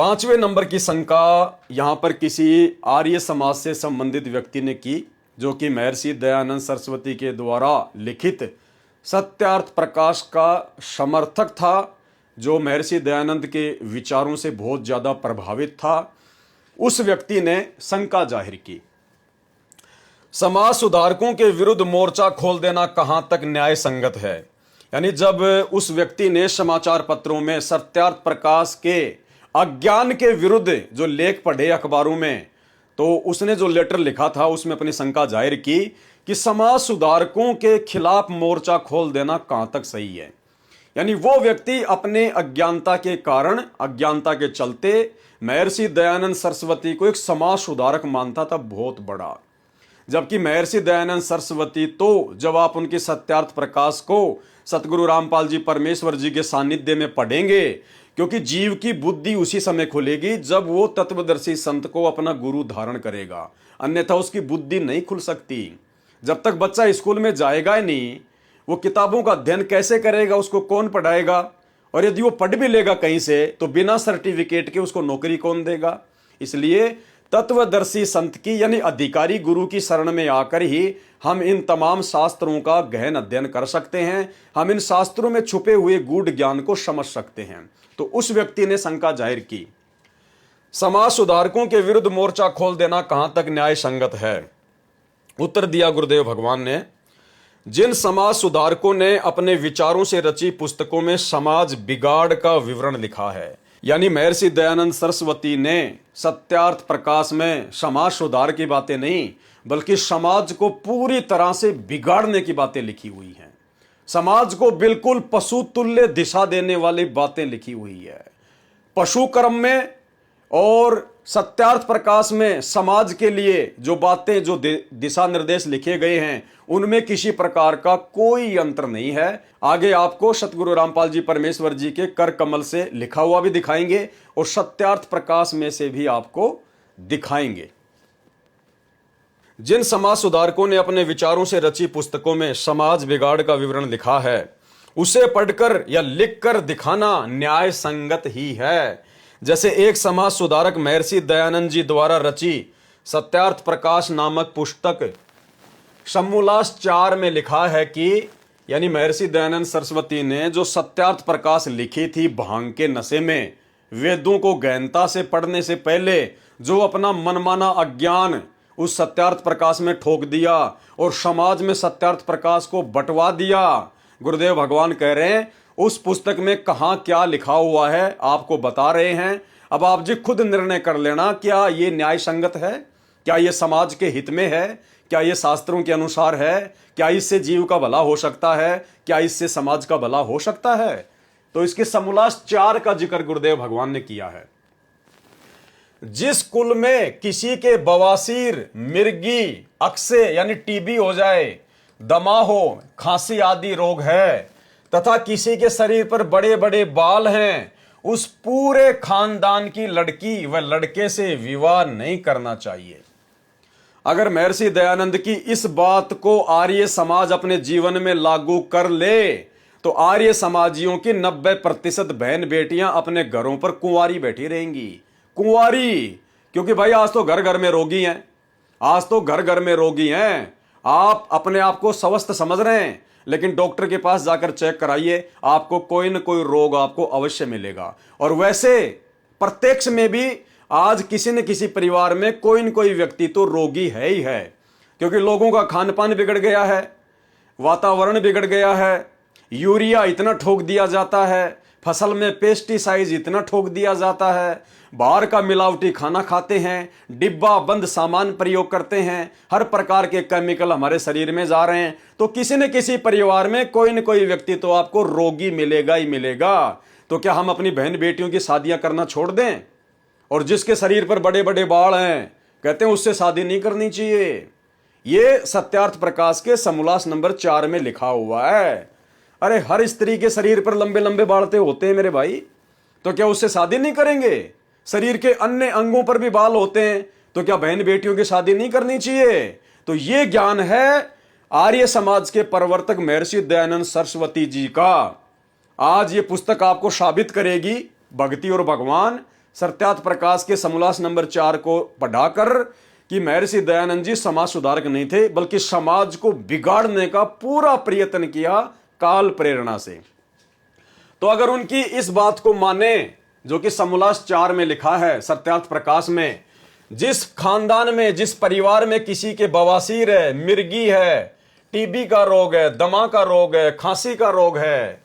5वें नंबर की शंका यहाँ पर किसी आर्य समाज से संबंधित व्यक्ति ने की, जो कि महर्षि दयानंद सरस्वती के द्वारा लिखित सत्यार्थ प्रकाश का समर्थक था, जो महर्षि दयानंद के विचारों से बहुत ज़्यादा प्रभावित था। उस व्यक्ति ने शंका जाहिर की, समाज सुधारकों के विरुद्ध मोर्चा खोल देना कहां तक न्याय संगत है। यानी जब उस व्यक्ति ने समाचार पत्रों में सत्यार्थ प्रकाश के अज्ञान के विरुद्ध जो लेख पढ़े अखबारों में, तो उसने जो लेटर लिखा था उसमें अपनी शंका जाहिर की कि समाज सुधारकों के खिलाफ मोर्चा खोल देना कहां तक सही है। यानी वो व्यक्ति अपने अज्ञानता के कारण, अज्ञानता के चलते महर्षि दयानंद सरस्वती को एक समाज सुधारक मानता था बहुत बड़ा। जबकि महर्षि दयानंद सरस्वती तो जब आप उनके सत्यार्थ प्रकाश को सतगुरु रामपाल जी परमेश्वर जी के सानिध्य में पढ़ेंगे, क्योंकि जीव की बुद्धि उसी समय खुलेगी जब वो तत्वदर्शी संत को अपना गुरु धारण करेगा, अन्यथा उसकी बुद्धि नहीं खुल सकती। जब तक बच्चा स्कूल में जाएगा ही नहीं, वो किताबों का अध्ययन कैसे करेगा, उसको कौन पढ़ाएगा? और यदि वो पढ़ भी लेगा कहीं से, तो बिना सर्टिफिकेट के उसको नौकरी कौन देगा? इसलिए तत्वदर्शी संत की यानी अधिकारी गुरु की शरण में आकर ही हम इन तमाम शास्त्रों का गहन अध्ययन कर सकते हैं, हम इन शास्त्रों में छुपे हुए गूढ़ ज्ञान को समझ सकते हैं। तो उस व्यक्ति ने शंका जाहिर की, समाज सुधारकों के विरुद्ध मोर्चा खोल देना कहां तक न्याय संगत है। उत्तर दिया गुरुदेव भगवान ने, जिन समाज सुधारकों ने अपने विचारों से रची पुस्तकों में समाज बिगाड़ का विवरण लिखा है, यानी महर्षि दयानंद सरस्वती ने सत्यार्थ प्रकाश में समाज सुधार की बातें नहीं, बल्कि समाज को पूरी तरह से बिगाड़ने की बातें लिखी हुई हैं। समाज को बिल्कुल पशु तुल्य दिशा देने वाली बातें लिखी हुई है। पशु कर्म में और सत्यार्थ प्रकाश में समाज के लिए जो बातें, जो दिशा निर्देश लिखे गए हैं, उनमें किसी प्रकार का कोई अंतर नहीं है। आगे आपको सतगुरु रामपाल जी परमेश्वर जी के कर कमल से लिखा हुआ भी दिखाएंगे और सत्यार्थ प्रकाश में से भी आपको दिखाएंगे। जिन समाज सुधारकों ने अपने विचारों से रची पुस्तकों में समाज बिगाड़ का विवरण लिखा है, उसे पढ़कर या लिखकर दिखाना न्याय संगत ही है। जैसे एक समाज सुधारक महर्षि दयानंद जी द्वारा रची सत्यार्थ प्रकाश नामक पुस्तक समोल्लास 4 में लिखा है कि, यानी महर्षि दयानंद सरस्वती ने जो सत्यार्थ प्रकाश लिखी थी भांग के नशे में, वेदों को गहनता से पढ़ने से पहले जो अपना मनमाना अज्ञान उस सत्यार्थ प्रकाश में ठोक दिया और समाज में सत्यार्थ प्रकाश को बंटवा दिया। गुरुदेव भगवान कह रहे हैं उस पुस्तक में कहाँ क्या लिखा हुआ है आपको बता रहे हैं। अब आप जी खुद निर्णय कर लेना, क्या ये न्याय संगत है, क्या ये समाज के हित में है, क्या ये शास्त्रों के अनुसार है, क्या इससे जीव का भला हो सकता है, क्या इससे समाज का भला हो सकता है। तो इसके समोल्लास 4 का जिक्र गुरुदेव भगवान ने किया है। जिस कुल में किसी के बवासीर, मिर्गी, अक्से यानी टीबी हो जाए, दमा हो, खांसी आदि रोग है तथा किसी के शरीर पर बड़े बड़े बाल हैं, उस पूरे खानदान की लड़की व लड़के से विवाह नहीं करना चाहिए। अगर महर्षि दयानंद की इस बात को आर्य समाज अपने जीवन में लागू कर ले, तो आर्य समाजियों की 90% बहन बेटियां अपने घरों पर कुंवारी बैठी रहेंगी। कुंवारी, क्योंकि भाई आज तो घर घर में रोगी हैं, आज तो घर घर में रोगी हैं। आप अपने आप को स्वस्थ समझ रहे हैं, लेकिन डॉक्टर के पास जाकर चेक कराइए, आपको कोई न कोई रोग आपको अवश्य मिलेगा। और वैसे प्रत्यक्ष में भी आज किसी न किसी परिवार में कोई न कोई व्यक्ति तो रोगी है ही है, क्योंकि लोगों का खान पान बिगड़ गया है, वातावरण बिगड़ गया है, यूरिया इतना ठोक दिया जाता है, फसल में पेस्टिसाइड इतना ठोक दिया जाता है, बाहर का मिलावटी खाना खाते हैं, डिब्बा बंद सामान प्रयोग करते हैं, हर प्रकार के केमिकल हमारे शरीर में जा रहे हैं। तो किसी न किसी परिवार में कोई न कोई व्यक्ति तो आपको रोगी मिलेगा ही मिलेगा। तो क्या हम अपनी बहन बेटियों की शादियां करना छोड़ दें? और जिसके शरीर पर बड़े बड़े बाल हैं, कहते हैं उससे शादी नहीं करनी चाहिए। ये सत्यार्थ प्रकाश के समोल्लास नंबर 4 में लिखा हुआ है। अरे हर स्त्री के शरीर पर लंबे लंबे बाल होते हैं मेरे भाई, तो क्या उससे शादी नहीं करेंगे? शरीर के अन्य अंगों पर भी बाल होते हैं, तो क्या बहन बेटियों की शादी नहीं करनी चाहिए? तो ये ज्ञान है आर्य समाज के प्रवर्तक महर्षि दयानंद सरस्वती जी का। आज ये पुस्तक आपको साबित करेगी भक्ति और भगवान सत्यार्थ प्रकाश के समोल्लास नंबर 4 को पढ़ाकर कि महर्षि दयानंद जी समाज सुधारक नहीं थे, बल्कि समाज को बिगाड़ने का पूरा प्रयत्न किया काल प्रेरणा से। तो अगर उनकी इस बात को माने जो कि समोल्लास 4 में लिखा है, सत्यार्थ प्रकाश में, जिस खानदान में, जिस परिवार में किसी के बवासीर है, मिर्गी है, टीबी का रोग है, दमा का रोग है, खांसी का रोग है,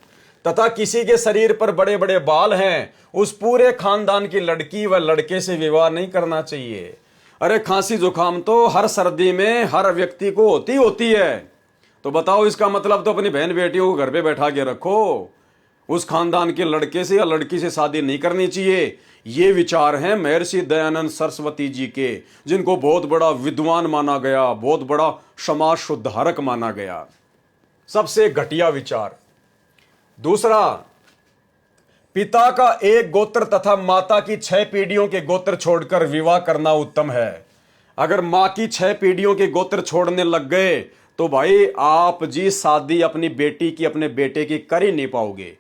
तथा किसी के शरीर पर बड़े बड़े बाल हैं, उस पूरे खानदान की लड़की व लड़के से विवाह नहीं करना चाहिए। अरे खांसी जुकाम तो हर सर्दी में हर व्यक्ति को होती है। तो बताओ, इसका मतलब तो अपनी बहन बेटियों को घर पे बैठा के रखो, उस खानदान के लड़के से या लड़की से शादी नहीं करनी चाहिए। ये विचार हैं महर्षि दयानंद सरस्वती जी के, जिनको बहुत बड़ा विद्वान माना गया, बहुत बड़ा समाज सुधारक माना गया। सबसे घटिया विचार। दूसरा, पिता का एक गोत्र तथा माता की 6 पीढ़ियों के गोत्र छोड़कर विवाह करना उत्तम है। अगर मां की 6 पीढ़ियों के गोत्र छोड़ने लग गए तो भाई आप जी शादी अपनी बेटी की, अपने बेटे की कर ही नहीं पाओगे,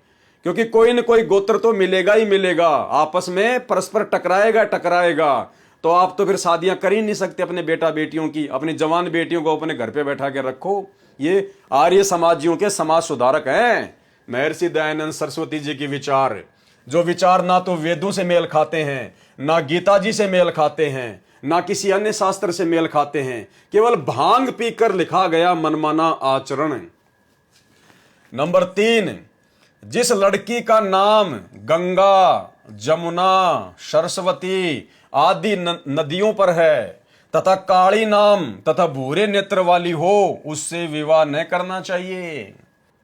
क्योंकि कोई न कोई गोत्र तो मिलेगा ही मिलेगा, आपस में परस्पर टकराएगा। तो आप तो फिर शादियां कर ही नहीं सकते अपने बेटा बेटियों की। अपनी जवान बेटियों को अपने घर पे बैठा के रखो। ये आर्य समाजियों के समाज सुधारक हैं महर्षि दयानंद सरस्वती जी के विचार, जो विचार ना तो वेदों से मेल खाते हैं, ना गीता जी से मेल खाते हैं, ना किसी अन्य शास्त्र से मेल खाते हैं। केवल भांग पीकर लिखा गया मनमाना आचरण। नंबर 3, जिस लड़की का नाम गंगा, जमुना, सरस्वती आदि नदियों पर है तथा काली नाम तथा भूरे नेत्र वाली हो, उससे विवाह न करना चाहिए।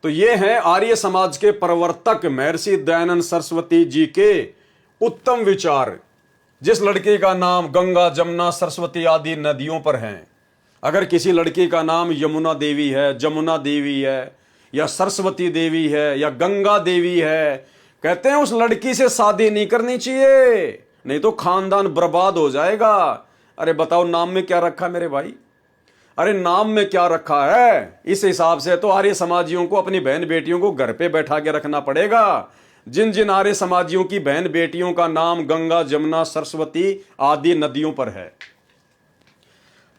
तो ये हैं आर्य समाज के प्रवर्तक महर्षि दयानंद सरस्वती जी के उत्तम विचार। जिस लड़के का नाम गंगा, जमुना, सरस्वती आदि नदियों पर है, अगर किसी लड़की का नाम यमुना देवी है, जमुना देवी है, या सरस्वती देवी है, या गंगा देवी है, कहते हैं उस लड़की से शादी नहीं करनी चाहिए, नहीं तो खानदान बर्बाद हो जाएगा। अरे बताओ, नाम में क्या रखा मेरे भाई? अरे नाम में क्या रखा है? इस हिसाब से तो आर्य समाजियों को अपनी बहन बेटियों को घर पे बैठा के रखना पड़ेगा। जिन जिन आर्य समाजियों की बहन बेटियों का नाम गंगा, जमुना, सरस्वती आदि नदियों पर है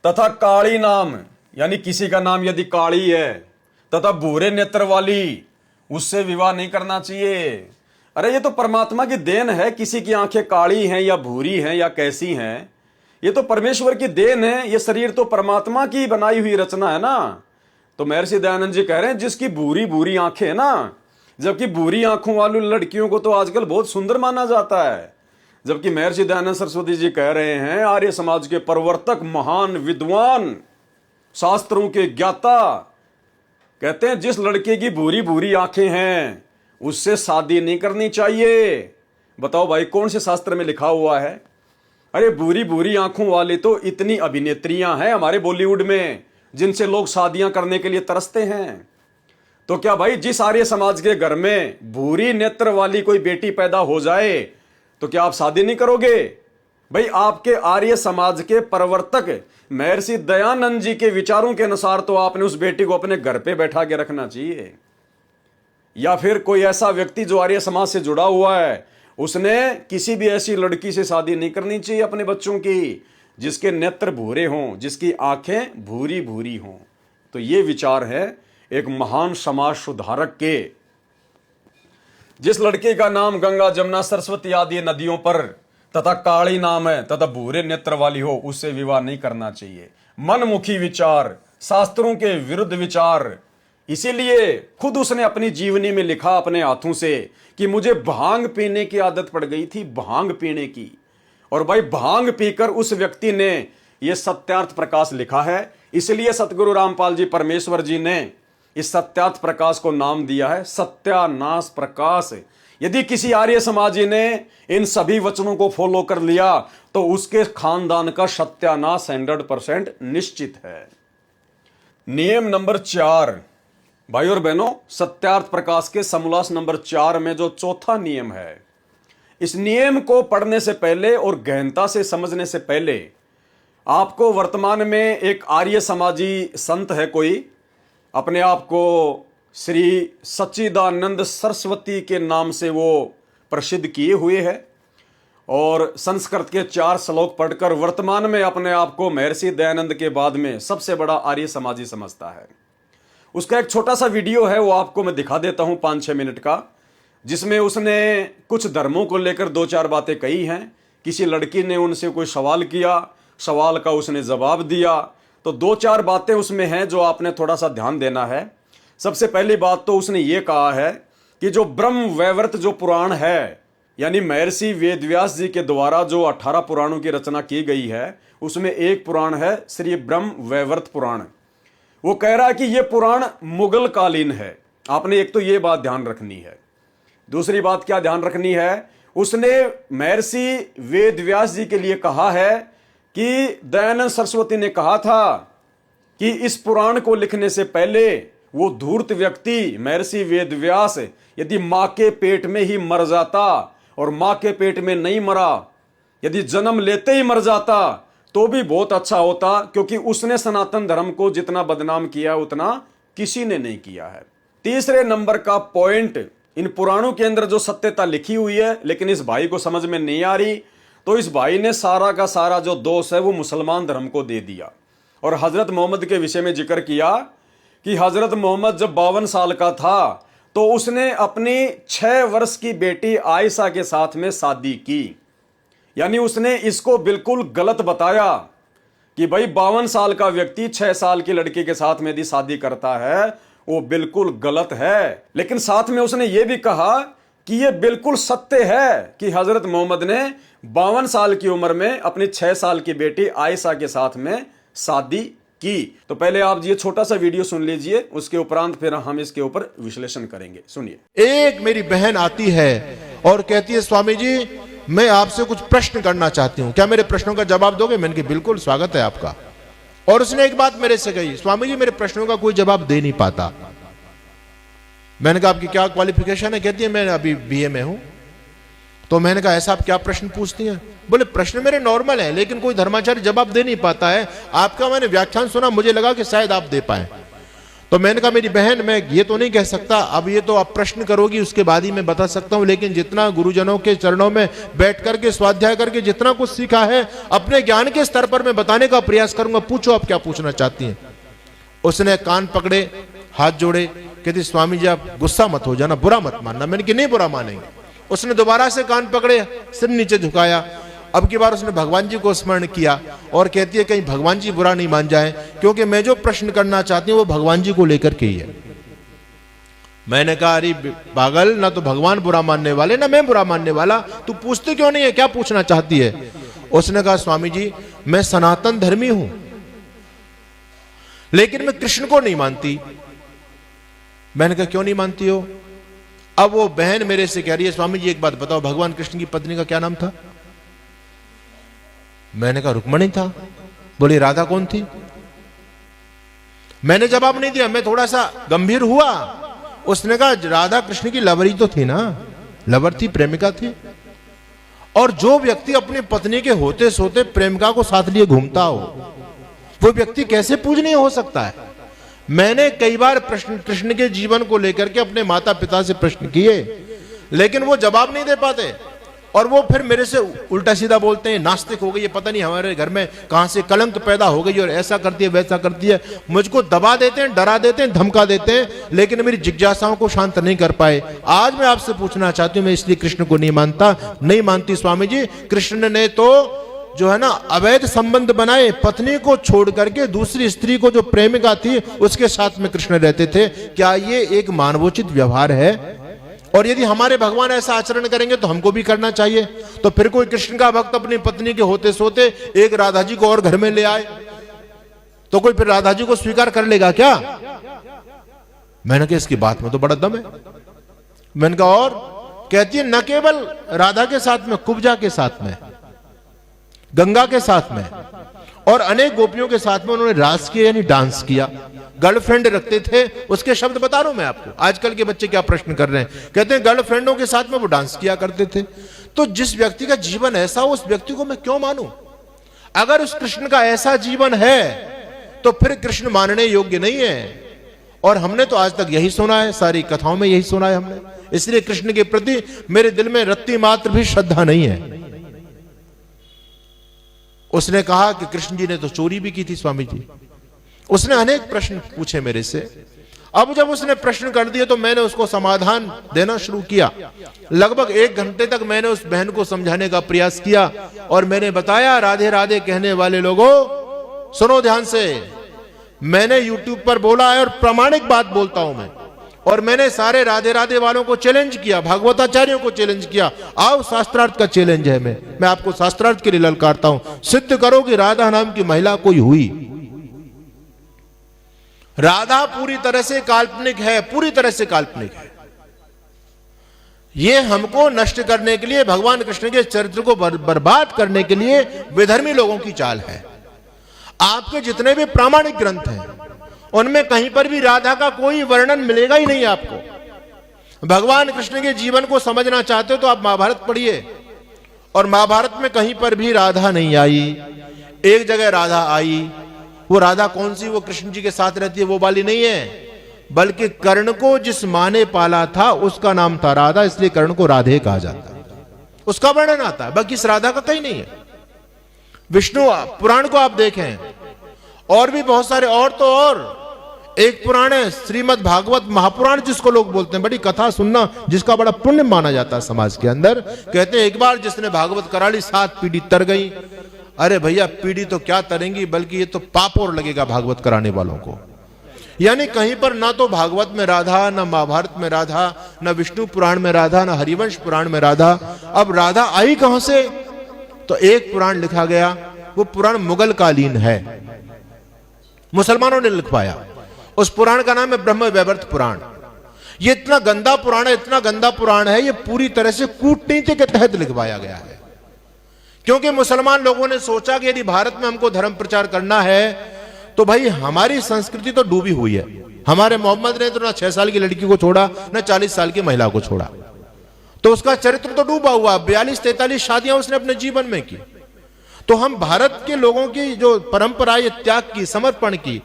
तथा काली नाम, यानी किसी का नाम यदि काली है, तथा भूरे नेत्र वाली, उससे विवाह नहीं करना चाहिए। अरे ये तो परमात्मा की देन है। किसी की आंखें काली हैं या भूरी हैं या कैसी हैं, ये तो परमेश्वर की देन है। ये शरीर तो परमात्मा की बनाई हुई रचना है ना। तो महर्षि दयानंद जी कह रहे हैं जिसकी भूरी भूरी आंखें है ना, जबकि भूरी आंखों वाली लड़कियों को तो आजकल बहुत सुंदर माना जाता है। जबकि महर्षि दयानंद सरस्वती जी कह रहे हैं, आर्य समाज के प्रवर्तक, महान विद्वान, शास्त्रों के ज्ञाता, कहते हैं जिस लड़के की भूरी भूरी आंखें हैं उससे शादी नहीं करनी चाहिए। बताओ भाई, कौन से शास्त्र में लिखा हुआ है? अरे भूरी भूरी आंखों वाली तो इतनी अभिनेत्रियां हैं हमारे बॉलीवुड में, जिनसे लोग शादियां करने के लिए तरसते हैं। तो क्या भाई जिस आर्य समाज के घर में भूरी नेत्र वाली कोई बेटी पैदा हो जाए तो क्या आप शादी नहीं करोगे? भाई आपके आर्य समाज के प्रवर्तक महर्षि दयानंद जी के विचारों के अनुसार तो आपने उस बेटी को अपने घर पे बैठा के रखना चाहिए। या फिर कोई ऐसा व्यक्ति जो आर्य समाज से जुड़ा हुआ है, उसने किसी भी ऐसी लड़की से शादी नहीं करनी चाहिए अपने बच्चों की जिसके नेत्र भूरे हों, जिसकी आंखें भूरी भूरी हों। तो ये विचार है एक महान समाज सुधारक के। जिस लड़के का नाम गंगा, जमुना, सरस्वती आदि नदियों पर तथा काली नाम है तथा भूरे नेत्र वाली हो, उससे विवाह नहीं करना चाहिए। मनमुखी विचार, शास्त्रों के विरुद्ध विचार। इसीलिए खुद उसने अपनी जीवनी में लिखा अपने हाथों से कि मुझे भांग पीने की आदत पड़ गई थी, भांग पीने की। और भाई भांग पीकर उस व्यक्ति ने यह सत्यार्थ प्रकाश लिखा है। इसलिए सतगुरु रामपाल जी परमेश्वर जी ने इस सत्यार्थ प्रकाश को नाम दिया है सत्यानाश प्रकाश। यदि किसी आर्य समाजी ने इन सभी वचनों को फॉलो कर लिया तो उसके खानदान का सत्यानाश 100% निश्चित है। नियम नंबर 4, भाई और बहनों, सत्यार्थ प्रकाश के समोल्लास नंबर 4 में जो चौथा नियम है, इस नियम को पढ़ने से पहले और गहनता से समझने से पहले आपको वर्तमान में एक आर्य समाजी संत है कोई, अपने आप को श्री सच्चिदानंद सरस्वती के नाम से वो प्रसिद्ध किए हुए है और संस्कृत के 4 श्लोक पढ़कर वर्तमान में अपने आप को महर्षि दयानंद के बाद में सबसे बड़ा आर्य समाजी समझता है। उसका एक छोटा सा वीडियो है, वो आपको मैं दिखा देता हूं 5-6 मिनट का, जिसमें उसने कुछ धर्मों को लेकर 2-4 बातें कही हैं। किसी लड़की ने उनसे कोई सवाल किया, सवाल का उसने जवाब दिया, तो 2-4 बातें उसमें हैं जो आपने थोड़ा सा ध्यान देना है। सबसे पहली बात तो उसने ये कहा है कि जो ब्रह्म वैवर्त जो पुराण है, यानी महर्षि वेदव्यास जी के द्वारा जो 18 पुराणों की रचना की गई है, उसमें एक पुराण है श्री ब्रह्म वैवर्त पुराण। वो कह रहा है कि यह पुराण मुगल कालीन है। आपने एक तो ये बात ध्यान रखनी है। दूसरी बात क्या ध्यान रखनी है, उसने महर्षि वेदव्यास जी के लिए कहा है कि दयानंद सरस्वती ने कहा था कि इस पुराण को लिखने से पहले वो धूर्त व्यक्ति महर्षि वेदव्यास यदि मां के पेट में ही मर जाता और मां के पेट में नहीं मरा, यदि जन्म लेते ही मर जाता तो भी बहुत अच्छा होता, क्योंकि उसने सनातन धर्म को जितना बदनाम किया उतना किसी ने नहीं किया है। तीसरे नंबर का पॉइंट, इन पुराणों के अंदर जो सत्यता लिखी हुई है लेकिन इस भाई को समझ में नहीं आ रही, तो इस भाई ने सारा का सारा जो दोष है वो मुसलमान धर्म को दे दिया। और हजरत मोहम्मद के विषय में जिक्र किया कि हजरत मोहम्मद जब 52 साल का था तो उसने अपनी 6 वर्ष की बेटी आयशा के साथ में शादी की। यानी उसने इसको बिल्कुल गलत बताया कि भाई 52 साल का व्यक्ति 6 साल की लड़की के साथ में यदि शादी करता है वो बिल्कुल गलत है। लेकिन साथ में उसने ये भी कहा कि ये बिल्कुल सत्य है कि हजरत मोहम्मद ने 52 साल की उम्र में अपनी 6 साल की बेटी आयशा के साथ में शादी की। तो पहले आप ये छोटा सा वीडियो सुन लीजिए, उसके उपरांत फिर हम इसके ऊपर विश्लेषण करेंगे। सुनिए। एक मेरी बहन आती है और कहती है, स्वामी जी मैं आपसे कुछ प्रश्न करना चाहती हूं, क्या मेरे प्रश्नों का जवाब दोगे? मैंने कहा बिल्कुल, स्वागत है आपका। और उसने एक बात मेरे से कही, स्वामी जी मेरे प्रश्नों का कोई जवाब दे नहीं पाता। मैंने कहा आपकी क्या क्वालिफिकेशन है? कहती है मैं अभी बीए में हूं। तो मैंने कहा ऐसा आप क्या प्रश्न पूछती हैं? बोले प्रश्न मेरे नॉर्मल हैं लेकिन कोई धर्माचार्य जवाब दे नहीं पाता है। आपका मैंने व्याख्यान सुना, मुझे लगा कि शायद आप दे पाए। तो मैंने कहा मेरी बहन मैं ये तो नहीं कह सकता, अब ये तो आप प्रश्न करोगी उसके बाद ही मैं बता सकता हूं, लेकिन जितना गुरुजनों के चरणों में बैठ करके स्वाध्याय करके जितना कुछ सीखा है अपने ज्ञान के स्तर पर मैं बताने का प्रयास करूंगा। पूछो आप क्या पूछना चाहती हैं। उसने कान पकड़े, हाथ जोड़े, कहती स्वामी जी आप गुस्सा मत हो जाना, बुरा मत मानना। मैंने कि नहीं बुरा मानेंगे। उसने दोबारा से कान पकड़े, सिर नीचे झुकाया। अब की बार उसने भगवान जी को स्मरण किया और कहती है कहीं भगवान जी बुरा नहीं मान जाए, क्योंकि मैं जो प्रश्न करना चाहती हूं वो भगवान जी को लेकर के ही है। मैंने कहा अरे पागल, ना तो भगवान बुरा मानने वाले ना मैं बुरा मानने वाला, तू पूछती क्यों नहीं है, क्या पूछना चाहती है? उसने कहा स्वामी जी मैं सनातन धर्मी हूं लेकिन मैं कृष्ण को नहीं मानती। मैंने कहा क्यों नहीं मानती हो? अब वो बहन मेरे से कह रही है स्वामी जी एक बात बताओ, भगवान कृष्ण की पत्नी का क्या नाम था? मैंने कहा रुक्मणी था। बोली राधा कौन थी? मैंने जवाब नहीं दिया, मैं थोड़ा सा गंभीर हुआ। उसने कहा राधा कृष्ण की लवरी तो थी ना, लवर थी, प्रेमिका थी। और जो व्यक्ति अपनी पत्नी के होते सोते प्रेमिका को साथ लिए घूमता हो वो व्यक्ति कैसे पूजनीय हो सकता है? मैंने कई बार प्रश्न कृष्ण के जीवन को लेकर के अपने माता पिता से प्रश्न किए लेकिन वो जवाब नहीं दे पाते और वो फिर मेरे से उल्टा सीधा बोलते हैं, नास्तिक हो गई है, पता नहीं हमारे घर में कहां से कलंक पैदा हो गई और ऐसा करती है वैसा करती है। मुझको दबा देते हैं, डरा देते हैं, धमका देते हैं, लेकिन मेरी जिज्ञासाओं को शांत नहीं कर पाए। आज मैं आपसे पूछना चाहती हूं, मैं इसलिए कृष्ण को नहीं मानता, नहीं मानती स्वामी जी। कृष्ण ने तो जो है ना अवैध संबंध बनाए, पत्नी को छोड़ करके दूसरी स्त्री को जो प्रेमिका थी उसके साथ में कृष्ण रहते थे। क्या ये एक मानवोचित व्यवहार है? और यदि हमारे भगवान ऐसा आचरण करेंगे तो हमको भी करना चाहिए। तो फिर कोई कृष्ण का भक्त अपनी पत्नी के होते सोते एक राधा जी को और घर में ले आए तो कोई फिर राधा जी को स्वीकार कर लेगा क्या? मैंने कहा इसकी बात में तो बड़ा दम है। मैंने कहा और कहती है न केवल राधा के साथ में, कुब्जा के साथ में, गंगा के साथ में और अनेक गोपियों के साथ में उन्होंने रास किया यानी डांस किया। गर्लफ्रेंड रखते थे, उसके शब्द बता रहा हूं मैं आपको। आजकल के बच्चे क्या प्रश्न कर रहे हैं, कहते हैं गर्लफ्रेंडों के साथ में वो डांस किया करते थे। तो जिस व्यक्ति का जीवन ऐसा हो उस व्यक्ति को मैं क्यों मानूं? अगर उस कृष्ण का ऐसा जीवन है तो फिर कृष्ण मानने योग्य नहीं है। और हमने तो आज तक यही सुना है, सारी कथाओं में यही सुना है हमने। इसलिए कृष्ण के प्रति मेरे दिल में रत्ती मात्र भी श्रद्धा नहीं है। उसने कहा कि कृष्ण जी ने तो चोरी भी की थी स्वामी जी। उसने अनेक प्रश्न पूछे मेरे से। अब जब उसने प्रश्न कर दिए तो मैंने उसको समाधान देना शुरू किया। लगभग 1 घंटे तक मैंने उस बहन को समझाने का प्रयास किया और मैंने बताया, राधे राधे कहने वाले लोगों सुनो ध्यान से, मैंने YouTube पर बोला है और प्रामाणिक बात बोलता हूं मैं, और मैंने सारे राधे राधे वालों को चैलेंज किया, भागवताचार्यों को चैलेंज किया। आओ शास्त्रार्थ का चैलेंज है, मैं आपको शास्त्रार्थ के लिए ललकारता हूं, सिद्ध करो कि राधा नाम की महिला कोई हुई। राधा पूरी तरह से काल्पनिक है, पूरी तरह से काल्पनिक है। यह हमको नष्ट करने के लिए, भगवान कृष्ण के चरित्र को बर्बाद करने के लिए विधर्मी लोगों की चाल है। आपके जितने भी प्रामाणिक ग्रंथ हैं उनमें कहीं पर भी राधा का कोई वर्णन मिलेगा ही नहीं आपको। भगवान कृष्ण के जीवन को समझना चाहते हो तो आप महाभारत पढ़िए, और महाभारत में कहीं पर भी राधा नहीं आई। एक जगह राधा आई, वो राधा कौन सी, वो कृष्ण जी के साथ रहती है वो वाली नहीं है, बल्कि कर्ण को जिस मां ने पाला था उसका नाम था राधा, इसलिए कर्ण को राधे कहा जाता है। उसका वर्णन आता है, बाकी इस राधा का कहीं नहीं है। विष्णु पुराण को आप देखें, और भी बहुत सारे, और एक पुराण है श्रीमद् भागवत महापुराण जिसको लोग बोलते हैं, बड़ी कथा सुनना जिसका बड़ा पुण्य माना जाता है समाज के अंदर। कहते हैं एक बार जिसने भागवत करा ली 7 पीढ़ी तर गई। अरे भैया पीढ़ी तो क्या तरेंगी, बल्कि ये तो पाप और लगेगा भागवत कराने वालों को। यानी कहीं पर ना तो भागवत में राधा, ना महाभारत में राधा, ना विष्णु पुराण में राधा, ना हरिवंश पुराण में राधा। अब राधा आई कहां से? तो एक पुराण लिखा गया, वो पुराण मुगल कालीन है, मुसलमानों ने लिखवाया। उस पुराण का नाम है ब्रह्म वैवर्त पुराण। ये इतना गंदा पुराण है, इतना गंदा पुराण है, ये पूरी तरह से कूटनीति के तहत लिखवाया गया है। क्योंकि मुसलमान लोगों ने सोचा कि यदि भारत में हमको धर्म प्रचार करना है तो भाई हमारी संस्कृति तो डूबी हुई है। हमारे मोहम्मद ने तो ना 6 साल की लड़की को छोड़ा, ना 40 साल की महिला को छोड़ा, तो उसका चरित्र तो डूबा हुआ। 42-43 शादियां उसने अपने जीवन में की। तो हम भारत के लोगों की जो परंपरा, ये त्याग की, समर्पण की,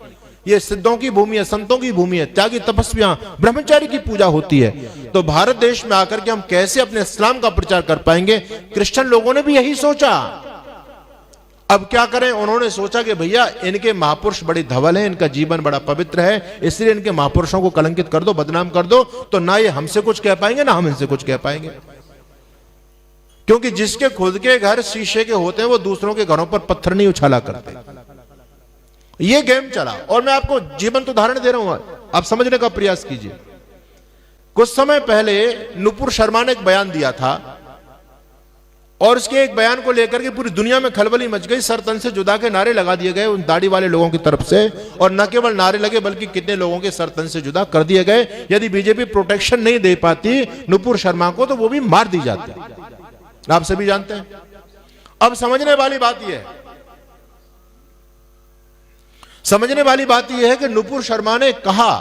ये सिद्धों की भूमि है, संतों की भूमि है, त्यागी तपस्वियां, ब्रह्मचारी की पूजा होती है। तो भारत देश में आकर के हम कैसे अपने इस्लाम का प्रचार कर पाएंगे? क्रिश्चियन लोगों ने भी यही सोचा। अब क्या करें? उन्होंने सोचा कि भैया इनके महापुरुष बड़े धवल हैं, इनका जीवन बड़ा पवित्र है, इसलिए इनके महापुरुषों को कलंकित कर दो, बदनाम कर दो, तो ना ये हमसे कुछ कह पाएंगे ना हम इनसे कुछ कह पाएंगे। क्योंकि जिसके खुद के घर शीशे के होते हैं वो दूसरों के घरों पर पत्थर नहीं उछाला करते। ये गेम चला, और मैं आपको जीवंत उदाहरण दे रहा हूं, आप समझने का प्रयास कीजिए। कुछ समय पहले नुपुर शर्मा ने एक बयान दिया था, और उसके एक बयान को लेकर के पूरी दुनिया में खलबली मच गई। सर तन से जुदा के नारे लगा दिए गए उन दाढ़ी वाले लोगों की तरफ से, और न केवल नारे लगे बल्कि कितने लोगों के सर तन से जुदा कर दिए गए। यदि बीजेपी प्रोटेक्शन नहीं दे पाती नुपुर शर्मा को तो वो भी मार दी जाती, आप सभी जानते हैं। अब समझने वाली बात यह है, समझने वाली बात यह है कि नुपुर शर्मा ने कहा,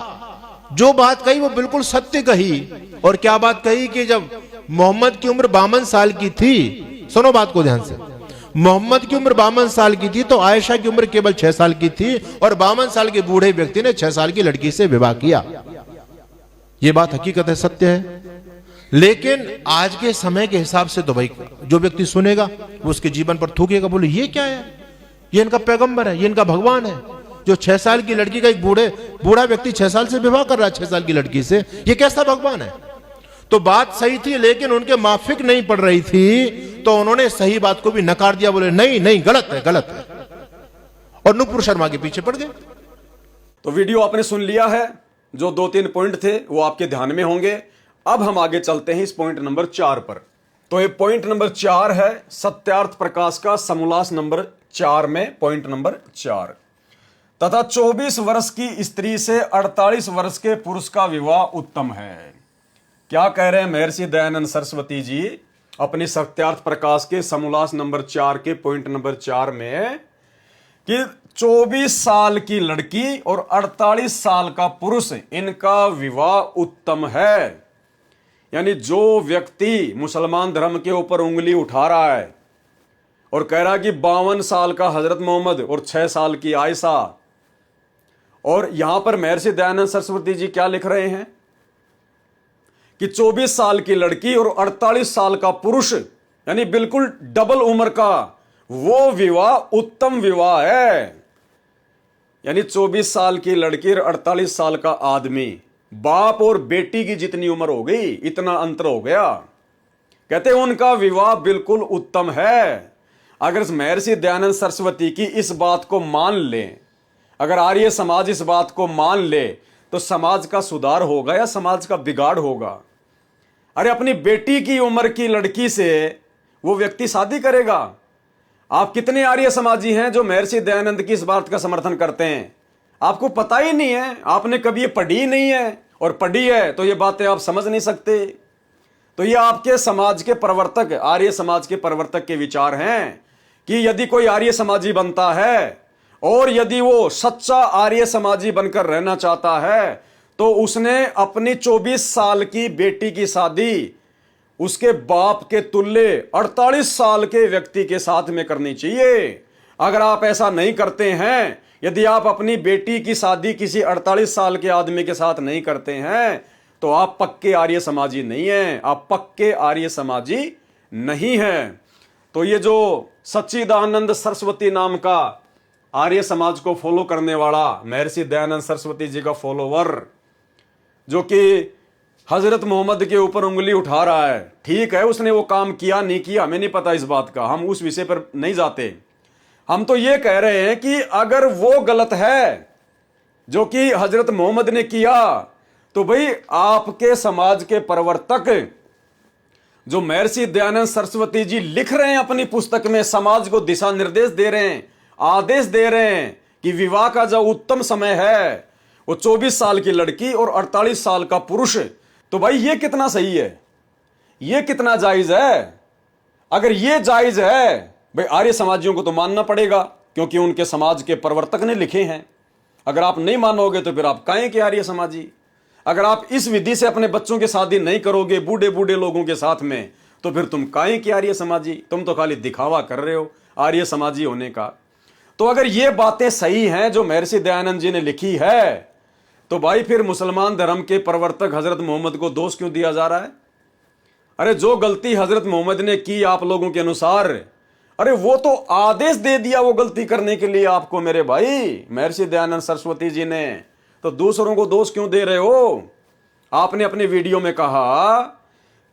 जो बात कही वो बिल्कुल सत्य कही। और क्या बात कही कि जब मोहम्मद की उम्र 52 साल की थी, सुनो बात को ध्यान से, मोहम्मद की उम्र 52 साल की थी तो आयशा की उम्र केवल 6 साल की थी, और 52 साल के बूढ़े व्यक्ति ने 6 साल की लड़की से विवाह किया। यह बात हकीकत है, सत्य है। लेकिन आज के समय के हिसाब से तो भाई जो व्यक्ति सुनेगा वो उसके जीवन पर थूकेगा, बोले ये क्या है, ये इनका पैगंबर है, ये इनका भगवान है, जो 6 साल की लड़की का एक बूढ़ा व्यक्ति 6 साल से विवाह कर रहा है 6 साल की लड़की से, ये कैसा भगवान है? तो बात सही थी, लेकिन उनके माफिक नहीं पड़ रही थी, तो उन्होंने सही बात को भी नकार दिया, बोले नहीं नहीं गलत है, गलत है, और नुपुर शर्मा के पीछे पड़ गए। तो वीडियो आपने सुन लिया है, जो 2-3 पॉइंट थे वो आपके ध्यान में होंगे। अब हम आगे चलते हैं इस पॉइंट नंबर 4 पर। तो ये पॉइंट नंबर 4 है सत्यार्थ प्रकाश का समोल्लास नंबर 4 में पॉइंट नंबर 4, तथा 24 वर्ष की स्त्री से 48 वर्ष के पुरुष का विवाह उत्तम है। क्या कह रहे हैं महर्षि दयानंद सरस्वती जी अपनी सत्यार्थ प्रकाश के समोल्लास नंबर 4 के पॉइंट नंबर 4 में, कि 24 साल की लड़की और 48 साल का पुरुष, इनका विवाह उत्तम है। यानी जो व्यक्ति मुसलमान धर्म के ऊपर उंगली उठा रहा है और कह रहा है कि 52 साल का हजरत मोहम्मद और 6 साल की आयशा, और यहां पर महर्षि दयानंद सरस्वती जी क्या लिख रहे हैं कि 24 साल की लड़की और 48 साल का पुरुष, यानी बिल्कुल डबल उम्र का, वो विवाह उत्तम विवाह है। यानी 24 साल की लड़की और 48 साल का आदमी, बाप और बेटी की जितनी उम्र हो गई, इतना अंतर हो गया। कहते हैं उनका विवाह बिल्कुल उत्तम है। अगर महर्षि दयानंद सरस्वती की इस बात को मान लें, अगर आर्य समाज इस बात को मान ले, तो समाज का सुधार होगा या समाज का बिगाड़ होगा? अरे अपनी बेटी की उम्र की लड़की से वो व्यक्ति शादी करेगा? आप कितने आर्य समाजी हैं जो महर्षि दयानंद की इस बात का समर्थन करते हैं? आपको पता ही नहीं है, आपने कभी ये पढ़ी ही नहीं है, और पढ़ी है तो ये बातें आप समझ नहीं सकते। तो ये आपके समाज के प्रवर्तक, आर्य समाज के प्रवर्तक के विचार हैं कि यदि कोई आर्य समाजी बनता है और यदि वो सच्चा आर्य समाजी बनकर रहना चाहता है, तो उसने अपनी 24 साल की बेटी की शादी उसके बाप के तुल्य 48 साल के व्यक्ति के साथ में करनी चाहिए। अगर आप ऐसा नहीं करते हैं, यदि आप अपनी बेटी की शादी किसी 48 साल के आदमी के साथ नहीं करते हैं, तो आप पक्के आर्य समाजी नहीं हैं, आप पक्के आर्य समाजी नहीं हैं। तो ये जो सच्चिदानंद सरस्वती नाम का आर्य समाज को फॉलो करने वाला महर्षि दयानंद सरस्वती जी का फॉलोवर, जो कि हजरत मोहम्मद के ऊपर उंगली उठा रहा है, ठीक है, उसने वो काम किया नहीं किया हमें नहीं पता इस बात का, हम उस विषय पर नहीं जाते। हम तो ये कह रहे हैं कि अगर वो गलत है जो कि हजरत मोहम्मद ने किया, तो भाई आपके समाज के प्रवर्तक जो महर्षि दयानंद सरस्वती जी लिख रहे हैं अपनी पुस्तक में, समाज को दिशा निर्देश दे रहे हैं, आदेश दे रहे हैं कि विवाह का जो उत्तम समय है वो 24 साल की लड़की और 48 साल का पुरुष, तो भाई ये कितना सही है, ये कितना जायज है? अगर ये जायज है, भाई आर्य समाजियों को तो मानना पड़ेगा, क्योंकि उनके समाज के प्रवर्तक ने लिखे हैं। अगर आप नहीं मानोगे तो फिर आप काहे के आर्य समाजी? अगर आप इस विधि से अपने बच्चों की शादी नहीं करोगे बूढ़े बूढ़े लोगों के साथ में, तो फिर तुम काहे के आर्य समाजी? तुम तो खाली दिखावा कर रहे हो आर्य समाजी होने का। तो अगर ये बातें सही हैं जो महर्षि दयानंद जी ने लिखी है, तो भाई फिर मुसलमान धर्म के प्रवर्तक हजरत मोहम्मद को दोष क्यों दिया जा रहा है? अरे जो गलती हजरत मोहम्मद ने की आप लोगों के अनुसार, अरे वो तो आदेश दे दिया वो गलती करने के लिए आपको मेरे भाई महर्षि दयानंद सरस्वती जी ने, तो दूसरों को दोष क्यों दे रहे हो? आपने अपने वीडियो में कहा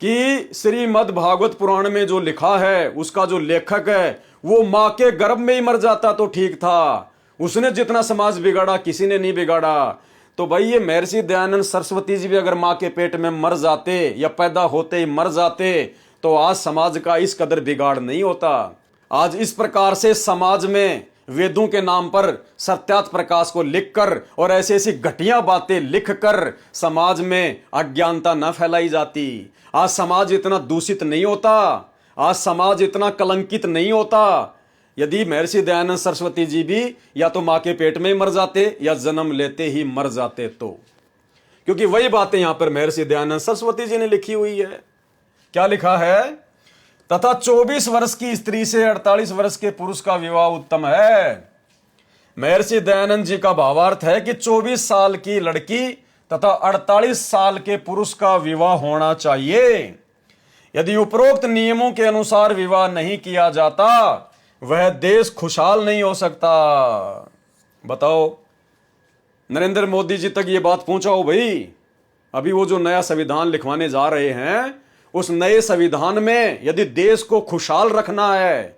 कि श्रीमद् भागवत पुराण में जो लिखा है उसका जो लेखक है वो मां के गर्भ में ही मर जाता तो ठीक था, उसने जितना समाज बिगाड़ा किसी ने नहीं बिगाड़ा। तो भाई ये महर्षि दयानंद सरस्वती जी भी अगर मां के पेट में मर जाते या पैदा होते ही मर जाते, तो आज समाज का इस कदर बिगाड़ नहीं होता। आज इस प्रकार से समाज में वेदों के नाम पर सत्यार्थ प्रकाश को लिखकर और ऐसी ऐसी घटिया बातें लिखकर समाज में अज्ञानता न फैलाई जाती। आज समाज इतना दूषित नहीं होता, आज समाज इतना कलंकित नहीं होता, यदि महर्षि दयानंद सरस्वती जी भी या तो मां के पेट में मर जाते या जन्म लेते ही मर जाते, तो क्योंकि वही बातें यहां पर महर्षि दयानंद सरस्वती जी ने लिखी हुई है। क्या लिखा है? तथा 24 वर्ष की स्त्री से 48 वर्ष के पुरुष का विवाह उत्तम है। महर्षि दयानंद जी का भावार्थ है कि 24 साल की लड़की तथा 48 साल के पुरुष का विवाह होना चाहिए। यदि उपरोक्त नियमों के अनुसार विवाह नहीं किया जाता, वह देश खुशहाल नहीं हो सकता। बताओ, नरेंद्र मोदी जी तक ये बात पहुंचाओ भाई। अभी वो जो नया संविधान लिखवाने जा रहे हैं, उस नए संविधान में यदि देश को खुशहाल रखना है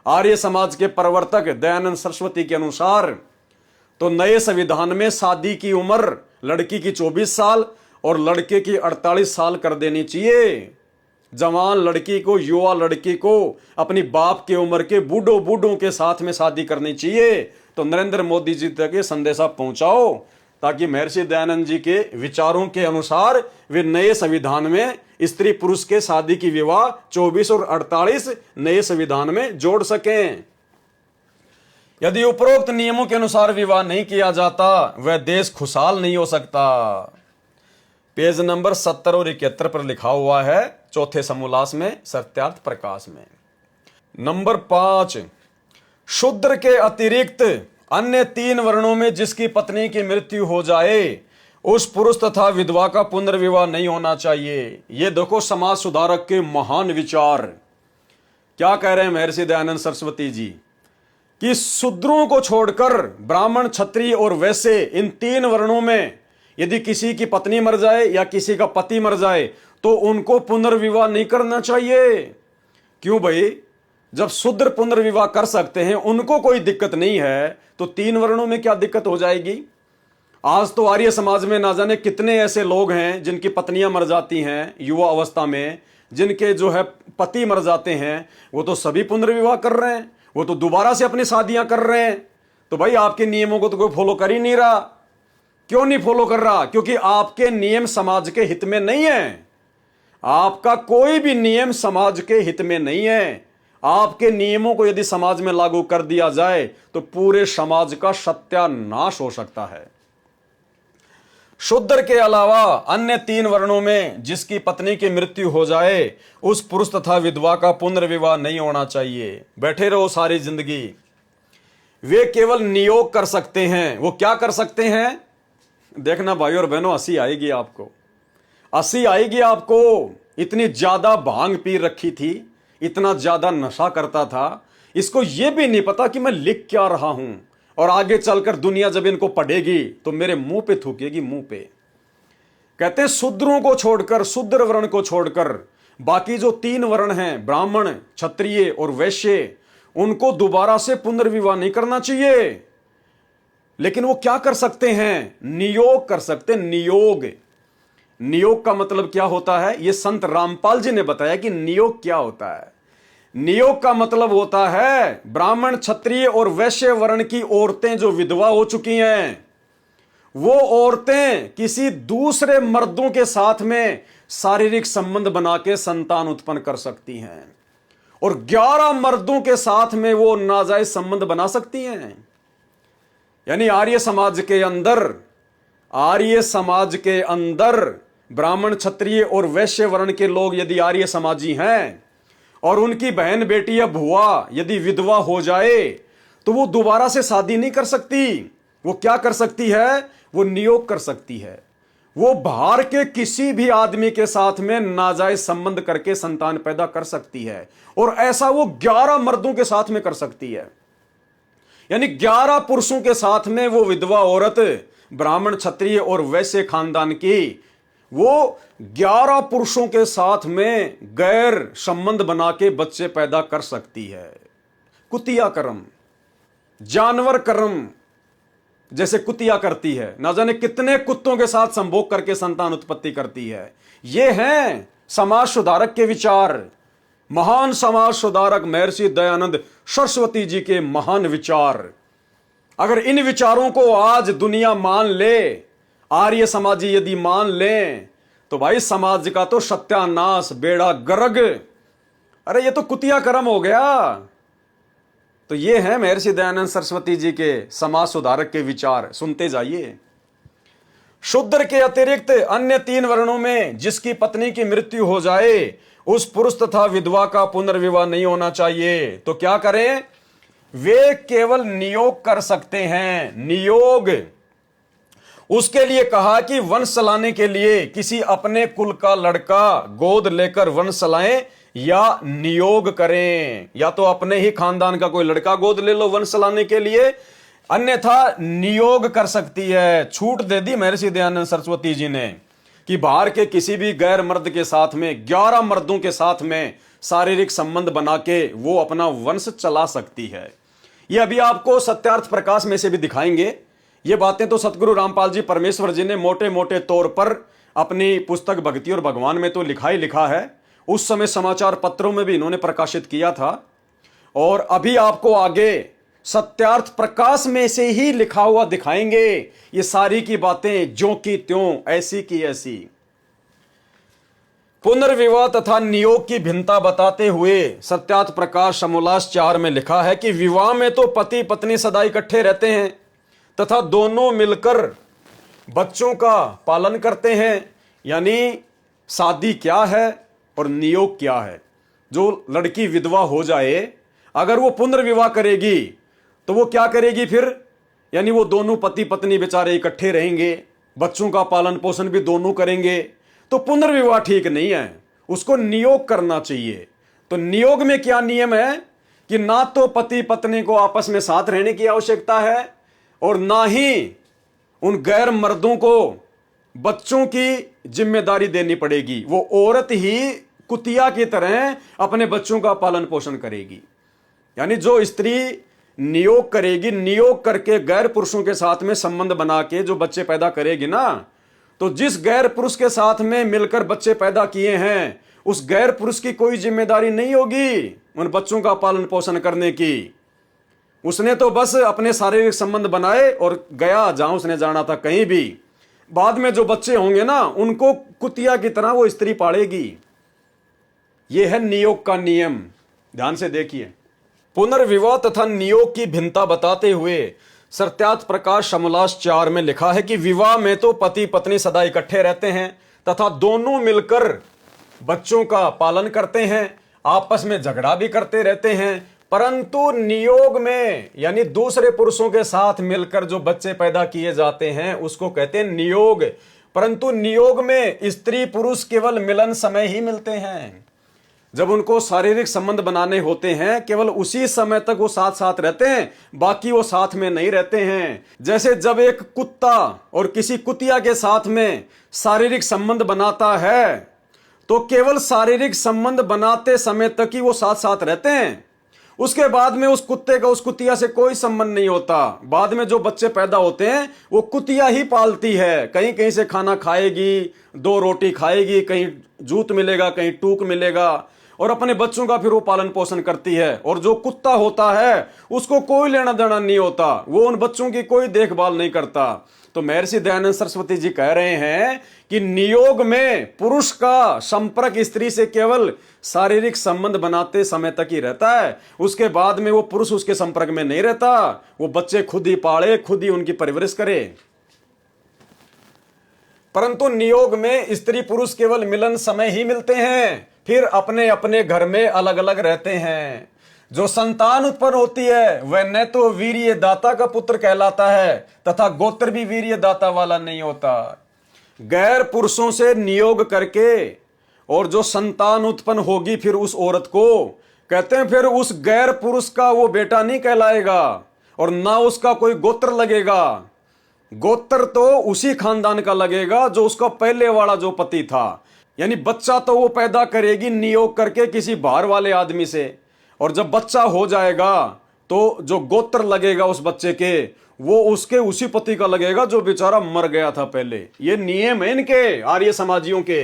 आर्य समाज के प्रवर्तक दयानंद सरस्वती के अनुसार, तो नए संविधान में शादी की उम्र लड़की की 24 साल और लड़के की 48 साल कर देनी चाहिए। जवान लड़की को, युवा लड़की को अपनी बाप के उम्र के बूढ़ों के साथ में शादी करनी चाहिए। तो नरेंद्र मोदी जी तक ये संदेशा पहुंचाओ, ताकि महर्षि दयानंद जी के विचारों के अनुसार वे नए संविधान में स्त्री पुरुष के शादी की विवाह 24 और 48 नए संविधान में जोड़ सकें। यदि उपरोक्त नियमों के अनुसार विवाह नहीं किया जाता, वह देश खुशहाल नहीं हो सकता। पेज नंबर 70 और 71 पर लिखा हुआ है, चौथे समोल्लास में सत्यार्थ प्रकाश में। नंबर 5, शूद्र के अतिरिक्त अन्य 3 वर्णों में जिसकी पत्नी की मृत्यु हो जाए, उस पुरुष तथा विधवा का पुनर्विवाह नहीं होना चाहिए। ये देखो समाज सुधारक के महान विचार। क्या कह रहे हैं महर्षि दयानंद सरस्वती जी कि शूद्रों को छोड़कर ब्राह्मण, क्षत्रिय और वैश्य, इन 3 वर्णों में यदि किसी की पत्नी मर जाए या किसी का पति मर जाए तो उनको पुनर्विवाह नहीं करना चाहिए। क्यों भाई? जब शूद्र पुनर्विवाह कर सकते हैं, उनको कोई दिक्कत नहीं है, तो 3 वर्णों में क्या दिक्कत हो जाएगी? आज तो आर्य समाज में ना जाने कितने ऐसे लोग हैं जिनकी पत्नियां मर जाती हैं युवा अवस्था में, जिनके जो है पति मर जाते हैं, वो तो सभी पुनर्विवाह कर रहे हैं, वो तो दोबारा से अपनी शादियां कर रहे हैं। तो भाई आपके नियमों को तो कोई फॉलो कर ही नहीं रहा। क्यों नहीं फॉलो कर रहा? क्योंकि आपके नियम समाज के हित में नहीं है। आपका कोई भी नियम समाज के हित में नहीं है। आपके नियमों को यदि समाज में लागू कर दिया जाए तो पूरे समाज का सत्यानाश हो सकता है। शूद्र के अलावा अन्य 3 वर्णों में जिसकी पत्नी की मृत्यु हो जाए, उस पुरुष तथा विधवा का पुनर्विवाह नहीं होना चाहिए। बैठे रहो सारी जिंदगी। वे केवल नियोग कर सकते हैं। वो क्या कर सकते हैं? देखना भाई और बहनों, हंसी आएगी आपको, हंसी आएगी आपको। इतनी ज्यादा भांग पी रखी थी, इतना ज्यादा नशा करता था, इसको यह भी नहीं पता कि मैं लिख क्या रहा हूं, और आगे चलकर दुनिया जब इनको पढ़ेगी तो मेरे मुंह पे थूकेगी, मुंह पे। कहते हैं शूद्रों को छोड़कर, शूद्र वर्ण को छोड़कर बाकी जो 3 वर्ण हैं, ब्राह्मण, क्षत्रिय और वैश्य, उनको दोबारा से पुनर्विवाह नहीं करना चाहिए। लेकिन वो क्या कर सकते हैं? नियोग कर सकते हैं। नियोग, नियोग का मतलब क्या होता है? ये संत रामपाल जी ने बताया कि नियोग क्या होता है। नियोग का मतलब होता है ब्राह्मण, क्षत्रिय और वैश्य वर्ण की औरतें जो विधवा हो चुकी हैं, वो औरतें किसी दूसरे मर्दों के साथ में शारीरिक संबंध बना के संतान उत्पन्न कर सकती हैं, और 11 मर्दों के साथ में वो नाजायज संबंध बना सकती हैं। यानी आर्य समाज के अंदर, आर्य समाज के अंदर ब्राह्मण, क्षत्रिय और वैश्य वर्ण के लोग यदि आर्य समाजी हैं और उनकी बहन, बेटी या भुआ यदि विधवा हो जाए तो वो दोबारा से शादी नहीं कर सकती। वो क्या कर सकती है? वो नियोग कर सकती है। वो बाहर के किसी भी आदमी के साथ में नाजायज संबंध करके संतान पैदा कर सकती है, और ऐसा वो 11 मर्दों के साथ में कर सकती है। यानी 11 पुरुषों के साथ में वो विधवा औरत, ब्राह्मण, क्षत्रिय और वैश्य खानदान की, वो 11 पुरुषों के साथ में गैर संबंध बना के बच्चे पैदा कर सकती है। कुतिया कर्म, जानवर कर्म जैसे कुतिया करती है, ना जाने कितने कुत्तों के साथ संभोग करके संतान उत्पत्ति करती है। ये हैं समाज सुधारक के विचार। महान समाज सुधारक महर्षि दयानंद सरस्वती जी के महान विचार। अगर इन विचारों को आज दुनिया मान ले, आर्य समाजी यदि मान लें, तो भाई समाज का तो सत्यानाश, बेड़ा गर्क। अरे ये तो कुतिया कर्म हो गया। तो ये है महर्षि दयानंद सरस्वती जी के समाज सुधारक के विचार। सुनते जाइए। शूद्र के अतिरिक्त अन्य 3 वर्णों में जिसकी पत्नी की मृत्यु हो जाए, उस पुरुष तथा विधवा का पुनर्विवाह नहीं होना चाहिए। तो क्या करें? वे केवल नियोग कर सकते हैं। नियोग, उसके लिए कहा कि वंश चलाने के लिए किसी अपने कुल का लड़का गोद लेकर वंश चलाएं या नियोग करें। या तो अपने ही खानदान का कोई लड़का गोद ले लो वंश चलाने के लिए, अन्यथा नियोग कर सकती है। छूट दे दी महर्षि दयानंद सरस्वती जी ने कि बाहर के किसी भी गैर मर्द के साथ में, 11 मर्दों के साथ में शारीरिक संबंध बना के वो अपना वंश चला सकती है। ये अभी आपको सत्यार्थ प्रकाश में से भी दिखाएंगे। ये बातें तो सतगुरु रामपाल जी परमेश्वर जी ने मोटे मोटे तौर पर अपनी पुस्तक भक्ति और भगवान में तो लिखा ही लिखा है। उस समय समाचार पत्रों में भी इन्होंने प्रकाशित किया था, और अभी आपको आगे सत्यार्थ प्रकाश में से ही लिखा हुआ दिखाएंगे। ये सारी की बातें ज्यों की त्यों, ऐसी की ऐसी। पुनर्विवाह तथा नियोग की भिन्नता बताते हुए सत्यार्थ प्रकाश समोल्लास 4 में लिखा है कि विवाह में तो पति पत्नी सदा इकट्ठे रहते हैं तथा दोनों मिलकर बच्चों का पालन करते हैं। यानी शादी क्या है और नियोग क्या है। जो लड़की विधवा हो जाए, अगर वो पुनर्विवाह करेगी तो वो क्या करेगी फिर? यानी वो दोनों पति पत्नी बेचारे इकट्ठे रहेंगे, बच्चों का पालन पोषण भी दोनों करेंगे। तो पुनर्विवाह ठीक नहीं है, उसको नियोग करना चाहिए। तो नियोग में क्या नियम है कि ना तो पति पत्नी को आपस में साथ रहने की आवश्यकता है और ना ही उन गैर मर्दों को बच्चों की जिम्मेदारी देनी पड़ेगी। वो औरत ही कुतिया की तरह अपने बच्चों का पालन पोषण करेगी। यानी जो स्त्री नियोग करेगी, नियोग करके गैर पुरुषों के साथ में संबंध बना के जो बच्चे पैदा करेगी ना, तो जिस गैर पुरुष के साथ में मिलकर बच्चे पैदा किए हैं उस गैर पुरुष की कोई जिम्मेदारी नहीं होगी उन बच्चों का पालन पोषण करने की। उसने तो बस अपने शारीरिक संबंध बनाए और गया जहां उसने जाना था कहीं भी। बाद में जो बच्चे होंगे ना उनको कुतिया की तरह वो स्त्री पालेगी। यह है नियोग का नियम। ध्यान से देखिए। पुनर्विवाह तथा नियोग की भिन्नता बताते हुए सत्यार्थ प्रकाश समोल्लास 4 में लिखा है कि विवाह में तो पति पत्नी सदा इकट्ठे रहते हैं तथा दोनों मिलकर बच्चों का पालन करते हैं, आपस में झगड़ा भी करते रहते हैं। परंतु नियोग में यानी दूसरे पुरुषों के साथ मिलकर जो बच्चे पैदा किए जाते हैं उसको कहते हैं नियोग। परंतु नियोग में स्त्री पुरुष केवल मिलन समय ही मिलते हैं। जब उनको शारीरिक संबंध बनाने होते हैं केवल उसी समय तक वो साथ साथ रहते हैं, बाकी वो साथ में नहीं रहते हैं। जैसे जब एक कुत्ता और किसी कुतिया के साथ में शारीरिक संबंध बनाता है तो केवल शारीरिक संबंध बनाते समय तक ही वो साथ साथ रहते हैं। उसके बाद में उस कुत्ते का उस कुतिया से कोई संबंध नहीं होता। बाद में जो बच्चे पैदा होते हैं वो कुतिया ही पालती है। कहीं कहीं से खाना खाएगी, 2 रोटी खाएगी, कहीं जूत मिलेगा, कहीं टूक मिलेगा और अपने बच्चों का फिर वो पालन पोषण करती है। और जो कुत्ता होता है उसको कोई लेना देना नहीं होता, वो उन बच्चों की कोई देखभाल नहीं करता। तो महर्षि दयानंद सरस्वती जी कह रहे हैं कि नियोग में पुरुष का संपर्क स्त्री से केवल शारीरिक संबंध बनाते समय तक ही रहता है। उसके बाद में वो पुरुष उसके संपर्क में नहीं रहता। वो बच्चे खुद ही पाले, खुद ही उनकी परवरिश करे। परंतु नियोग में स्त्री पुरुष केवल मिलन समय ही मिलते हैं, फिर अपने अपने घर में अलग अलग रहते हैं। जो संतान उत्पन्न होती है वह न तो वीर्य दाता का पुत्र कहलाता है तथा गोत्र भी वीर्य दाता वाला नहीं होता। गैर पुरुषों से नियोग करके और जो संतान उत्पन्न होगी फिर उस औरत को कहते हैं फिर उस गैर पुरुष का वो बेटा नहीं कहलाएगा और ना उसका कोई गोत्र लगेगा। गोत्र तो उसी खानदान का लगेगा जो उसका पहले वाला जो पति था। यानी बच्चा तो वो पैदा करेगी नियोग करके किसी बाहर वाले आदमी से, और जब बच्चा हो जाएगा तो जो गोत्र लगेगा उस बच्चे के वो उसके उसी पति का लगेगा जो बेचारा मर गया था पहले। ये नियम है इनके आर्य समाजियों के।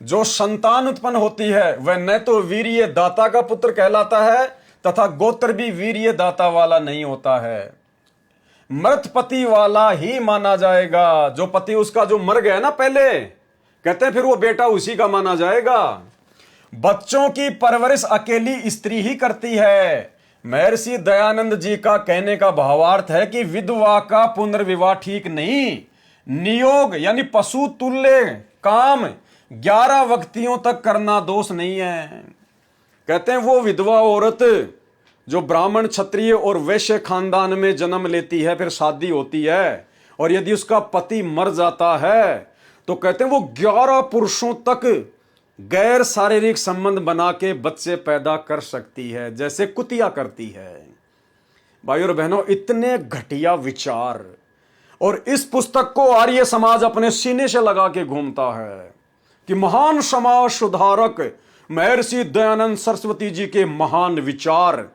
जो संतान उत्पन्न होती है वह न तो वीर्य दाता का पुत्र कहलाता है तथा गोत्र भी वीर्य दाता वाला नहीं होता है। मृत पति वाला ही माना जाएगा। जो पति उसका जो मर गया ना पहले, कहते हैं फिर वो बेटा उसी का माना जाएगा। बच्चों की परवरिश अकेली स्त्री ही करती है। महर्षि दयानंद जी का कहने का भावार्थ है कि विधवा का पुनर्विवाह ठीक नहीं। नियोग यानी पशु तुल्य काम 11 व्यक्तियों तक करना दोष नहीं है। कहते हैं वो विधवा औरत जो ब्राह्मण क्षत्रिय और वैश्य खानदान में जन्म लेती है, फिर शादी होती है और यदि उसका पति मर जाता है तो कहते हैं वो 11 पुरुषों तक गैर शारीरिक संबंध बना के बच्चे पैदा कर सकती है, जैसे कुतिया करती है। भाइयों और बहनों, इतने घटिया विचार, और इस पुस्तक को आर्य समाज अपने सीने से लगा के घूमता है कि महान समाज सुधारक महर्षि दयानंद सरस्वती जी के महान विचार।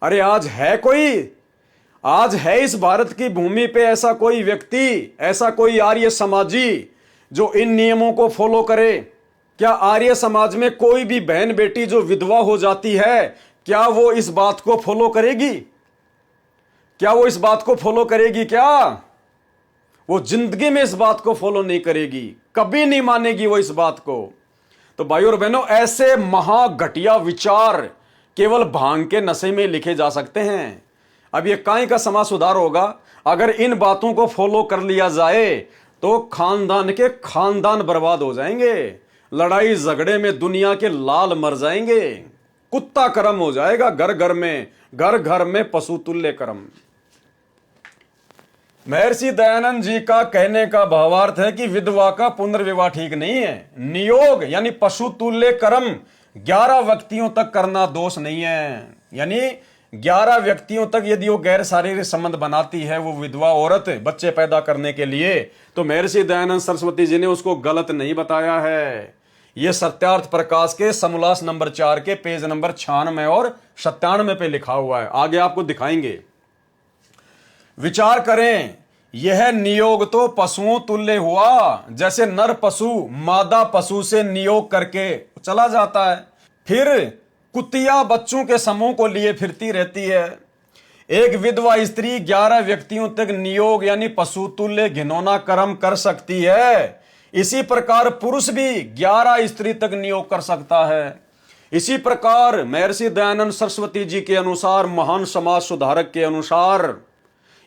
अरे आज है कोई, आज है इस भारत की भूमि पे ऐसा कोई व्यक्ति, ऐसा कोई आर्य समाजी जो इन नियमों को फॉलो करे? क्या आर्य समाज में कोई भी बहन बेटी जो विधवा हो जाती है, क्या वो इस बात को फॉलो करेगी? क्या वो इस बात को फॉलो करेगी? क्या वो जिंदगी में इस बात को फॉलो नहीं करेगी, कभी नहीं मानेगी वो इस बात को। तो भाइयों और बहनों, ऐसे महाघटिया विचार केवल भांग के नशे में लिखे जा सकते हैं। अब ये काहे का समाज सुधार होगा अगर इन बातों को फॉलो कर लिया जाए तो खानदान के खानदान बर्बाद हो जाएंगे, लड़ाई झगड़े में दुनिया के लाल मर जाएंगे, कुत्ता कर्म हो जाएगा घर घर में, घर घर में पशु तुल्य कर्म। महर्षि दयानंद जी का कहने का भावार्थ है कि विधवा का पुनर्विवाह ठीक नहीं है। नियोग यानी पशु तुल्य कर्म 11 व्यक्तियों तक करना दोष नहीं है। यानी 11 व्यक्तियों तक यदि वो गैर शारीरिक संबंध बनाती है वो विधवा औरत बच्चे पैदा करने के लिए, तो महर्षि दयानंद सरस्वती जी ने उसको गलत नहीं बताया है। यह सत्यार्थ प्रकाश के समोल्लास नंबर 4 के पेज नंबर 96 और 97 पे लिखा हुआ है। आगे आपको दिखाएंगे। विचार करें, यह नियोग तो पशुओं तुल्य हुआ, जैसे नर पशु मादा पशु से नियोग करके चला जाता है, फिर कुतिया बच्चों के समूह को लिए फिरती रहती है। एक विधवा स्त्री 11 व्यक्तियों तक नियोग यानी पशु तुल्य घिनौना कर्म कर सकती है। इसी प्रकार पुरुष भी 11 स्त्री तक नियोग कर सकता है। इसी प्रकार महर्षि दयानंद सरस्वती जी के अनुसार, महान समाज सुधारक के अनुसार,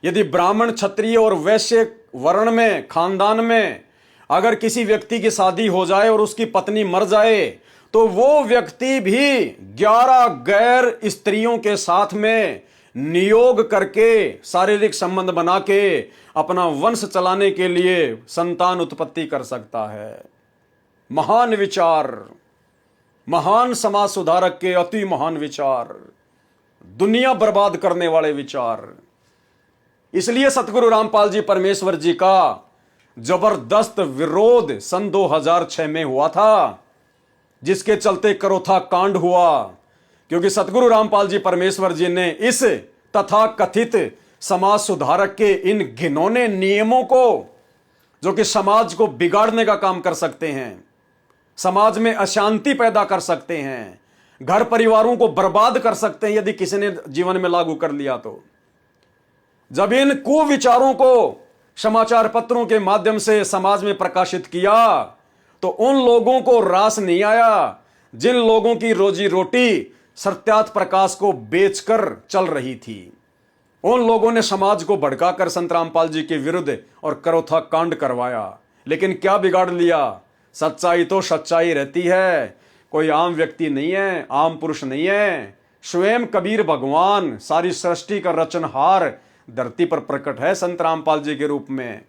यदि ब्राह्मण, क्षत्रिय और वैश्य वर्ण में, खानदान में अगर किसी व्यक्ति की शादी हो जाए और उसकी पत्नी मर जाए, तो वो व्यक्ति भी 11 गैर स्त्रियों के साथ में नियोग करके शारीरिक संबंध बना के अपना वंश चलाने के लिए संतान उत्पत्ति कर सकता है। महान विचार, महान समाज सुधारक के अति महान विचार, दुनिया बर्बाद करने वाले विचार। इसलिए सतगुरु रामपाल जी परमेश्वर जी का जबरदस्त विरोध सन 2006 में हुआ था, जिसके चलते करोथा कांड हुआ, क्योंकि सतगुरु रामपाल जी परमेश्वर जी ने इस तथा कथित समाज सुधारक के इन घिनौने नियमों को, जो कि समाज को बिगाड़ने का काम कर सकते हैं, समाज में अशांति पैदा कर सकते हैं, घर परिवारों को बर्बाद कर सकते हैं, यदि किसी ने जीवन में लागू कर लिया तो। जब इन कुविचारों को समाचार पत्रों के माध्यम से समाज में प्रकाशित किया, तो उन लोगों को रास नहीं आया जिन लोगों की रोजी रोटी सत्यार्थ प्रकाश को बेचकर चल रही थी। उन लोगों ने समाज को भड़काकर संत रामपाल जी के विरुद्ध और करोथा कांड करवाया। लेकिन क्या बिगाड़ लिया? सच्चाई तो सच्चाई रहती है, कोई आम व्यक्ति नहीं है, आम पुरुष नहीं है। स्वयं कबीर भगवान, सारी सृष्टि का रचनहार धरती पर प्रकट है संत रामपाल जी के रूप में।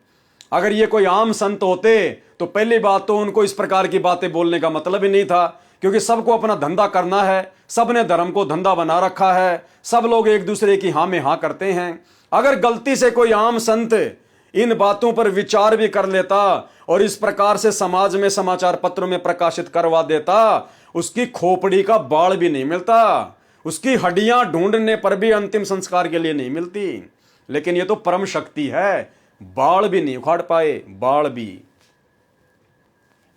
अगर ये कोई आम संत होते तो पहली बात तो उनको इस प्रकार की बातें बोलने का मतलब ही नहीं था, क्योंकि सबको अपना धंधा करना है, सबने धर्म को धंधा बना रखा है, सब लोग एक दूसरे की हाँ में हाँ करते हैं। अगर गलती से कोई आम संत इन बातों पर विचार भी कर लेता और इस प्रकार से समाज में समाचार पत्रों में प्रकाशित करवा देता, उसकी खोपड़ी का बाल भी नहीं मिलता, उसकी हड्डियां ढूंढने पर भी अंतिम संस्कार के लिए नहीं मिलती। लेकिन ये तो परम शक्ति है, बाल भी नहीं उखाड़ पाए, बाल भी।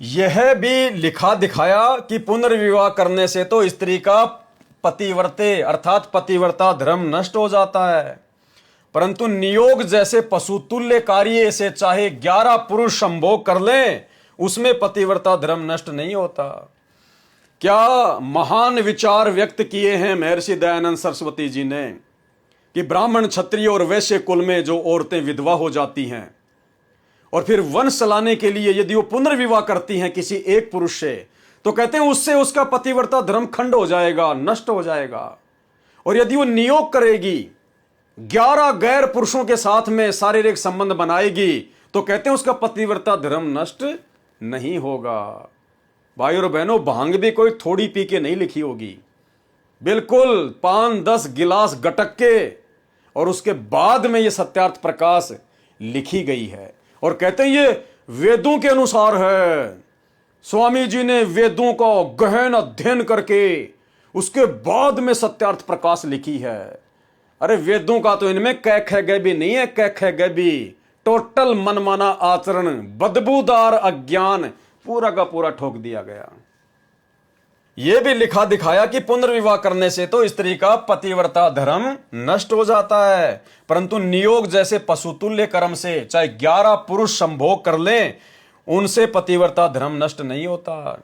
यह भी लिखा दिखाया कि पुनर्विवाह करने से तो स्त्री का पतिव्रते अर्थात पतिव्रता धर्म नष्ट हो जाता है, परंतु नियोग जैसे पशुतुल्य कार्य से चाहे 11 पुरुष संभोग कर लें, उसमें पतिव्रता धर्म नष्ट नहीं होता। क्या महान विचार व्यक्त किए हैं महर्षि दयानंद सरस्वती जी ने कि ब्राह्मण, क्षत्रिय और वैश्य कुल में जो औरतें विधवा हो जाती हैं और फिर वंश चलाने के लिए यदि वो पुनर्विवाह करती हैं किसी एक पुरुष से, तो कहते हैं उससे उसका पतिव्रता धर्म खंड हो जाएगा, नष्ट हो जाएगा। और यदि वो नियोग करेगी, 11 गैर पुरुषों के साथ में शारीरिक संबंध बनाएगी, तो कहते हैं उसका पतिव्रता धर्म नष्ट नहीं होगा। भाई और बहनों, भांग भी कोई थोड़ी पी के नहीं लिखी होगी, बिल्कुल 5-10 गिलास गटक के और उसके बाद में ये सत्यार्थ प्रकाश लिखी गई है। और कहते हैं ये वेदों के अनुसार है, स्वामी जी ने वेदों का गहन अध्ययन करके उसके बाद में सत्यार्थ प्रकाश लिखी है। अरे वेदों का तो इनमें कै ख ग भी नहीं है, कै ख ग भी, टोटल मनमाना आचरण, बदबूदार अज्ञान पूरा का पूरा ठोक दिया गया। यह भी लिखा दिखाया कि पुनर्विवाह करने से तो स्त्री का पतिव्रता धर्म नष्ट हो जाता है, परंतु नियोग जैसे पशुतुल्य कर्म से चाहे 11 पुरुष संभोग कर लें, उनसे पतिव्रता धर्म नष्ट नहीं होता।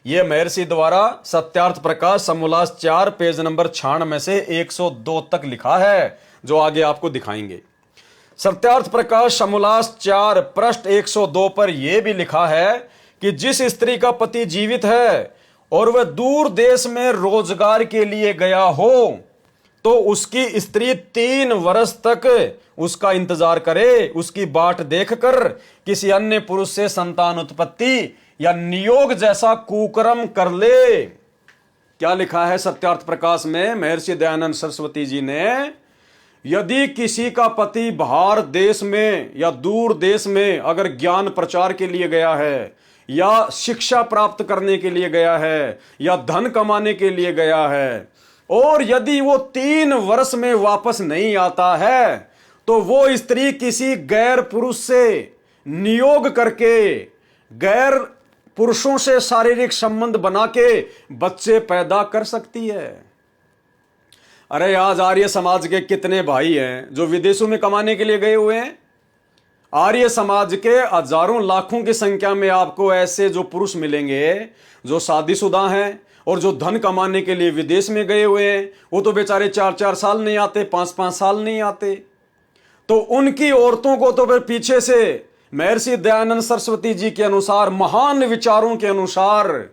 यह महर्षि द्वारा सत्यार्थ प्रकाश समोल्लास 4 पेज नंबर 96 से 102 तक लिखा है, जो आगे आपको दिखाएंगे। सत्यार्थ प्रकाश समोल्लास 4 पृष्ठ 102 पर यह भी लिखा है कि जिस स्त्री का पति जीवित है और वह दूर देश में रोजगार के लिए गया हो, तो उसकी स्त्री 3 वर्ष तक उसका इंतजार करे, उसकी बाट देखकर किसी अन्य पुरुष से संतान उत्पत्ति या नियोग जैसा कुकर्म कर ले। क्या लिखा है सत्यार्थ प्रकाश में महर्षि दयानंद सरस्वती जी ने? यदि किसी का पति बाहर देश में या दूर देश में अगर ज्ञान प्रचार के लिए गया है, या शिक्षा प्राप्त करने के लिए गया है, या धन कमाने के लिए गया है, और यदि वो 3 वर्ष में वापस नहीं आता है, तो वो स्त्री किसी गैर पुरुष से नियोग करके, गैर पुरुषों से शारीरिक संबंध बना के बच्चे पैदा कर सकती है। अरे आज आर्य समाज के कितने भाई हैं जो विदेशों में कमाने के लिए गए हुए हैं। आर्य समाज के हजारों लाखों की संख्या में आपको ऐसे जो पुरुष मिलेंगे जो शादीशुदा हैं और जो धन कमाने के लिए विदेश में गए हुए हैं। वो तो बेचारे 4-4 साल नहीं आते, 5-5 साल नहीं आते। तो उनकी औरतों को तो फिर पीछे से महर्षि दयानंद सरस्वती जी के अनुसार, महान विचारों के अनुसार,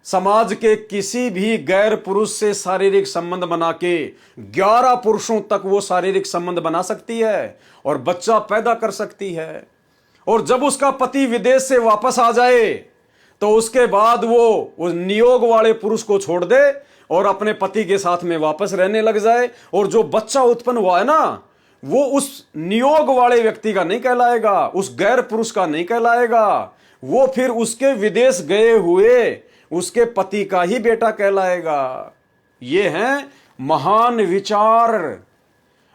समाज के किसी भी गैर पुरुष से शारीरिक संबंध बना के 11 पुरुषों तक वो शारीरिक संबंध बना सकती है और बच्चा पैदा कर सकती है। और जब उसका पति विदेश से वापस आ जाए तो उसके बाद वो उस नियोग वाले पुरुष को छोड़ दे और अपने पति के साथ में वापस रहने लग जाए। और जो बच्चा उत्पन्न हुआ है ना, वो उस नियोग वाले व्यक्ति का नहीं कहलाएगा, उस गैर पुरुष का नहीं कहलाएगा, वो फिर उसके विदेश गए हुए उसके पति का ही बेटा कहलाएगा। ये हैं महान विचार।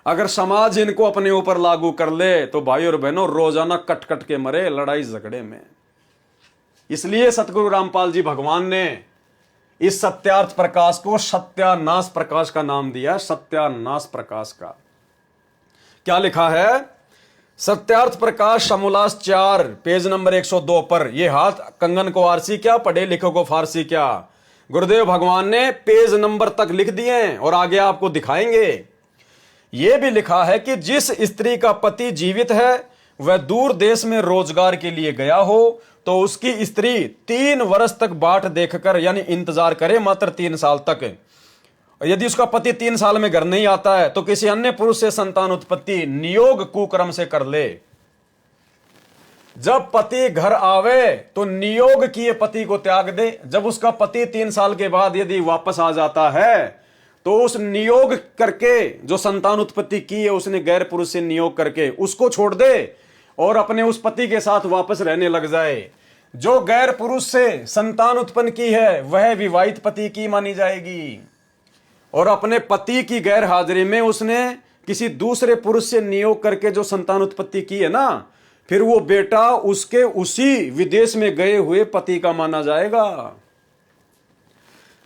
अगर समाज इनको अपने ऊपर लागू कर ले तो भाई और बहनों रोजाना कट कट के मरे लड़ाई झगड़े में। इसलिए सतगुरु रामपाल जी भगवान ने इस सत्यार्थ प्रकाश को सत्यानाश प्रकाश का नाम दिया, सत्यानाश प्रकाश का। क्या लिखा है? सत्यार्थ प्रकाश समोल्लास 4 पेज नंबर 102 पर। ये हाथ कंगन को आरसी क्या, पढ़े लिखो को फारसी क्या। गुरुदेव भगवान ने पेज नंबर तक लिख दिए और आगे आपको दिखाएंगे। यह भी लिखा है कि जिस स्त्री का पति जीवित है वह दूर देश में रोजगार के लिए गया हो तो उसकी स्त्री 3 वर्ष तक बाट देखकर यानी इंतजार करे, मात्र 3 साल तक। यदि उसका पति 3 साल में घर नहीं आता है तो किसी अन्य पुरुष से संतान उत्पत्ति नियोग कुक्रम से कर ले। जब पति घर आवे तो नियोग किए पति को त्याग दे। जब उसका पति 3 साल के बाद यदि वापस आ जाता है तो उस नियोग करके जो संतान उत्पत्ति की है उसने गैर पुरुष से नियोग करके उसको छोड़ दे और अपने उस पति के साथ वापस रहने लग जाए। जो गैर पुरुष से संतान उत्पन्न की है वह विवाहित पति की मानी जाएगी। और अपने पति की गैर हाजिरी में उसने किसी दूसरे पुरुष से नियोग करके जो संतान उत्पत्ति की है ना, फिर वो बेटा उसके उसी विदेश में गए हुए पति का माना जाएगा।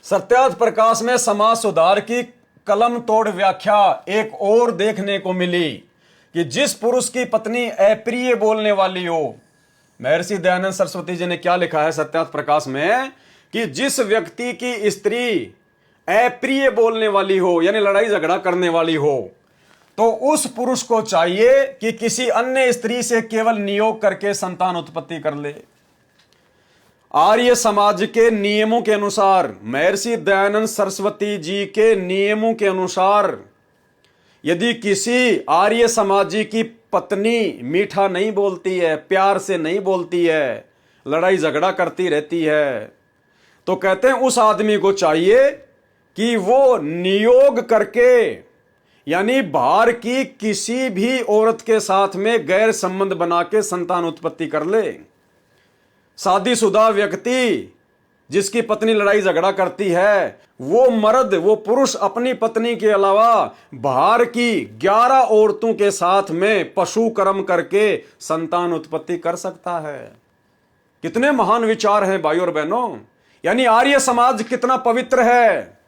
सत्यार्थ प्रकाश में समाज सुधार की कलम तोड़ व्याख्या एक और देखने को मिली कि जिस पुरुष की पत्नी अप्रिय बोलने वाली हो, महर्षि दयानंद सरस्वती जी ने क्या लिखा है सत्यार्थ प्रकाश में कि जिस व्यक्ति की स्त्री अप्रिय बोलने वाली हो यानी लड़ाई झगड़ा करने वाली हो तो उस पुरुष को चाहिए कि किसी अन्य स्त्री से केवल नियोग करके संतान उत्पत्ति कर ले। आर्य समाज के नियमों के अनुसार, महर्षि दयानंद सरस्वती जी के नियमों के अनुसार, यदि किसी आर्य समाजी की पत्नी मीठा नहीं बोलती है, प्यार से नहीं बोलती है, लड़ाई झगड़ा करती रहती है, तो कहते हैं उस आदमी को चाहिए कि वो नियोग करके यानी बाहर की किसी भी औरत के साथ में गैर संबंध बना के संतान उत्पत्ति कर ले। शादीशुदा व्यक्ति जिसकी पत्नी लड़ाई झगड़ा करती है, वो मर्द, वो पुरुष अपनी पत्नी के अलावा बाहर की 11 औरतों के साथ में पशु कर्म करके संतान उत्पत्ति कर सकता है। कितने महान विचार हैं भाई और बहनों। यानी आर्य समाज कितना पवित्र है,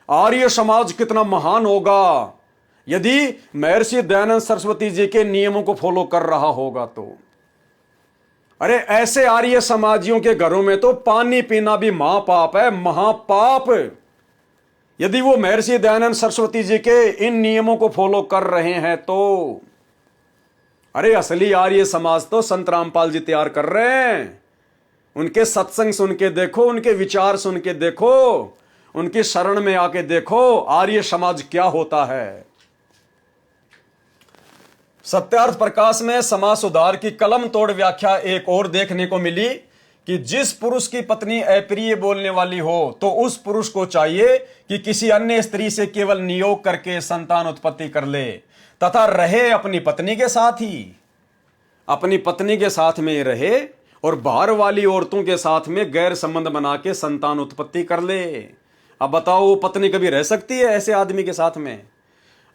आर्य समाज कितना महान होगा यदि महर्षि दयानंद सरस्वती जी के नियमों को फॉलो कर रहा होगा तो। अरे ऐसे आर्य समाजियों के घरों में तो पानी पीना भी महापाप है, महापाप। यदि वो महर्षि दयानंद सरस्वती जी के इन नियमों को फॉलो कर रहे हैं तो। अरे असली आर्य समाज तो संत रामपाल जी तैयार कर रहे हैं। उनके सत्संग सुन के देखो, उनके विचार सुन के देखो, उनकी शरण में आके देखो आर्य समाज क्या होता है। सत्यार्थ प्रकाश में समाज सुधार की कलम तोड़ व्याख्या एक और देखने को मिली कि जिस पुरुष की पत्नी अप्रिय बोलने वाली हो तो उस पुरुष को चाहिए कि किसी अन्य स्त्री से केवल नियोग करके संतान उत्पत्ति कर ले तथा रहे अपनी पत्नी के साथ ही, अपनी पत्नी के साथ में रहे और बाहर वाली औरतों के साथ में गैर संबंध बना के संतान उत्पत्ति कर ले। अब बताओ वो पत्नी कभी रह सकती है ऐसे आदमी के साथ में?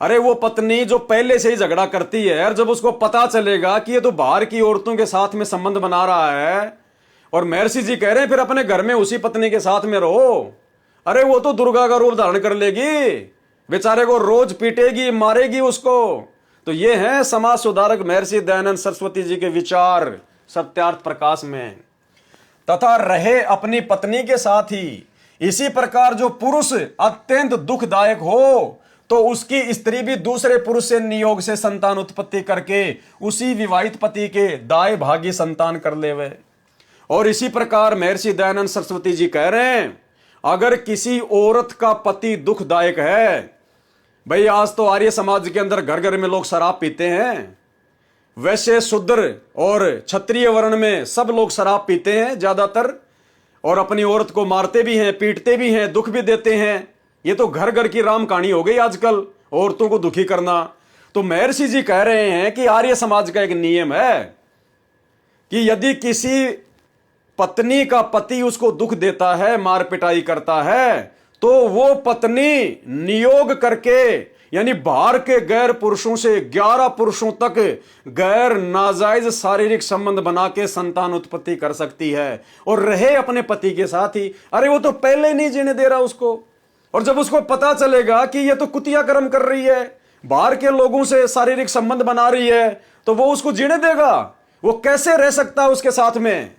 अरे वो पत्नी जो पहले से ही झगड़ा करती है और जब उसको पता चलेगा कि ये तो बाहर की औरतों के साथ में संबंध बना रहा है, और महर्षि जी कह रहे हैं फिर अपने घर में उसी पत्नी के साथ में रहो, अरे वो तो दुर्गा का रूप धारण कर लेगी, बेचारे को रोज पीटेगी, मारेगी उसको। तो ये हैं समाज सुधारक महर्षि दयानंद सरस्वती जी के विचार सत्यार्थ प्रकाश में। तथा रहे अपनी पत्नी के साथ ही, इसी प्रकार जो पुरुष अत्यंत दुखदायक हो तो उसकी स्त्री भी दूसरे पुरुष से नियोग से संतान उत्पत्ति करके उसी विवाहित पति के दाय भागी संतान कर लेवे। और इसी प्रकार महर्षि दयानंद सरस्वती जी कह रहे हैं अगर किसी औरत का पति दुखदायक है, भाई आज तो आर्य समाज के अंदर घर घर में लोग शराब पीते हैं, वैसे शूद्र और क्षत्रिय वर्ण में सब लोग शराब पीते हैं ज्यादातर, और अपनी औरत को मारते भी हैं, पीटते भी हैं, दुख भी देते हैं। ये तो घर घर की राम कहानी हो गई आजकल, औरतों को दुखी करना। तो महर्षि जी कह रहे हैं कि आर्य समाज का एक नियम है कि यदि किसी पत्नी का पति उसको दुख देता है, मार पिटाई करता है, तो वो पत्नी नियोग करके यानी बाहर के गैर पुरुषों से 11 पुरुषों तक गैर नाजायज शारीरिक संबंध बना के संतान उत्पत्ति कर सकती है और रहे अपने पति के साथ ही। अरे वो तो पहले नहीं जीने दे रहा उसको, और जब उसको पता चलेगा कि ये तो कुतिया कर्म कर रही है, बाहर के लोगों से शारीरिक संबंध बना रही है, तो वो उसको जीने देगा? वो कैसे रह सकता है उसके साथ में?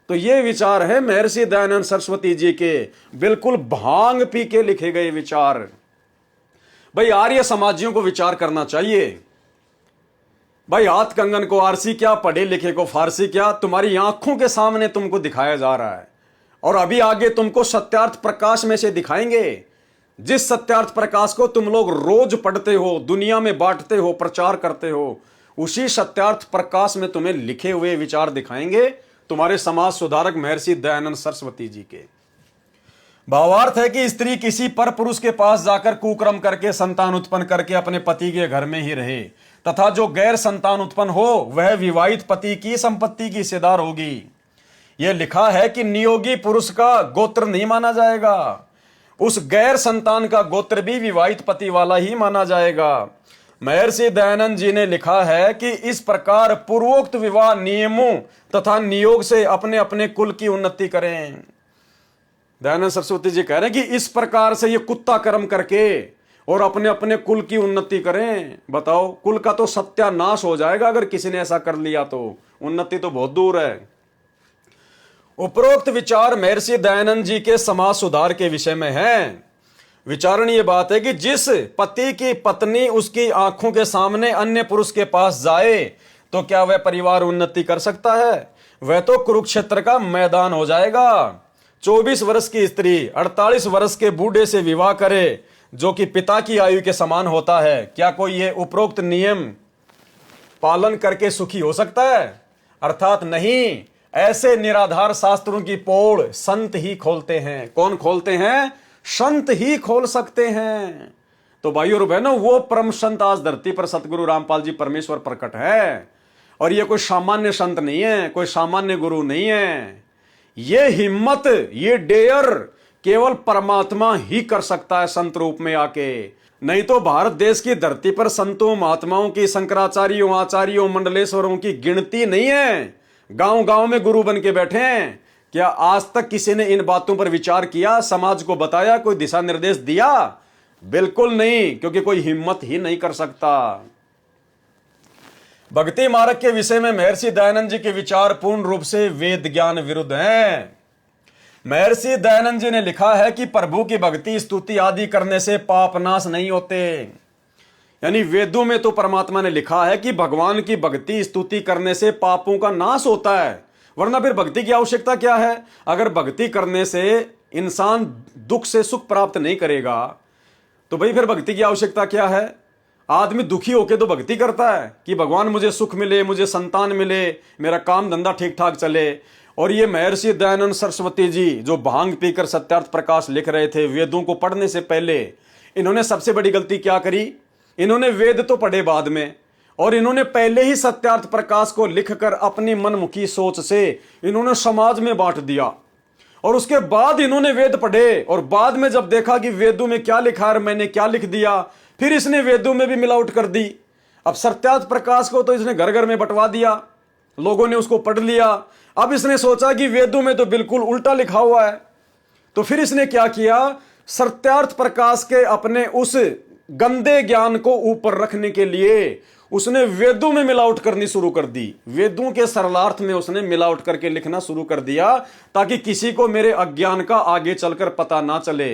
तो ये विचार है महर्षि दयानंद सरस्वती जी के, बिल्कुल भांग पी के लिखे गए विचार। भाई आर्य समाजियों को विचार करना चाहिए। भाई हाथ कंगन को आरसी क्या, पढ़े लिखे को फारसी क्या, तुम्हारी आंखों के सामने तुमको दिखाया जा रहा है और अभी आगे तुमको सत्यार्थ प्रकाश में से दिखाएंगे। जिस सत्यार्थ प्रकाश को तुम लोग रोज पढ़ते हो, दुनिया में बांटते हो, प्रचार करते हो, उसी सत्यार्थ प्रकाश में तुम्हें लिखे हुए विचार दिखाएंगे तुम्हारे समाज सुधारक महर्षि दयानंद सरस्वती जी के। भावार्थ है कि स्त्री किसी पर पुरुष के पास जाकर कुकर्म करके संतान उत्पन्न करके अपने पति के घर में ही रहे तथा जो गैर संतान उत्पन्न हो वह विवाहित पति की संपत्ति की हिस्सेदार होगी। यह लिखा है कि नियोगी पुरुष का गोत्र नहीं माना जाएगा, उस गैर संतान का गोत्र भी विवाहित पति वाला ही माना जाएगा। महर्षि दयानंद जी ने लिखा है कि इस प्रकार पूर्वोक्त विवाह नियमों तथा नियोग से अपने अपने कुल की उन्नति करें। दयानंद सरस्वती जी कह रहे हैं कि इस प्रकार से ये कुत्ता कर्म करके और अपने अपने कुल की उन्नति करें। बताओ, कुल का तो सत्यानाश हो जाएगा अगर किसी ने ऐसा कर लिया, तो उन्नति तो बहुत दूर है। उपरोक्त विचार महर्षि दयानंद जी के समाज सुधार के विषय में है। विचारणीय बात है कि जिस पति की पत्नी उसकी आंखों के सामने अन्य पुरुष के पास जाए तो क्या वह परिवार उन्नति कर सकता है? वह तो कुरुक्षेत्र का मैदान हो जाएगा। 24 वर्ष की स्त्री 48 वर्ष के बूढ़े से विवाह करे जो कि पिता की आयु के समान होता है, क्या कोई ये उपरोक्त नियम पालन करके सुखी हो सकता है? अर्थात नहीं। ऐसे निराधार शास्त्रों की पोड़ संत ही खोलते हैं। कौन खोलते हैं? संत ही खोल सकते हैं। तो भाइयों और बहनों, वो परम संत आज धरती पर सतगुरु रामपाल जी परमेश्वर प्रकट है, और ये कोई सामान्य संत नहीं है, कोई सामान्य गुरु नहीं है। ये हिम्मत, ये डेयर केवल परमात्मा ही कर सकता है संत रूप में आके। नहीं तो भारत देश की धरती पर संतों महात्माओं की, शंकराचार्यों, आचार्यों, मंडलेश्वरों की गिनती नहीं है। गांव गांव में गुरु बन के बैठे हैं। क्या आज तक किसी ने इन बातों पर विचार किया, समाज को बताया, कोई दिशा निर्देश दिया? बिल्कुल नहीं, क्योंकि कोई हिम्मत ही नहीं कर सकता। भक्ति मार्ग के विषय में महर्षि दयानंद जी के विचार पूर्ण रूप से वेद ज्ञान विरुद्ध हैं। महर्षि दयानंद जी ने लिखा है कि प्रभु की भक्ति, स्तुति आदि करने से पाप नाश नहीं होते। यानी वेदों में तो परमात्मा ने लिखा है कि भगवान की भक्ति, स्तुति करने से पापों का नाश होता है, वरना फिर भक्ति की आवश्यकता क्या है? अगर भक्ति करने से इंसान दुख से सुख प्राप्त नहीं करेगा तो भाई फिर भक्ति की आवश्यकता क्या है? आदमी दुखी होके तो भक्ति करता है कि भगवान मुझे सुख मिले, मुझे संतान मिले, मेरा काम धंधा ठीक ठाक चले। और ये महर्षि दयानंद सरस्वती जी जो भांग पीकर सत्यार्थ प्रकाश लिख रहे थे वेदों को पढ़ने से पहले, इन्होंने सबसे बड़ी गलती क्या करी? इन्होंने वेद तो पढ़े बाद में, और इन्होंने पहले ही सत्यार्थ प्रकाश को लिखकर अपनी मनमुखी सोच से इन्होंने समाज में बांट दिया। और उसके बाद इन्होंने वेद पढ़े और बाद में जब देखा कि वेदों में क्या लिखा है, मैंने क्या लिख दिया, फिर इसने वेदों में भी मिलावट कर दी। अब सत्यार्थ प्रकाश को तो इसने घर घर में बंटवा दिया, लोगों ने उसको पढ़ लिया। अब इसने सोचा कि वेदों में तो बिल्कुल उल्टा लिखा हुआ है, तो फिर इसने क्या किया? सत्यार्थ प्रकाश के अपने उस गंदे ज्ञान को ऊपर रखने के लिए उसने वेदों में मिलावट करनी शुरू कर दी। वेदों के सरलार्थ में उसने मिलावट करके लिखना शुरू कर दिया ताकि किसी को मेरे अज्ञान का आगे चलकर पता ना चले।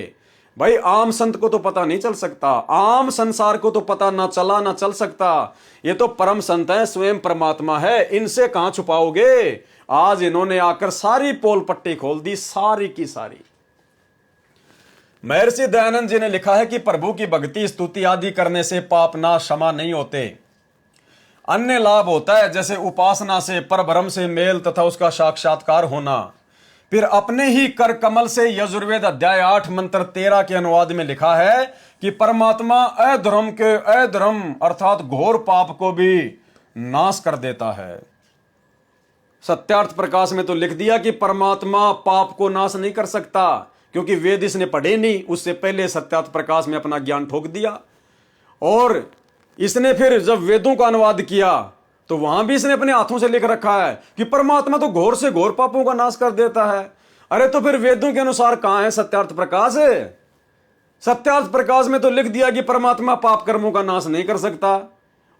भाई आम संत को तो पता नहीं चल सकता, आम संसार को तो पता ना चला ना चल सकता। ये तो परम संत है, स्वयं परमात्मा है, इनसे कहां छुपाओगे? आज इन्होंने आकर सारी पोल पट्टी खोल दी, सारी की सारी। महर्षि दयानंद जी ने लिखा है कि प्रभु की भक्ति स्तुति आदि करने से पाप नाश क्षमा नहीं होते, अन्य लाभ होता है, जैसे उपासना से, परब्रह्म से मेल तथा उसका साक्षात्कार होना। फिर अपने ही कर कमल से यजुर्वेद अध्याय 8 मंत्र 13 के अनुवाद में लिखा है कि परमात्मा अधर्म के अधर्म अर्थात घोर पाप को भी नाश कर देता है। सत्यार्थ प्रकाश में तो लिख दिया कि परमात्मा पाप को नाश नहीं कर सकता, क्योंकि वेद इसने पढ़े नहीं, उससे पहले सत्यार्थ प्रकाश में अपना ज्ञान ठोक दिया। और इसने फिर जब वेदों का अनुवाद किया तो वहां भी इसने अपने हाथों से लिख रखा है कि परमात्मा तो घोर से घोर पापों का नाश कर देता है। अरे तो फिर वेदों के अनुसार कहां है सत्यार्थ प्रकाश? सत्यार्थ प्रकाश में तो लिख दिया कि परमात्मा पाप कर्मों का नाश नहीं कर सकता,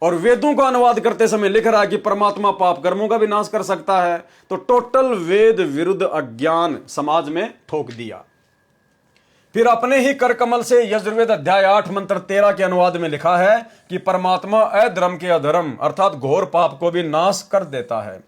और वेदों का अनुवाद करते समय लिख रहा है कि परमात्मा पाप कर्मों का भी नाश कर सकता है। तो टोटल वेद विरुद्ध अज्ञान समाज में ठोक दिया। फिर अपने ही कर कमल से यजुर्वेद अध्याय 8 मंत्र 13 के अनुवाद में लिखा है कि परमात्मा अधर्म के अधर्म अर्थात घोर पाप को भी नाश कर देता है।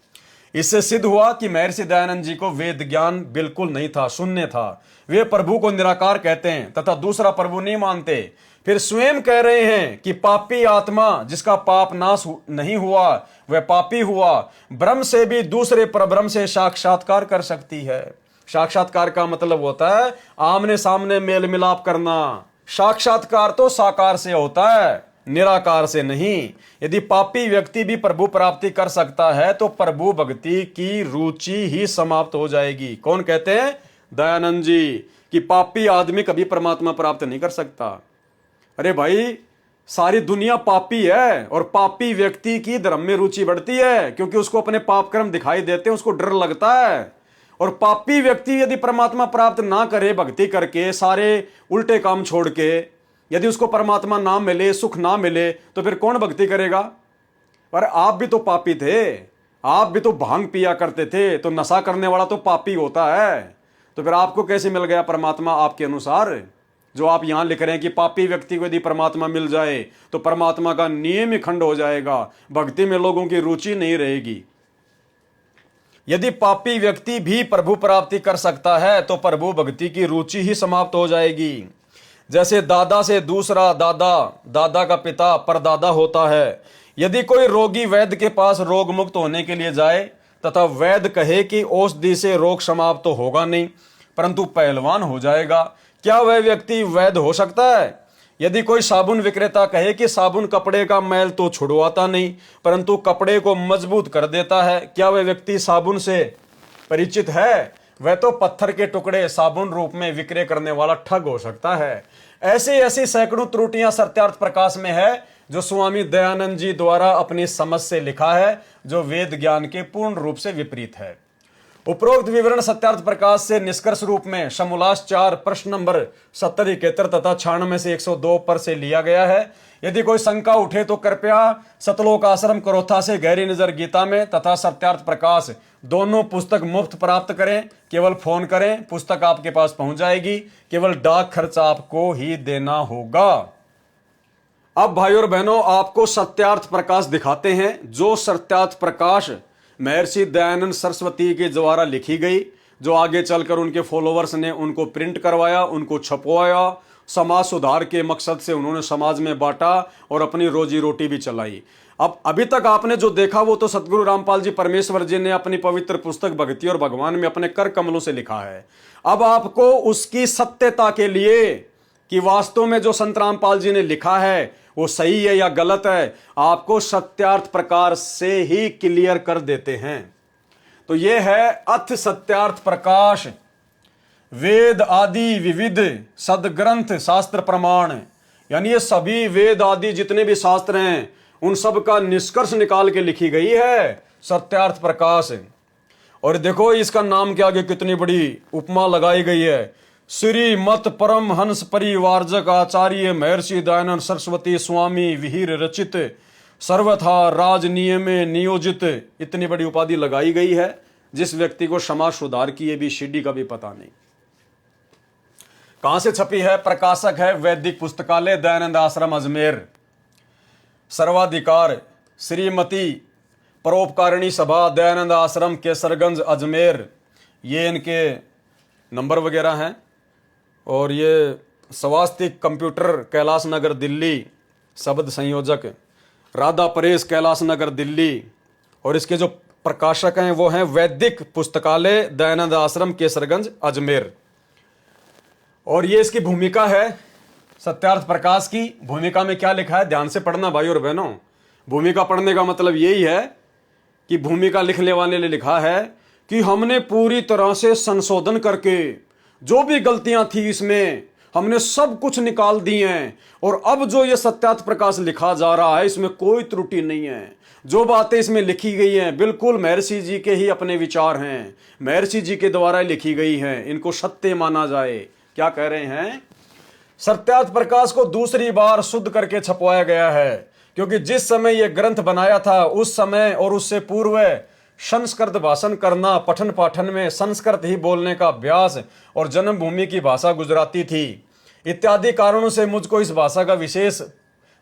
इससे सिद्ध हुआ कि महर्षि दयानंद जी को वेद ज्ञान बिल्कुल नहीं था, शून्य था। वे प्रभु को निराकार कहते हैं तथा दूसरा प्रभु नहीं मानते। फिर स्वयं कह रहे हैं कि पापी आत्मा जिसका पाप नाश नहीं हुआ वह पापी हुआ, ब्रह्म से भी दूसरे परब्रह्म से साक्षात्कार कर सकती है। साक्षात्कार का मतलब होता है आमने सामने मेल मिलाप करना। साक्षात्कार तो साकार से होता है, निराकार से नहीं। यदि पापी व्यक्ति भी प्रभु प्राप्ति कर सकता है तो प्रभु भक्ति की रुचि ही समाप्त हो जाएगी। कौन कहते हैं? दयानंद जी, कि पापी आदमी कभी परमात्मा प्राप्त नहीं कर सकता। अरे भाई, सारी दुनिया पापी है और पापी व्यक्ति की धर्म में रुचि बढ़ती है क्योंकि उसको अपने पाप कर्म दिखाई देते हैं, उसको डर लगता है। और पापी व्यक्ति यदि परमात्मा प्राप्त ना करे भक्ति करके, सारे उल्टे काम छोड़ के, यदि उसको परमात्मा ना मिले, सुख ना मिले, तो फिर कौन भक्ति करेगा? पर आप भी तो पापी थे, आप भी तो भांग पिया करते थे, तो नशा करने वाला तो पापी होता है। तो फिर आपको कैसे मिल गया परमात्मा आपके अनुसार? जो आप यहां लिख रहे हैं कि पापी व्यक्ति को यदि परमात्मा मिल जाए तो परमात्मा का नियम ही खंड हो जाएगा, भक्ति में लोगों की रुचि नहीं रहेगी। यदि पापी व्यक्ति भी प्रभु प्राप्ति कर सकता है तो प्रभु भक्ति की रुचि ही समाप्त हो जाएगी। जैसे दादा से दूसरा दादा, दादा का पिता परदादा होता है। यदि कोई रोगी वैद्य के पास रोग मुक्त होने के लिए जाए तथा वैद्य कहे कि औषधि से रोग समाप्त तो होगा नहीं परंतु पहलवान हो जाएगा, क्या वह व्यक्ति वैद्य हो सकता है? यदि कोई साबुन विक्रेता कहे कि साबुन कपड़े का मैल तो छुड़वाता नहीं परंतु कपड़े को मजबूत कर देता है, क्या वह व्यक्ति साबुन से परिचित है? वह तो पत्थर के टुकड़े साबुन रूप में विक्रय करने वाला ठग हो सकता है। ऐसी ऐसी सैकड़ों त्रुटियां सत्यार्थ प्रकाश में है जो स्वामी दयानंद जी द्वारा अपनी समझ से लिखा है, जो वेद ज्ञान के पूर्ण रूप से विपरीत है। उपरोक्त विवरण सत्यार्थ प्रकाश से निष्कर्ष रूप में समोल्लास 4 प्रश्न नंबर 70, 71 तथा 96 से 102 पर से लिया गया है। यदि कोई शंका उठे तो कृपया सतलोक आश्रम करोथा से गहरी नजर गीता में तथा सत्यार्थ प्रकाश दोनों पुस्तक मुफ्त प्राप्त करें। केवल फोन करें, पुस्तक आपके पास पहुंच जाएगी, केवल डाक खर्च आपको ही देना होगा। अब भाई और बहनों, आपको सत्यार्थ प्रकाश दिखाते हैं, जो सत्यार्थ प्रकाश महर्षि दयानंद सरस्वती के द्वारा लिखी गई, जो आगे चलकर उनके फॉलोअर्स ने उनको प्रिंट करवाया, उनको छपवाया, समाज सुधार के मकसद से उन्होंने समाज में बांटा और अपनी रोजी रोटी भी चलाई। अब अभी तक आपने जो देखा वो तो सतगुरु रामपाल जी परमेश्वर जी ने अपनी पवित्र पुस्तक भक्ति और भगवान में अपने कर कमलों से लिखा है। अब आपको उसकी सत्यता के लिए कि वास्तव में जो संत रामपाल जी ने लिखा है वो सही है या गलत है, आपको सत्यार्थ प्रकार से ही क्लियर कर देते हैं। तो ये है अथ सत्यार्थ प्रकाश, वेद आदि विविध सदग्रंथ शास्त्र प्रमाण, यानी ये सभी वेद आदि जितने भी शास्त्र हैं उन सब का निष्कर्ष निकाल के लिखी गई है सत्यार्थ प्रकाश। और देखो इसका नाम के आगे कितनी बड़ी उपमा लगाई गई है, श्री मत परम हंस परिवारजक आचार्य महर्षि दयानंद सरस्वती स्वामी विहिर रचित सर्वथा राज नियमे नियोजित। इतनी बड़ी उपाधि लगाई गई है जिस व्यक्ति को समाज सुधार की ये भी सीडी का भी पता नहीं। कहां से छपी है? प्रकाशक है वैदिक पुस्तकालय दयानंद आश्रम अजमेर, सर्वाधिकार श्रीमती परोपकारिणी सभा दयानंद आश्रम केसरगंज अजमेर। ये इनके नंबर वगैरह हैं। और ये स्वास्तिक कंप्यूटर कैलाश नगर दिल्ली, शब्द संयोजक राधा परेश कैलाश नगर दिल्ली। और इसके जो प्रकाशक हैं वो हैं वैदिक पुस्तकालय दयानंद आश्रम केसरगंज अजमेर। और ये इसकी भूमिका है सत्यार्थ प्रकाश की। भूमिका में क्या लिखा है ध्यान से पढ़ना भाई और बहनों। भूमिका पढ़ने का मतलब यही है कि भूमिका लिखने वाले ने लिखा है कि हमने पूरी तरह से संशोधन करके जो भी गलतियां थी इसमें हमने सब कुछ निकाल दी हैं, और अब जो ये सत्यार्थ प्रकाश लिखा जा रहा है इसमें कोई त्रुटि नहीं है। जो बातें इसमें लिखी गई हैं बिल्कुल महर्षि जी के ही अपने विचार हैं, महर्षि जी के द्वारा लिखी गई हैं, इनको सत्य माना जाए। क्या कह रहे हैं? सत्यार्थ प्रकाश को दूसरी बार शुद्ध करके छपवाया गया है, क्योंकि जिस समय यह ग्रंथ बनाया था उस समय और उससे पूर्व संस्कृत भाषण करना, पठन पाठन में संस्कृत ही बोलने का अभ्यास और जन्मभूमि की भाषा गुजराती थी इत्यादि कारणों से मुझको इस भाषा का विशेष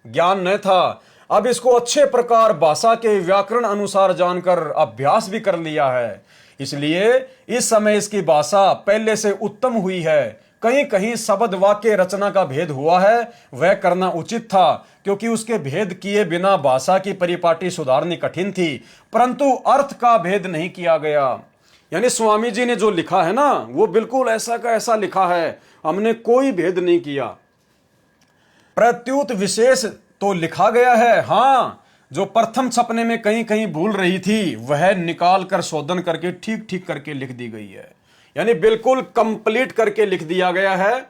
ज्ञान न था। अब इसको अच्छे प्रकार भाषा के व्याकरण अनुसार जानकर अभ्यास भी कर लिया है, इसलिए इस समय इसकी भाषा पहले से उत्तम हुई है। कहीं कहीं शब्द वाक्य रचना का भेद हुआ है, वह करना उचित था, क्योंकि उसके भेद किए बिना भाषा की परिपाटी सुधारनी कठिन थी, परंतु अर्थ का भेद नहीं किया गया। यानी स्वामी जी ने जो लिखा है ना वो बिल्कुल ऐसा का ऐसा लिखा है, हमने कोई भेद नहीं किया। प्रत्युत विशेष तो लिखा गया है, हाँ, जो प्रथम छपने में कहीं कहीं भूल रही थी वह निकाल कर शोधन करके ठीक ठीक करके लिख दी गई है, यानी बिल्कुल कंप्लीट करके लिख दिया गया है।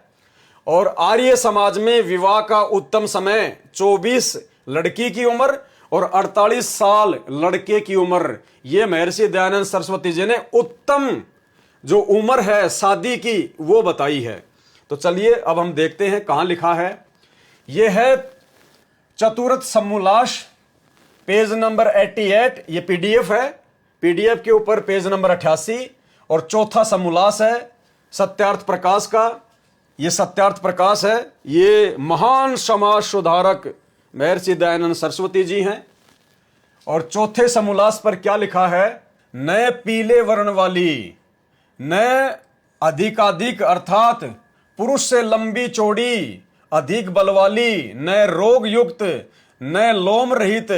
और आर्य समाज में विवाह का उत्तम समय 24 लड़की की उम्र और 48 साल लड़के की उम्र, यह महर्षि दयानंद सरस्वती जी ने उत्तम जो उम्र है शादी की वो बताई है। तो चलिए अब हम देखते हैं कहां लिखा है। यह है चतुर्थ समोल्लास, पेज नंबर 88, ये पीडीएफ है, पीडीएफ के ऊपर पेज नंबर 88 और चौथा समोल्लास है सत्यार्थ प्रकाश का। ये सत्यार्थ प्रकाश है, ये महान समाज सुधारक महर्षि दयानंद सरस्वती जी हैं। और चौथे समोल्लास पर क्या लिखा है? नए पीले वर्ण वाली, नए अधिकाधिक अर्थात पुरुष से लंबी चौड़ी, अधिक बल वाली, नए रोग युक्त, नए लोम रहित,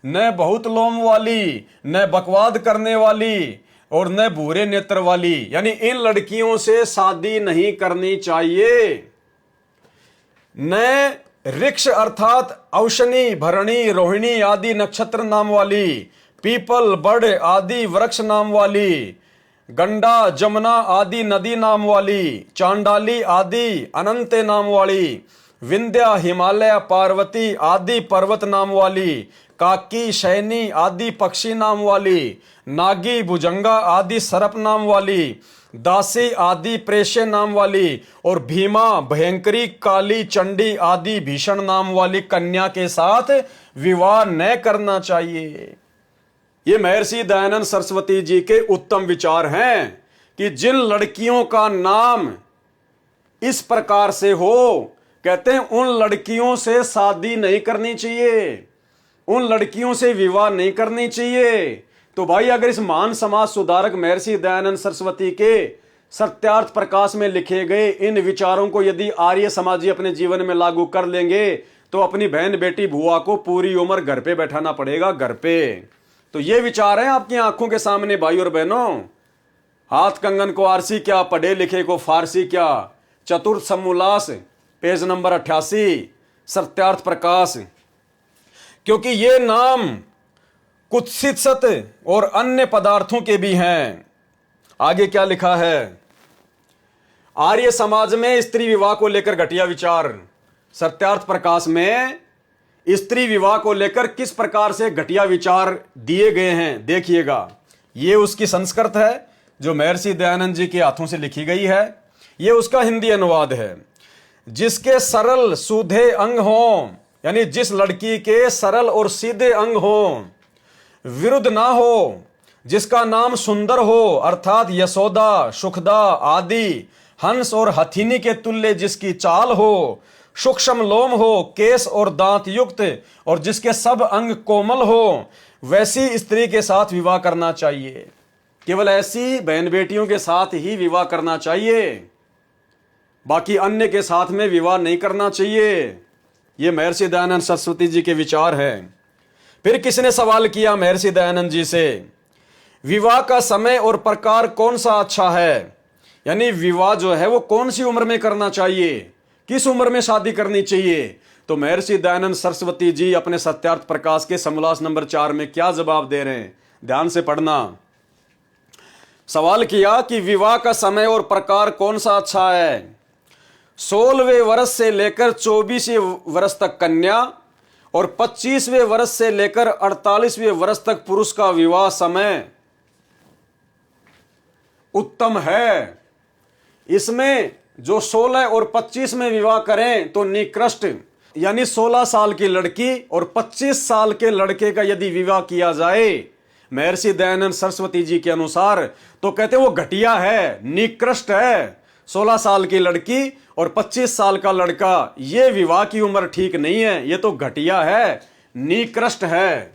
नए बहुत लोम वाली, नए बकवाद करने वाली और न भूरे नेत्र वाली, यानी इन लड़कियों से शादी नहीं करनी चाहिए। न ऋक्ष अर्थात औशनी, भरणी, रोहिणी आदि नक्षत्र नाम वाली, पीपल, बड़ आदि वृक्ष नाम वाली, गंडा, जमुना आदि नदी नाम वाली, चांडाली आदि अनंत नाम वाली, विंध्या, हिमालय, पार्वती आदि पर्वत नाम वाली, काकी, शैनी आदि पक्षी नाम वाली, नागी, भुजंगा आदि सर्प नाम वाली, दासी आदि प्रेष्य नाम वाली, और भीमा, भयंकरी, काली, चंडी आदि भीषण नाम वाली कन्या के साथ विवाह न करना चाहिए। ये महर्षि दयानंद सरस्वती जी के उत्तम विचार हैं कि जिन लड़कियों का नाम इस प्रकार से हो, कहते हैं उन लड़कियों से शादी नहीं करनी चाहिए, उन लड़कियों से विवाह नहीं करनी चाहिए। तो भाई अगर इस महान समाज सुधारक महर्षि दयानंद सरस्वती के सत्यार्थ प्रकाश में लिखे गए इन विचारों को यदि आर्य समाजी अपने जीवन में लागू कर लेंगे तो अपनी बहन बेटी बुआ को पूरी उम्र घर पे बैठाना पड़ेगा, घर पे। तो ये विचार है आपकी आंखों के सामने भाई और बहनों। हाथ कंगन को आरसी क्या, पढ़े लिखे को फारसी क्या। चतुर्थ समोल्लास पेज नंबर 88, सत्यार्थ प्रकाश। क्योंकि ये नाम कुत्सित सत्य और अन्य पदार्थों के भी हैं। आगे क्या लिखा है? आर्य समाज में स्त्री विवाह को लेकर घटिया विचार। सत्यार्थ प्रकाश में स्त्री विवाह को लेकर किस प्रकार से घटिया विचार दिए गए हैं देखिएगा। यह उसकी संस्कृत है जो महर्षि दयानंद जी के हाथों से लिखी गई है। यह उसका हिंदी अनुवाद है। जिसके सरल सूधे अंग हों, यानी जिस लड़की के सरल और सीधे अंग हों, विरुद्ध ना हो, जिसका नाम सुंदर हो, अर्थात यशोदा, सुखदा आदि, हंस और हथिनी के तुल्य जिसकी चाल हो, सूक्ष्म लोम हो, केस और दांत युक्त, और जिसके सब अंग कोमल हो, वैसी स्त्री के साथ विवाह करना चाहिए। केवल ऐसी बहन बेटियों के साथ ही विवाह करना चाहिए, बाकी अन्य के साथ में विवाह नहीं करना चाहिए। ये महर्षि दयानंद सरस्वती जी के विचार है। फिर किसने सवाल किया महर्षि दयानंद जी से, विवाह का समय और प्रकार कौन सा अच्छा है, यानी विवाह जो है वो कौन सी उम्र में करना चाहिए, किस उम्र में शादी करनी चाहिए। तो महर्षि दयानंद सरस्वती जी अपने सत्यार्थ प्रकाश के समोल्लास नंबर 4 में क्या जवाब दे रहे हैं, ध्यान से पढ़ना। सवाल किया कि विवाह का समय और प्रकार कौन सा अच्छा है। 16वें वर्ष से लेकर 24वें वर्ष तक कन्या और 25वें वर्ष से लेकर 48वें वर्ष तक पुरुष का विवाह समय उत्तम है। इसमें जो 16 और 25 में विवाह करें तो निकृष्ट, यानी 16 साल की लड़की और 25 साल के लड़के का यदि विवाह किया जाए महर्षि दयानंद सरस्वती जी के अनुसार, तो कहते वो घटिया है, निकृष्ट है। 16 साल की लड़की और 25 साल का लड़का, ये विवाह की उम्र ठीक नहीं है, ये तो घटिया है, निकृष्ट है।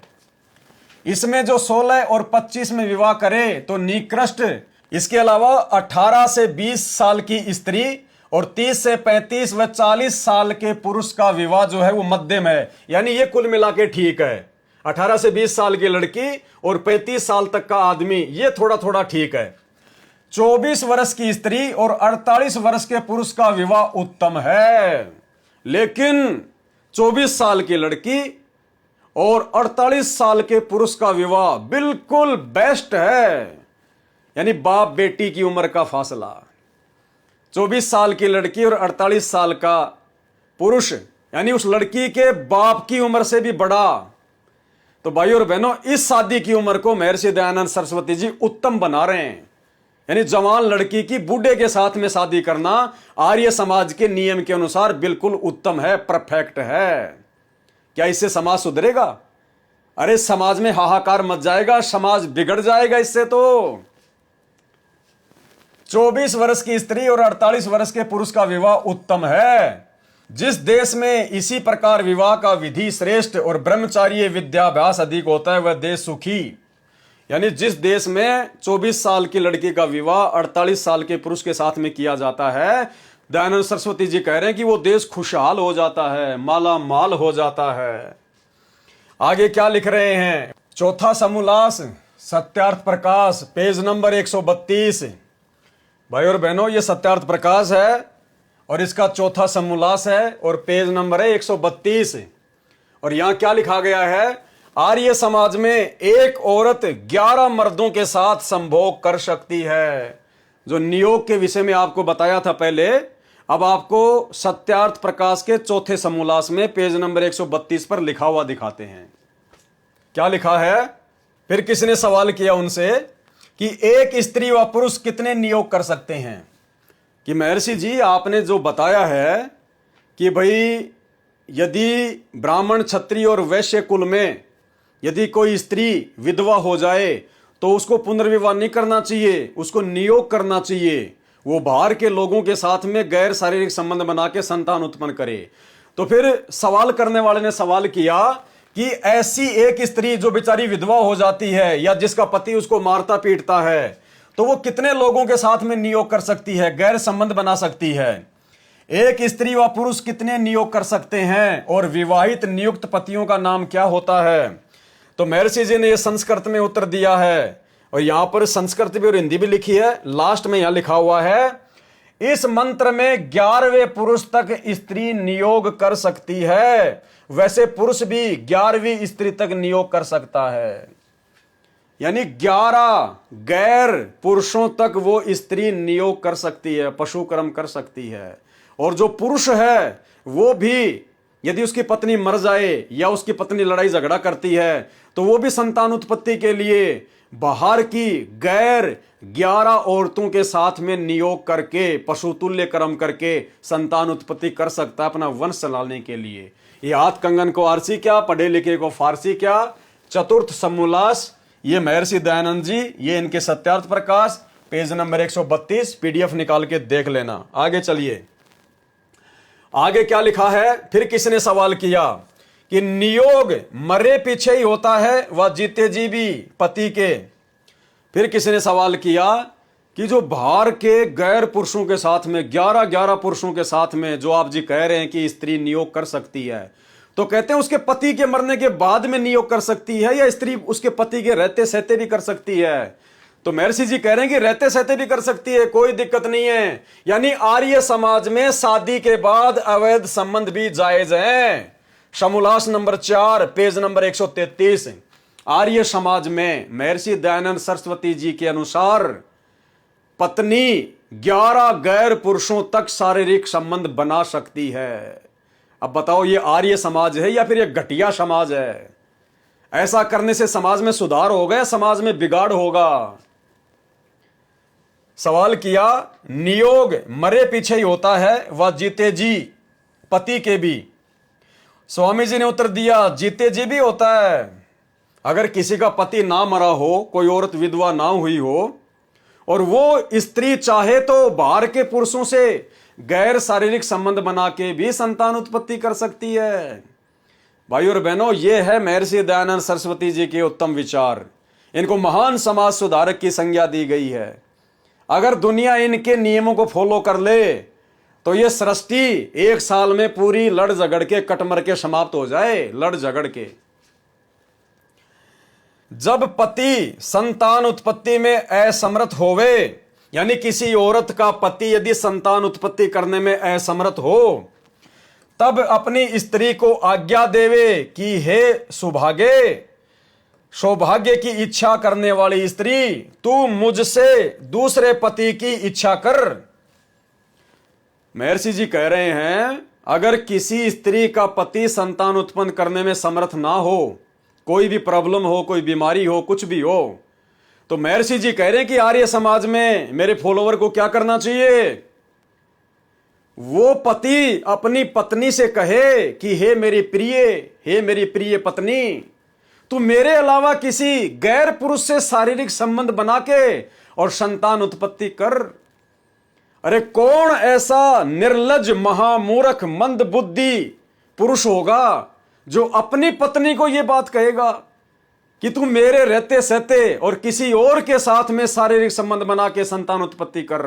इसमें जो 16 और 25 में विवाह करे तो निकृष्ट। इसके अलावा 18 से 20 साल की स्त्री और 30 से 35 व 40 साल के पुरुष का विवाह जो है वो मध्यम है, यानी ये कुल मिला के ठीक है। 18 से 20 साल की लड़की और 35 साल तक का आदमी, ये थोड़ा थोड़ा ठीक है। 24 वर्ष की स्त्री और 48 वर्ष के पुरुष का विवाह उत्तम है, लेकिन 24 साल की लड़की और 48 साल के पुरुष का विवाह बिल्कुल बेस्ट है, यानी बाप बेटी की उम्र का फासला। 24 साल की लड़की और 48 साल का पुरुष, यानी उस लड़की के बाप की उम्र से भी बड़ा। तो भाई और बहनों, इस शादी की उम्र को महर्षि दयानंद सरस्वती जी उत्तम बना रहे हैं, यानी जवान लड़की की बूढ़े के साथ में शादी करना आर्य समाज के नियम के अनुसार बिल्कुल उत्तम है, परफेक्ट है। क्या इससे समाज सुधरेगा? अरे समाज में हाहाकार मच जाएगा, समाज बिगड़ जाएगा इससे। तो 24 वर्ष की स्त्री और 48 वर्ष के पुरुष का विवाह उत्तम है। जिस देश में इसी प्रकार विवाह का विधि श्रेष्ठ और ब्रह्मचार्य विद्याभ्यास अधिक होता है वह देश सुखी, यानी जिस देश में 24 साल की लड़की का विवाह 48 साल के पुरुष के साथ में किया जाता है, दयानंद सरस्वती जी कह रहे हैं कि वो देश खुशहाल हो जाता है, माला माल हो जाता है। आगे क्या लिख रहे हैं? चौथा समोल्लास सत्यार्थ प्रकाश पेज नंबर 132। भाई और बहनों, ये सत्यार्थ प्रकाश है और इसका चौथा समोल्लास है और पेज नंबर है 132। और यहां क्या लिखा गया है? आर्य समाज में एक औरत 11 मर्दों के साथ संभोग कर सकती है। जो नियोग के विषय में आपको बताया था पहले, अब आपको सत्यार्थ प्रकाश के चौथे समोल्लास में पेज नंबर 132 पर लिखा हुआ दिखाते हैं। क्या लिखा है? फिर किसने सवाल किया उनसे कि एक स्त्री व पुरुष कितने नियोग कर सकते हैं? कि महर्षि जी, आपने जो बताया है कि भाई यदि ब्राह्मण, क्षत्रिय और वैश्य कुल में यदि कोई स्त्री विधवा हो जाए तो उसको पुनर्विवाह नहीं करना चाहिए, उसको नियोग करना चाहिए। वो बाहर के लोगों के साथ में गैर शारीरिक संबंध बना के संतान उत्पन्न करे। तो फिर सवाल करने वाले ने सवाल किया कि ऐसी एक स्त्री जो बेचारी विधवा हो जाती है या जिसका पति उसको मारता पीटता है, तो वो कितने लोगों के साथ में नियोग कर सकती है, गैर संबंध बना सकती है? एक स्त्री व पुरुष कितने नियोग कर सकते हैं? और विवाहित नियुक्त पतियों का नाम क्या होता है? तो महर्षि जी ने यह संस्कृत में उत्तर दिया है, और यहां पर संस्कृत भी और हिंदी भी लिखी है। लास्ट में यहां लिखा हुआ है, इस मंत्र में 11वें पुरुष तक स्त्री नियोग कर सकती है, वैसे पुरुष भी 11वीं स्त्री तक नियोग कर सकता है। यानी 11 गैर पुरुषों तक वो स्त्री नियोग कर सकती है, पशु कर्म कर सकती है। और जो पुरुष है वो भी यदि उसकी पत्नी मर जाए या उसकी पत्नी लड़ाई झगड़ा करती है तो वो भी संतान उत्पत्ति के लिए बाहर की गैर 11 औरतों के साथ में नियोग करके पशु तुल्य कर्म करके संतान उत्पत्ति कर सकता है अपना वंश चलाने के लिए। ये हाथ कंगन को आरसी क्या, पढ़े लिखे को फारसी क्या, चतुर्थ समोल्लास, ये महर्षि दयानंद जी, ये इनके Satyarth Prakash, page number 132, PDF निकाल के देख लेना। आगे चलिए, आगे क्या लिखा है। फिर किसने सवाल किया कि नियोग मरे पीछे ही होता है व जीते जी भी पति के। फिर किसने सवाल किया कि जो बाहर के गैर पुरुषों के साथ में 11 पुरुषों के साथ में जो आप जी कह रहे हैं कि स्त्री नियोग कर सकती है, तो कहते हैं उसके पति के मरने के बाद में नियोग कर सकती है या स्त्री उसके पति के रहते सहते भी कर सकती है? तो महर्षि जी कह रहे हैं कि रहते सहते भी कर सकती है, कोई दिक्कत नहीं है। यानी आर्य समाज में शादी के बाद अवैध संबंध भी जायज हैं। समोल्लास number 4, page number 133। Arya Samaj में महर्षि दयानंद सरस्वती जी के अनुसार पत्नी 11 गैर पुरुषों तक शारीरिक संबंध बना सकती है। अब बताओ ये आर्य समाज है या फिर ये घटिया समाज है? ऐसा करने से समाज में सुधार होगा या समाज में बिगाड़ होगा? सवाल किया, नियोग मरे पीछे ही होता है व जीते जी पति के भी। स्वामी जी ने उत्तर दिया, जीते जी भी होता है। अगर किसी का पति ना मरा हो, कोई औरत विधवा ना हुई हो, और वो स्त्री चाहे तो बाहर के पुरुषों से गैर शारीरिक संबंध बना के भी संतान उत्पत्ति कर सकती है। भाई और बहनों, ये है महर्षि दयानंद सरस्वती जी के उत्तम विचार। इनको महान समाज सुधारक की संज्ञा दी गई है। अगर दुनिया इनके नियमों को फॉलो कर ले तो ये सृष्टि 1 साल में पूरी लड़ झगड़ के कटमर के समाप्त हो जाए, लड़ झगड़ के। जब पति संतान उत्पत्ति में असमर्थ होवे, यानी किसी औरत का पति यदि संतान उत्पत्ति करने में असमर्थ हो, तब अपनी स्त्री को आज्ञा देवे कि हे सुभागे, सौभाग्य की इच्छा करने वाली स्त्री, तू मुझसे दूसरे पति की इच्छा कर। महर्षि जी कह रहे हैं, अगर किसी स्त्री का पति संतान उत्पन्न करने में समर्थ ना हो, कोई भी प्रॉब्लम हो, कोई बीमारी हो, कुछ भी हो, तो महर्षि जी कह रहे हैं कि आर्य समाज में मेरे फॉलोवर को क्या करना चाहिए? वो पति अपनी पत्नी से कहे कि हे मेरी प्रिय, हे मेरी प्रिय पत्नी, तू मेरे अलावा किसी गैर पुरुष से शारीरिक संबंध बना के और संतान उत्पत्ति कर। अरे कौन ऐसा निर्लज महामूर्ख मंद बुद्धि पुरुष होगा जो अपनी पत्नी को यह बात कहेगा कि तू मेरे रहते सहते और किसी और के साथ में शारीरिक संबंध बना के संतान उत्पत्ति कर।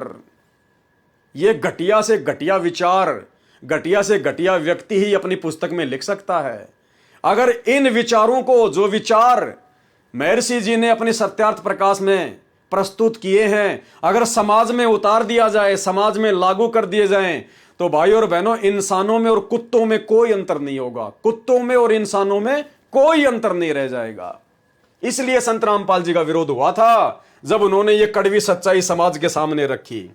यह घटिया से घटिया विचार, घटिया से घटिया व्यक्ति ही अपनी पुस्तक में लिख सकता है। अगर इन विचारों को, जो विचार महर्षि जी ने अपने सत्यार्थ प्रकाश में प्रस्तुत किए हैं, अगर समाज में उतार दिया जाए, समाज में लागू कर दिए जाएं, तो भाई और बहनों, इंसानों में और कुत्तों में कोई अंतर नहीं होगा। कुत्तों में और इंसानों में कोई अंतर नहीं रह जाएगा। इसलिए संत रामपाल जी का विरोध हुआ था जब उन्होंने ये कड़वी सच्चाई समाज के सामने रखी।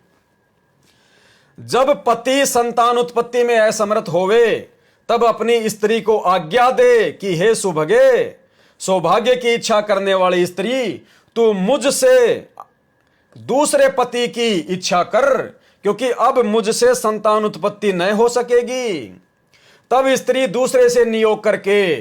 जब पति संतान उत्पत्ति में असमर्थ होवे, तब अपनी स्त्री को आज्ञा दे कि हे सुभगे, सौभाग्य की इच्छा करने वाली स्त्री, तू मुझसे दूसरे पति की इच्छा कर, क्योंकि अब मुझसे संतान उत्पत्ति नहीं हो सकेगी। तब स्त्री दूसरे से नियोग करके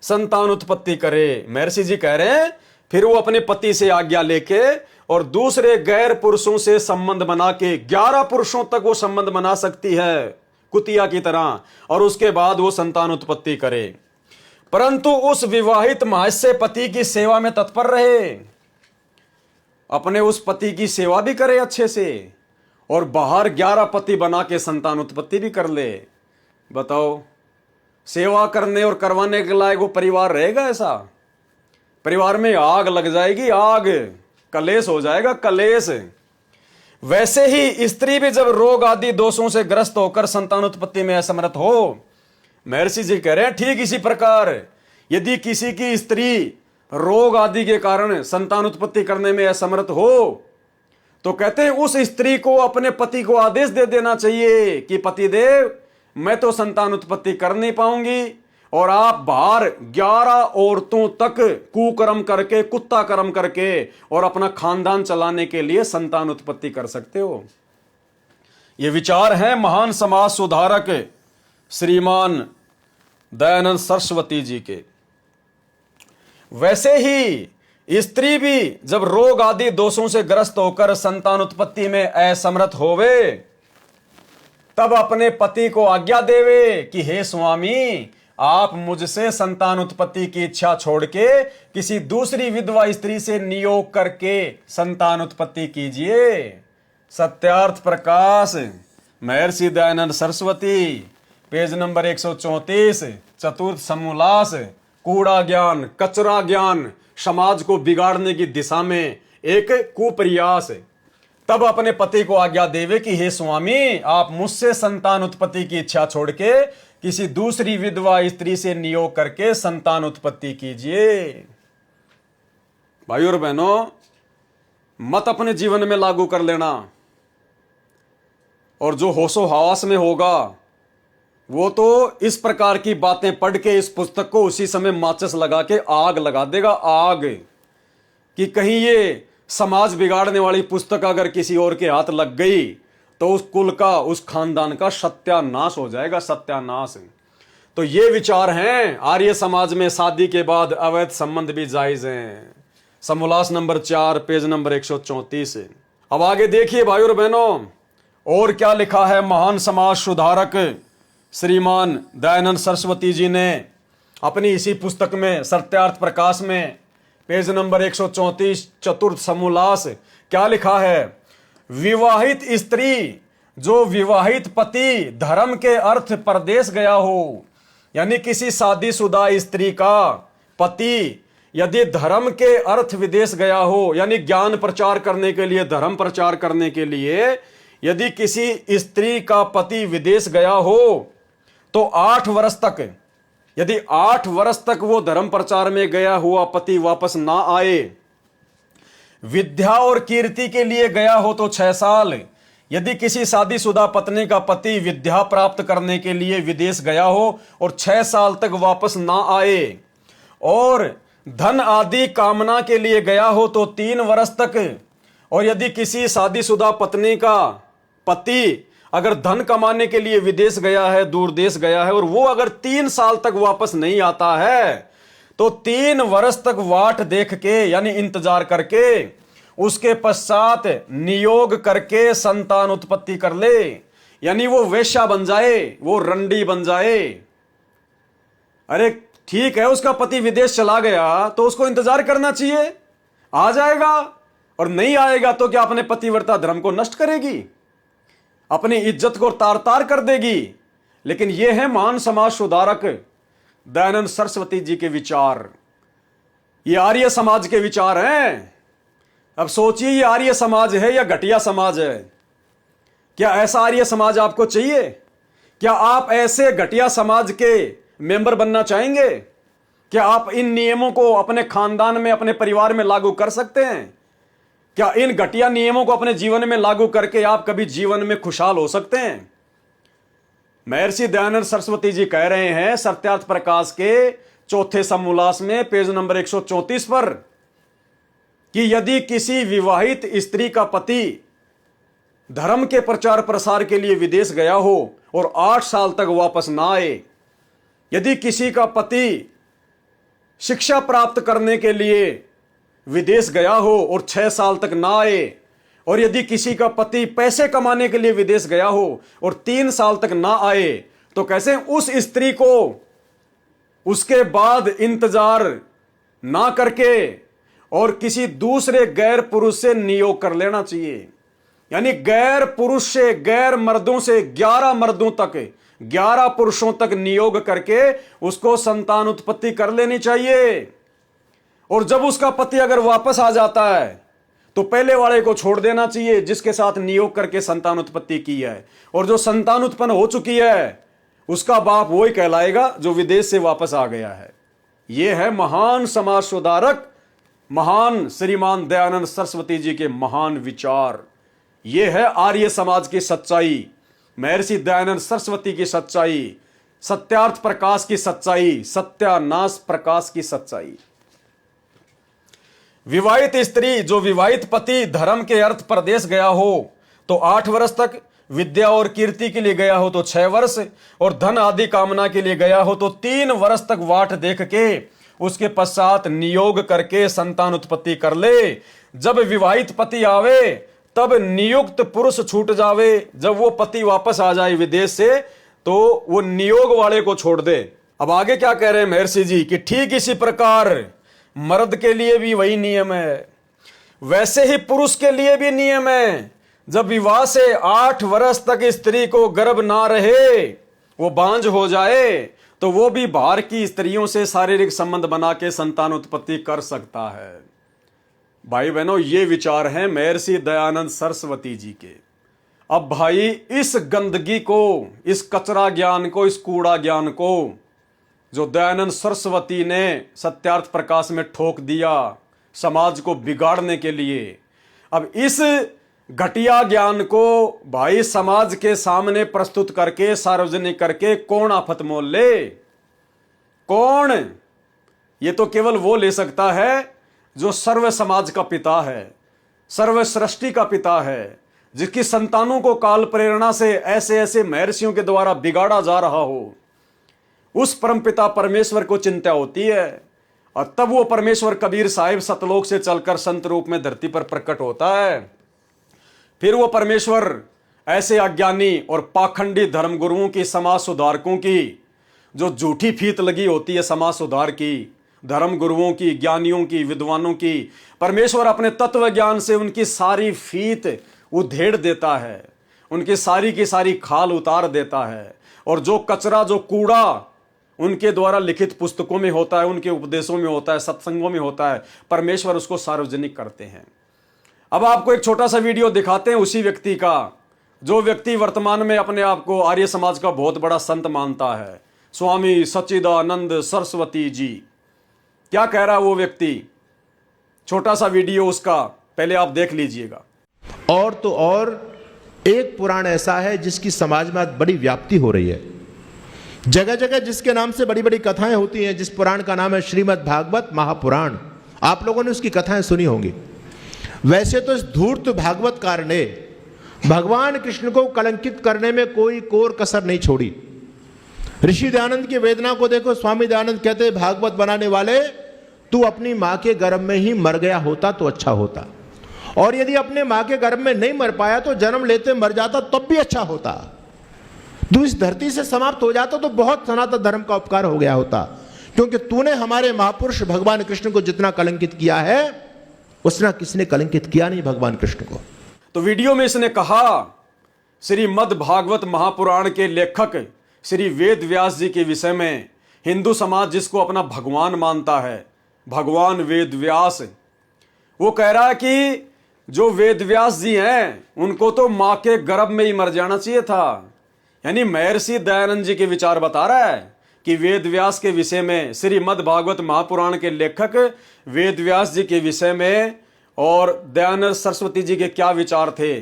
संतान उत्पत्ति करे। महर्षि जी कह रहे हैं, फिर वो अपने पति से आज्ञा लेके और दूसरे गैर पुरुषों से संबंध बना के 11 पुरुषों तक वो संबंध बना सकती है कुतिया की तरह, और उसके बाद वो संतान उत्पत्ति करे। परंतु उस विवाहित महस्य पति की सेवा में तत्पर रहे। अपने उस पति की सेवा भी करे अच्छे से और बाहर 11 पति बना के संतान उत्पत्ति भी कर ले। बताओ, सेवा करने और करवाने के लायक वो परिवार रहेगा? ऐसा परिवार में आग लग जाएगी, आग, कलेश हो जाएगा, कलेश। वैसे ही स्त्री भी जब रोग आदि दोषों से ग्रस्त होकर संतान उत्पत्ति में असमर्थ हो, महर्षि जी कह रहे हैं ठीक इसी प्रकार यदि किसी की स्त्री रोग आदि के कारण संतान उत्पत्ति करने में असमर्थ हो, तो कहते हैं उस स्त्री को अपने पति को आदेश दे देना चाहिए कि पतिदेव, मैं तो संतान उत्पत्ति कर नहीं पाऊंगी और आप बाहर 11 औरतों तक कुकर्म करके, कुत्ता कर्म करके और अपना खानदान चलाने के लिए संतान उत्पत्ति कर सकते हो। ये विचार है महान समाज सुधारक श्रीमान दयानंद सरस्वती जी के। वैसे ही स्त्री भी जब रोग आदि दोषों से ग्रस्त होकर संतान उत्पत्ति में असमर्थ होवे, तब अपने पति को आज्ञा देवे कि हे स्वामी, आप मुझसे संतान उत्पत्ति की इच्छा छोड़ के किसी दूसरी विधवा स्त्री से नियोग करके संतान उत्पत्ति कीजिए। सत्यार्थ प्रकाश महर्षि दयानंद सरस्वती, पेज नंबर 134, चतुर्थ समोल्लास। कूड़ा ज्ञान, कचरा ज्ञान, समाज को बिगाड़ने की दिशा में एक कुप्रयास। तब अपने पति को आज्ञा देवे कि हे स्वामी, आप मुझसे संतान उत्पत्ति की इच्छा छोड़ के किसी दूसरी विधवा स्त्री से नियोग करके संतान उत्पत्ति कीजिए। भाइयों और बहनों, मत अपने जीवन में लागू कर लेना, और जो होशो हवास में होगा वो तो इस प्रकार की बातें पढ़ के इस पुस्तक को उसी समय माचिस लगा के आग लगा देगा, आग, कि कहीं ये समाज बिगाड़ने वाली पुस्तक अगर किसी और के हाथ लग गई तो उस कुल का, उस खानदान का सत्यानाश हो जाएगा, सत्यानाश। तो ये विचार हैं आर्य समाज में शादी के बाद अवैध संबंध भी जायज हैं। समोल्लास नंबर 4, पेज नंबर 134। अब आगे देखिए भाइयों और बहनों, और क्या लिखा है महान समाज सुधारक श्रीमान दयानंद सरस्वती जी ने अपनी इसी पुस्तक में सत्यार्थ प्रकाश में, पेज नंबर 134, चतुर्थ समोल्लास। क्या लिखा है? विवाहित स्त्री जो विवाहित पति धर्म के अर्थ परदेश गया हो, यानी किसी शादीशुदा स्त्री का पति यदि धर्म के अर्थ विदेश गया हो, यानी ज्ञान प्रचार करने के लिए, धर्म प्रचार करने के लिए यदि किसी स्त्री का पति विदेश गया हो, तो 8 वर्ष तक, यदि 8 वर्ष तक वो धर्म प्रचार में गया हुआ पति वापस ना आए, विद्या और कीर्ति के लिए गया हो तो 6 साल, यदि किसी शादीशुदा पत्नी का पति विद्या प्राप्त करने के लिए विदेश गया हो और 6 साल तक वापस ना आए, और धन आदि कामना के लिए गया हो तो 3 वर्ष तक, और यदि किसी शादीशुदा पत्नी का पति अगर धन कमाने के लिए विदेश गया है, दूर देश गया है, और वो अगर 3 साल तक वापस नहीं आता है, तो 3 वर्ष तक वाट देख के, यानी इंतजार करके, उसके पश्चात नियोग करके संतान उत्पत्ति कर ले, यानी वो वेश्या बन जाए, वो रंडी बन जाए। अरे ठीक है, उसका पति विदेश चला गया तो उसको इंतजार करना चाहिए, आ जाएगा, और नहीं आएगा तो क्या अपने पतिव्रता धर्म को नष्ट करेगी, अपनी इज्जत को तार तार कर देगी। लेकिन यह है महान समाज सुधारक दयानंद सरस्वती जी के विचार, ये आर्य समाज के विचार हैं। अब सोचिए, ये आर्य समाज है या घटिया समाज है? क्या ऐसा आर्य समाज आपको चाहिए? क्या आप ऐसे घटिया समाज के मेंबर बनना चाहेंगे? क्या आप इन नियमों को अपने खानदान में, अपने परिवार में लागू कर सकते हैं? क्या इन घटिया नियमों को अपने जीवन में लागू करके आप कभी जीवन में खुशहाल हो सकते हैं? महर्षि दयानंद सरस्वती जी कह रहे हैं सत्यार्थ प्रकाश के 4थे समोल्लास में, पेज नंबर 134 पर, कि यदि किसी विवाहित स्त्री का पति धर्म के प्रचार प्रसार के लिए विदेश गया हो और 8 साल तक वापस ना आए, यदि किसी का पति शिक्षा प्राप्त करने के लिए विदेश गया हो और 6 साल तक ना आए, और यदि किसी का पति पैसे कमाने के लिए विदेश गया हो और 3 साल तक ना आए, तो कैसे उस स्त्री को उसके बाद इंतजार ना करके और किसी दूसरे गैर पुरुष से नियोग कर लेना चाहिए। यानी गैर पुरुष से, गैर मर्दों से 11 मर्दों तक, 11 पुरुषों तक नियोग करके उसको संतान उत्पत्ति कर लेनी चाहिए। और जब उसका पति अगर वापस आ जाता है तो पहले वाले को छोड़ देना चाहिए जिसके साथ नियोग करके संतान उत्पत्ति की है। और जो संतान उत्पन्न हो चुकी है उसका बाप वही कहलाएगा जो विदेश से वापस आ गया है। यह है महान समाज सुधारक, महान श्रीमान दयानंद सरस्वती जी के महान विचार। यह है आर्य समाज की सच्चाई, महर्षि दयानंद सरस्वती की सच्चाई, सत्यार्थ प्रकाश की सच्चाई, सत्यानाश प्रकाश की सच्चाई। विवाहित स्त्री जो विवाहित पति धर्म के अर्थ प्रदेश गया हो तो 8 वर्ष तक, विद्या और कीर्ति के लिए गया हो तो 6 वर्ष, और धन आदि कामना के लिए गया हो तो 3 वर्ष तक वाट देख के उसके पश्चात नियोग करके संतान उत्पत्ति कर ले। जब विवाहित पति आवे तब नियुक्त पुरुष छूट जावे। जब वो पति वापस आ जाए विदेश से तो वो नियोग वाले को छोड़ दे। अब आगे क्या कह रहे हैं महर्षि जी कि ठीक इसी प्रकार मर्द के लिए भी वही नियम है, वैसे ही पुरुष के लिए भी नियम है। जब विवाह से 8 वर्ष तक स्त्री को गर्भ ना रहे, वो बांझ हो जाए, तो वो भी बाहर की स्त्रियों से शारीरिक संबंध बना के संतान उत्पत्ति कर सकता है। भाई बहनों, ये विचार हैं महर्षि दयानंद सरस्वती जी के। अब भाई इस गंदगी को, इस कचरा ज्ञान को, इस कूड़ा ज्ञान को जो दयानंद सरस्वती ने सत्यार्थ प्रकाश में ठोक दिया समाज को बिगाड़ने के लिए, अब इस घटिया ज्ञान को भाई समाज के सामने प्रस्तुत करके, सार्वजनिक करके कौन आफत मोल ले? कौन? ये तो केवल वो ले सकता है जो सर्व समाज का पिता है, सर्व सृष्टि का पिता है, जिसकी संतानों को काल प्रेरणा से ऐसे ऐसे महर्षियों के द्वारा बिगाड़ा जा रहा हो। उस परमपिता परमेश्वर को चिंता होती है। और तब वो परमेश्वर कबीर साहिब सतलोक से चलकर संत रूप में धरती पर प्रकट होता है। फिर वो परमेश्वर ऐसे अज्ञानी और पाखंडी धर्म गुरुओं की, समाज सुधारकों की, जो झूठी फीत लगी होती है समाज सुधार की, धर्म गुरुओं की, ज्ञानियों की, विद्वानों की, परमेश्वर अपने तत्व ज्ञान से उनकी सारी फीत उधेड़ देता है, उनकी सारी की सारी खाल उतार देता है। और जो कचरा, जो कूड़ा उनके द्वारा लिखित पुस्तकों में होता है, उनके उपदेशों में होता है, सत्संगों में होता है, परमेश्वर उसको सार्वजनिक करते हैं। अब आपको एक छोटा सा वीडियो दिखाते हैं उसी व्यक्ति का, जो व्यक्ति वर्तमान में अपने आप को आर्य समाज का बहुत बड़ा संत मानता है, स्वामी सच्चिदानंद सरस्वती जी। क्या कह रहा है वो व्यक्ति? छोटा सा वीडियो उसका पहले आप देख लीजिएगा। और तो और एक पुराण ऐसा है जिसकी समाज में आज बड़ी व्याप्ति हो रही है, जगह जगह जिसके नाम से बड़ी बड़ी कथाएं होती हैं। जिस पुराण का नाम है श्रीमद् भागवत महापुराण। आप लोगों ने उसकी कथाएं सुनी होंगी। वैसे तो इस धूर्त भागवतकार ने भगवान कृष्ण को कलंकित करने में कोई कोर कसर नहीं छोड़ी। ऋषि दयानंद की वेदना को देखो। स्वामी दयानंद कहते हैं, भागवत बनाने वाले, तू अपनी मां के गर्भ में ही मर गया होता तो अच्छा होता, और यदि अपने मां के गर्भ में नहीं मर पाया तो जन्म लेते मर जाता तब भी अच्छा होता। तू इस धरती से समाप्त हो जाता तो बहुत सनातन धर्म का उपकार हो गया होता, क्योंकि तूने हमारे महापुरुष भगवान कृष्ण को जितना कलंकित किया है उतना किसने कलंकित किया नहीं भगवान कृष्ण को। तो वीडियो में इसने कहा श्रीमद् भागवत महापुराण के लेखक श्री वेद व्यास जी के विषय में, हिंदू समाज जिसको अपना भगवान मानता है, भगवान वेद व्यास, वो कह रहा है कि जो वेद व्यास जी हैं उनको तो मां के गर्भ में ही मर जाना चाहिए था। यानी महर्षि दयानंद जी के विचार बता रहा है कि वेद व्यास के विषय में, श्रीमद् भागवत महापुराण के लेखक वेद व्यास जी के विषय में और दयानंद सरस्वती जी के क्या विचार थे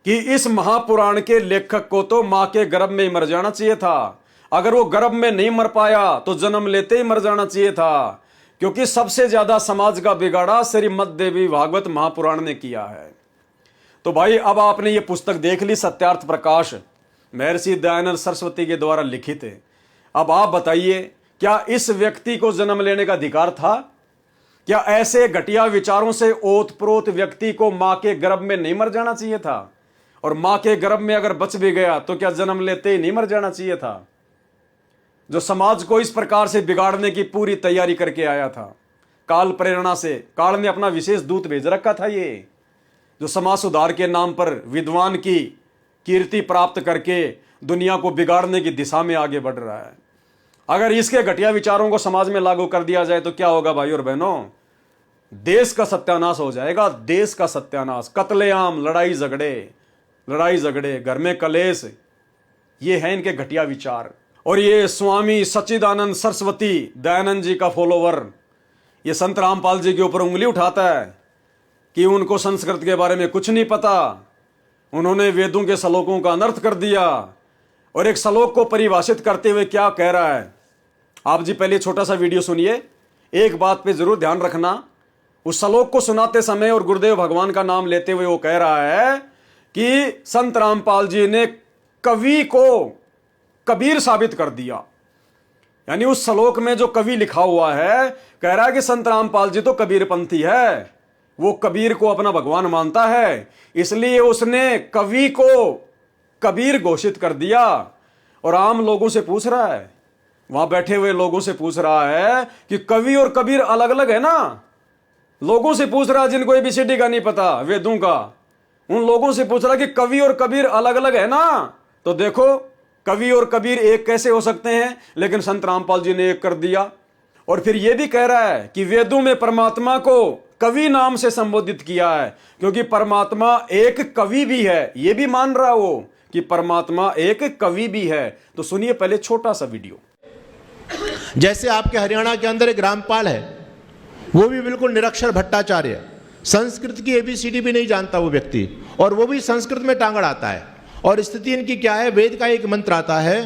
कि इस महापुराण के लेखक को तो मां के गर्भ में ही मर जाना चाहिए था। अगर वो गर्भ में नहीं मर पाया तो जन्म लेते ही मर जाना चाहिए था, क्योंकि सबसे ज्यादा समाज का बिगाड़ा श्रीमद् देवी भागवत महापुराण ने किया है। तो भाई अब आपने ये पुस्तक देख ली, सत्यार्थ प्रकाश, महर्षि दयानंद सरस्वती के द्वारा लिखित है। अब आप बताइए, क्या इस व्यक्ति को जन्म लेने का अधिकार था? क्या ऐसे घटिया विचारों से ओतप्रोत व्यक्ति को मां के गर्भ में नहीं मर जाना चाहिए था? और मां के गर्भ में अगर बच भी गया तो क्या जन्म लेते ही नहीं मर जाना चाहिए था? जो समाज को इस प्रकार से बिगाड़ने की पूरी तैयारी करके आया था, काल प्रेरणा से काल ने अपना विशेष दूत भेज रखा था, ये जो समाज सुधार के नाम पर विद्वान की कीर्ति प्राप्त करके दुनिया को बिगाड़ने की दिशा में आगे बढ़ रहा है। अगर इसके घटिया विचारों को समाज में लागू कर दिया जाए तो क्या होगा भाई और बहनों? देश का सत्यानाश हो जाएगा, देश का सत्यानाश। कत्लेआम, लड़ाई झगड़े, घर में कलेश, ये है इनके घटिया विचार। और ये स्वामी सच्चिदानंद सरस्वती दयानंद जी का फॉलोवर ये संत रामपाल जी के ऊपर उंगली उठाता है कि उनको संस्कृत के बारे में कुछ नहीं पता, उन्होंने वेदों के श्लोकों का अनर्थ कर दिया। और एक श्लोक को परिभाषित करते हुए क्या कह रहा है, आप जी पहले छोटा सा वीडियो सुनिए। एक बात पे जरूर ध्यान रखना, उस श्लोक को सुनाते समय और गुरुदेव भगवान का नाम लेते हुए वो कह रहा है कि संत रामपाल जी ने कवि को कबीर साबित कर दिया। यानी उस श्लोक में जो कवि लिखा हुआ है, कह रहा है कि संत रामपाल जी तो कबीरपंथी है, वो कबीर को अपना भगवान मानता है, इसलिए उसने कवि को कबीर घोषित कर दिया। और आम लोगों से पूछ रहा है, वहां बैठे हुए लोगों से पूछ रहा है कि कवि और कबीर अलग अलग है ना। लोगों से पूछ रहा है जिनको एबीसीडी का नहीं पता, वेदों का, उन लोगों से पूछ रहा कि कवि और कबीर अलग अलग है ना। तो देखो कवि और कबीर एक कैसे हो सकते हैं, लेकिन संत रामपाल जी ने एक कर दिया। और फिर यह भी कह रहा है कि वेदों में परमात्मा को कवि नाम से संबोधित किया है, क्योंकि परमात्मा एक कवि भी है। यह भी मान रहा वो कि परमात्मा एक कवि भी है। तो सुनिए पहले छोटा सा वीडियो। जैसे आपके हरियाणा के अंदर एक रामपाल है, वो भी बिल्कुल निरक्षर भट्टाचार्य, संस्कृत की एबीसीडी भी नहीं जानता वो व्यक्ति, और वो भी संस्कृत में टांग अड़ाता है। और स्थिति इनकी क्या है, वेद का एक मंत्र आता है,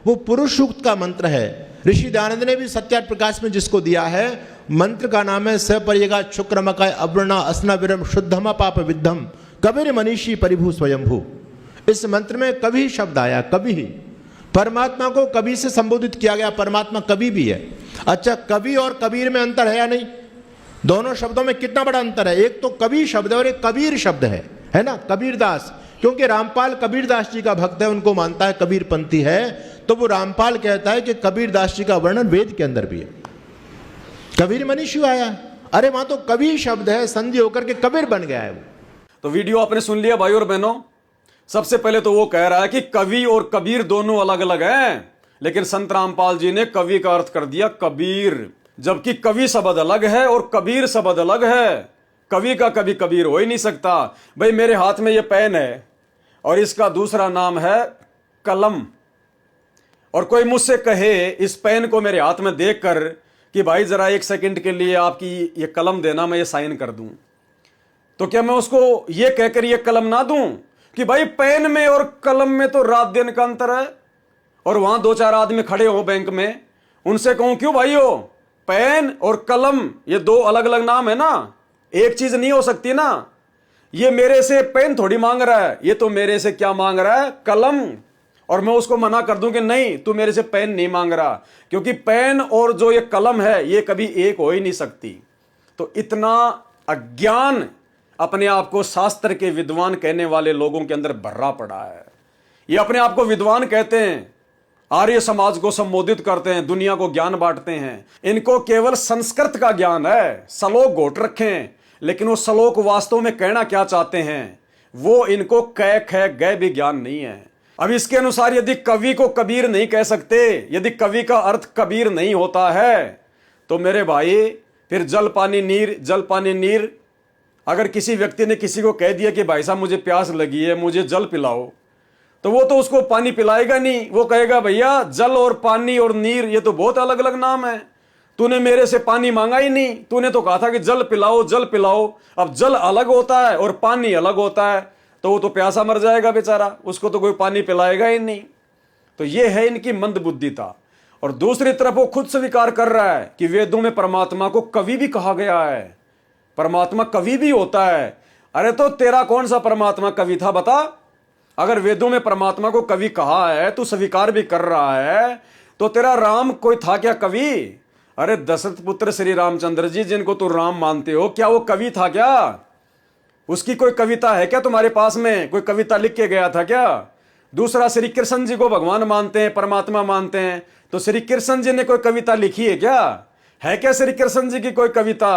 वो पुरुष सूक्त का मंत्र है। ऋषि दयानंद ने भी सत्यार्थ प्रकाश में जिसको दिया है, मंत्र का नाम है सपरियगा शुक्रमकाय अवर्णा असना विरम शुद्धमा पाप विद्धम कबीर मनीषी परिभू स्वयंभू। इस मंत्र में कवि शब्द आया, कवि ही परमात्मा को कवि से संबोधित किया गया, परमात्मा कवि भी है। अच्छा, कवि और कबीर में अंतर है या नहीं? दोनों शब्दों में कितना बड़ा अंतर है, एक तो कवि शब्द है और एक कबीर शब्द है ना। कबीरदास, क्योंकि रामपाल कबीरदास जी का भक्त है, उनको मानता है कबीरपंथी है, तो वो रामपाल कहता है कि कबीरदास जी का वर्णन वेद के अंदर भी है। कबीर मनीषी आया, अरे वहां तो कवि शब्द है, संधि होकर के कबीर बन गया है वो। तो वीडियो आपने सुन लिया भाई और बहनों। सबसे पहले तो वो कह रहा है कि कवि और कबीर दोनों अलग अलग हैं, लेकिन संत रामपाल जी ने कवि का अर्थ कर दिया कबीर, जबकि कवि शब्द अलग है और कबीर शब्द अलग है। कवि का कभी कबीर हो ही नहीं सकता। भाई मेरे हाथ में ये पेन है और इसका दूसरा नाम है कलम, और कोई मुझसे कहे इस पेन को मेरे हाथ में देखकर कि भाई जरा एक सेकंड के लिए आपकी ये कलम देना, मैं ये साइन कर दूं, तो क्या मैं उसको ये कहकर ये कलम ना दूं कि भाई पेन में और कलम में तो रात दिन का अंतर है? और वहां दो चार आदमी खड़े हो बैंक में, उनसे कहूं क्यों भाइयों, पेन और कलम ये दो अलग अलग नाम है ना, एक चीज नहीं हो सकती ना। ये मेरे से पेन थोड़ी मांग रहा है, ये तो मेरे से क्या मांग रहा है, कलम। और मैं उसको मना कर दूं कि नहीं, तू मेरे से पेन नहीं मांग रहा, क्योंकि पेन और जो ये कलम है ये कभी एक हो ही नहीं सकती। तो इतना अज्ञान अपने आप को शास्त्र के विद्वान कहने वाले लोगों के अंदर भर्रा पड़ा है। ये अपने आप को विद्वान कहते हैं, आर्य समाज को संबोधित करते हैं, दुनिया को ज्ञान बांटते हैं। इनको केवल संस्कृत का ज्ञान है, श्लोक घोट रखे हैं, लेकिन वो श्लोक वास्तव में कहना क्या चाहते हैं वो इनको कै ख गै भी ज्ञान नहीं है। अब इसके अनुसार यदि कवि को कबीर नहीं कह सकते, यदि कवि का अर्थ कबीर नहीं होता है, तो मेरे भाई फिर जल पानी नीर, जल पानी नीर। अगर किसी व्यक्ति ने किसी को कह दिया कि भाई साहब मुझे प्यास लगी है, मुझे जल पिलाओ, तो वो तो उसको पानी पिलाएगा नहीं, वो कहेगा भैया जल और पानी और नीर ये तो बहुत अलग अलग नाम है, तूने मेरे से पानी मांगा ही नहीं, तूने तो कहा था कि जल पिलाओ जल पिलाओ। अब जल अलग होता है और पानी अलग होता है, तो वो तो प्यासा मर जाएगा बेचारा, उसको तो कोई पानी पिलाएगा ही नहीं। तो ये है इनकी मंदबुद्धिता। और दूसरी तरफ वो खुद स्वीकार कर रहा है कि वेदों में परमात्मा को कवि भी कहा गया है, परमात्मा कवि भी होता है। अरे तो तेरा कौन सा परमात्मा कवि था बता? अगर वेदों में परमात्मा को कवि कहा है, तू स्वीकार भी कर रहा है, तो तेरा राम कोई था क्या कवि? अरे दशरथ पुत्र श्री रामचंद्र जी जिनको तू राम मानते हो, क्या वो कवि था क्या? उसकी कोई कविता है क्या तुम्हारे पास में? कोई कविता लिख के गया था क्या? दूसरा, श्री कृष्ण जी को भगवान मानते हैं, परमात्मा मानते हैं, तो श्री कृष्ण जी ने कोई कविता लिखी है क्या? है क्या श्री कृष्ण जी की कोई कविता?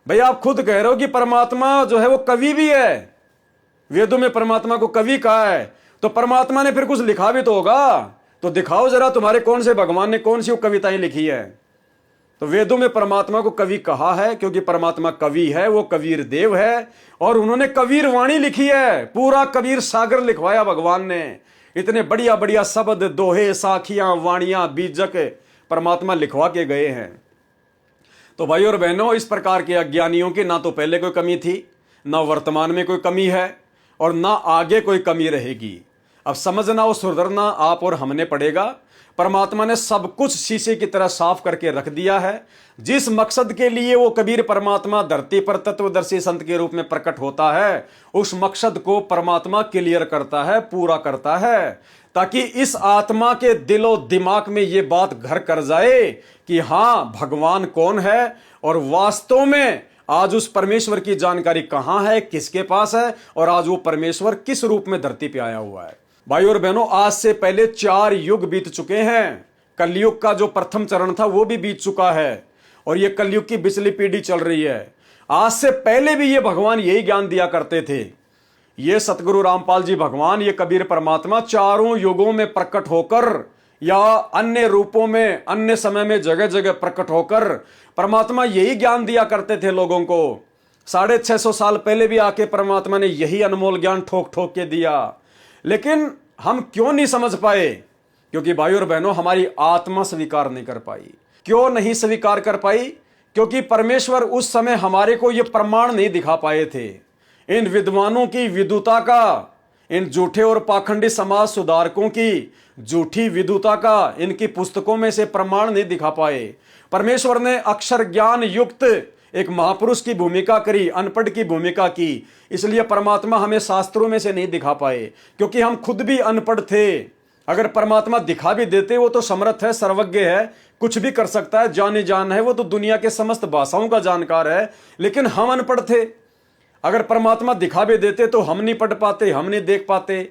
भाई आप खुद कह रहे हो कि परमात्मा जो है वो कवि भी है, वेदों में परमात्मा को कवि कहा है, तो परमात्मा ने फिर कुछ लिखा भी तो होगा। तो दिखाओ जरा तुम्हारे कौन से भगवान ने कौन सी कविताएं लिखी है। तो वेदों में परमात्मा को कवि कहा है क्योंकि परमात्मा कवि है, वो कबीर देव है और उन्होंने कबीर वाणी लिखी है। पूरा कबीर सागर लिखवाया भगवान ने। इतने बढ़िया बढ़िया शब्द, दोहे, साखियां, वाणियां, बीजक परमात्मा लिखवा के गए हैं। तो भाई और बहनों, इस प्रकार के अज्ञानियों की ना तो पहले कोई कमी थी, ना वर्तमान में कोई कमी है और ना आगे कोई कमी रहेगी। अब समझना और सुधरना आप और हमने पड़ेगा। परमात्मा ने सब कुछ शीशे की तरह साफ करके रख दिया है। जिस मकसद के लिए वो कबीर परमात्मा धरती पर तत्वदर्शी संत के रूप में प्रकट होता है, उस मकसद को परमात्मा क्लियर करता है, पूरा करता है, ताकि इस आत्मा के दिलो दिमाग में ये बात घर कर जाए कि हां, भगवान कौन है और वास्तव में आज उस परमेश्वर की जानकारी कहां है, किसके पास है और आज वो परमेश्वर किस रूप में धरती पे आया हुआ है। भाई और बहनों, आज से पहले 4 युग बीत चुके हैं। कलयुग का जो प्रथम चरण था वो भी बीत चुका है और ये कलयुग की बिचली पीढ़ी चल रही है। आज से पहले भी ये भगवान यही ज्ञान दिया करते थे। ये सतगुरु रामपाल जी भगवान, ये कबीर परमात्मा चारों युगों में प्रकट होकर या अन्य रूपों में, अन्य समय में जगह जगह प्रकट होकर परमात्मा यही ज्ञान दिया करते थे लोगों को। 650 साल पहले भी आके परमात्मा ने यही अनमोल ज्ञान ठोक ठोक के दिया। लेकिन हम क्यों नहीं समझ पाए? क्योंकि भाई और बहनों, हमारी आत्मा स्वीकार नहीं कर पाई। क्यों नहीं स्वीकार कर पाई? क्योंकि परमेश्वर उस समय हमारे को यह प्रमाण नहीं दिखा पाए थे। इन विद्वानों की विदुता का, इन झूठे और पाखंडी समाज सुधारकों की झूठी विदुता का इनकी पुस्तकों में से प्रमाण नहीं दिखा पाए। परमेश्वर ने अक्षर ज्ञान युक्त एक महापुरुष की भूमिका करी, अनपढ़ की भूमिका की। इसलिए परमात्मा हमें शास्त्रों में से नहीं दिखा पाए, क्योंकि हम खुद भी अनपढ़ थे। अगर परमात्मा दिखा भी देते, वो तो समर्थ है, सर्वज्ञ है, कुछ भी कर सकता है, जानी जान है, वो तो दुनिया के समस्त भाषाओं का जानकार है। लेकिन हम अनपढ़ थे। अगर परमात्मा दिखा भी देते तो हम नहीं पढ़ पाते, हम नहीं देख पाते।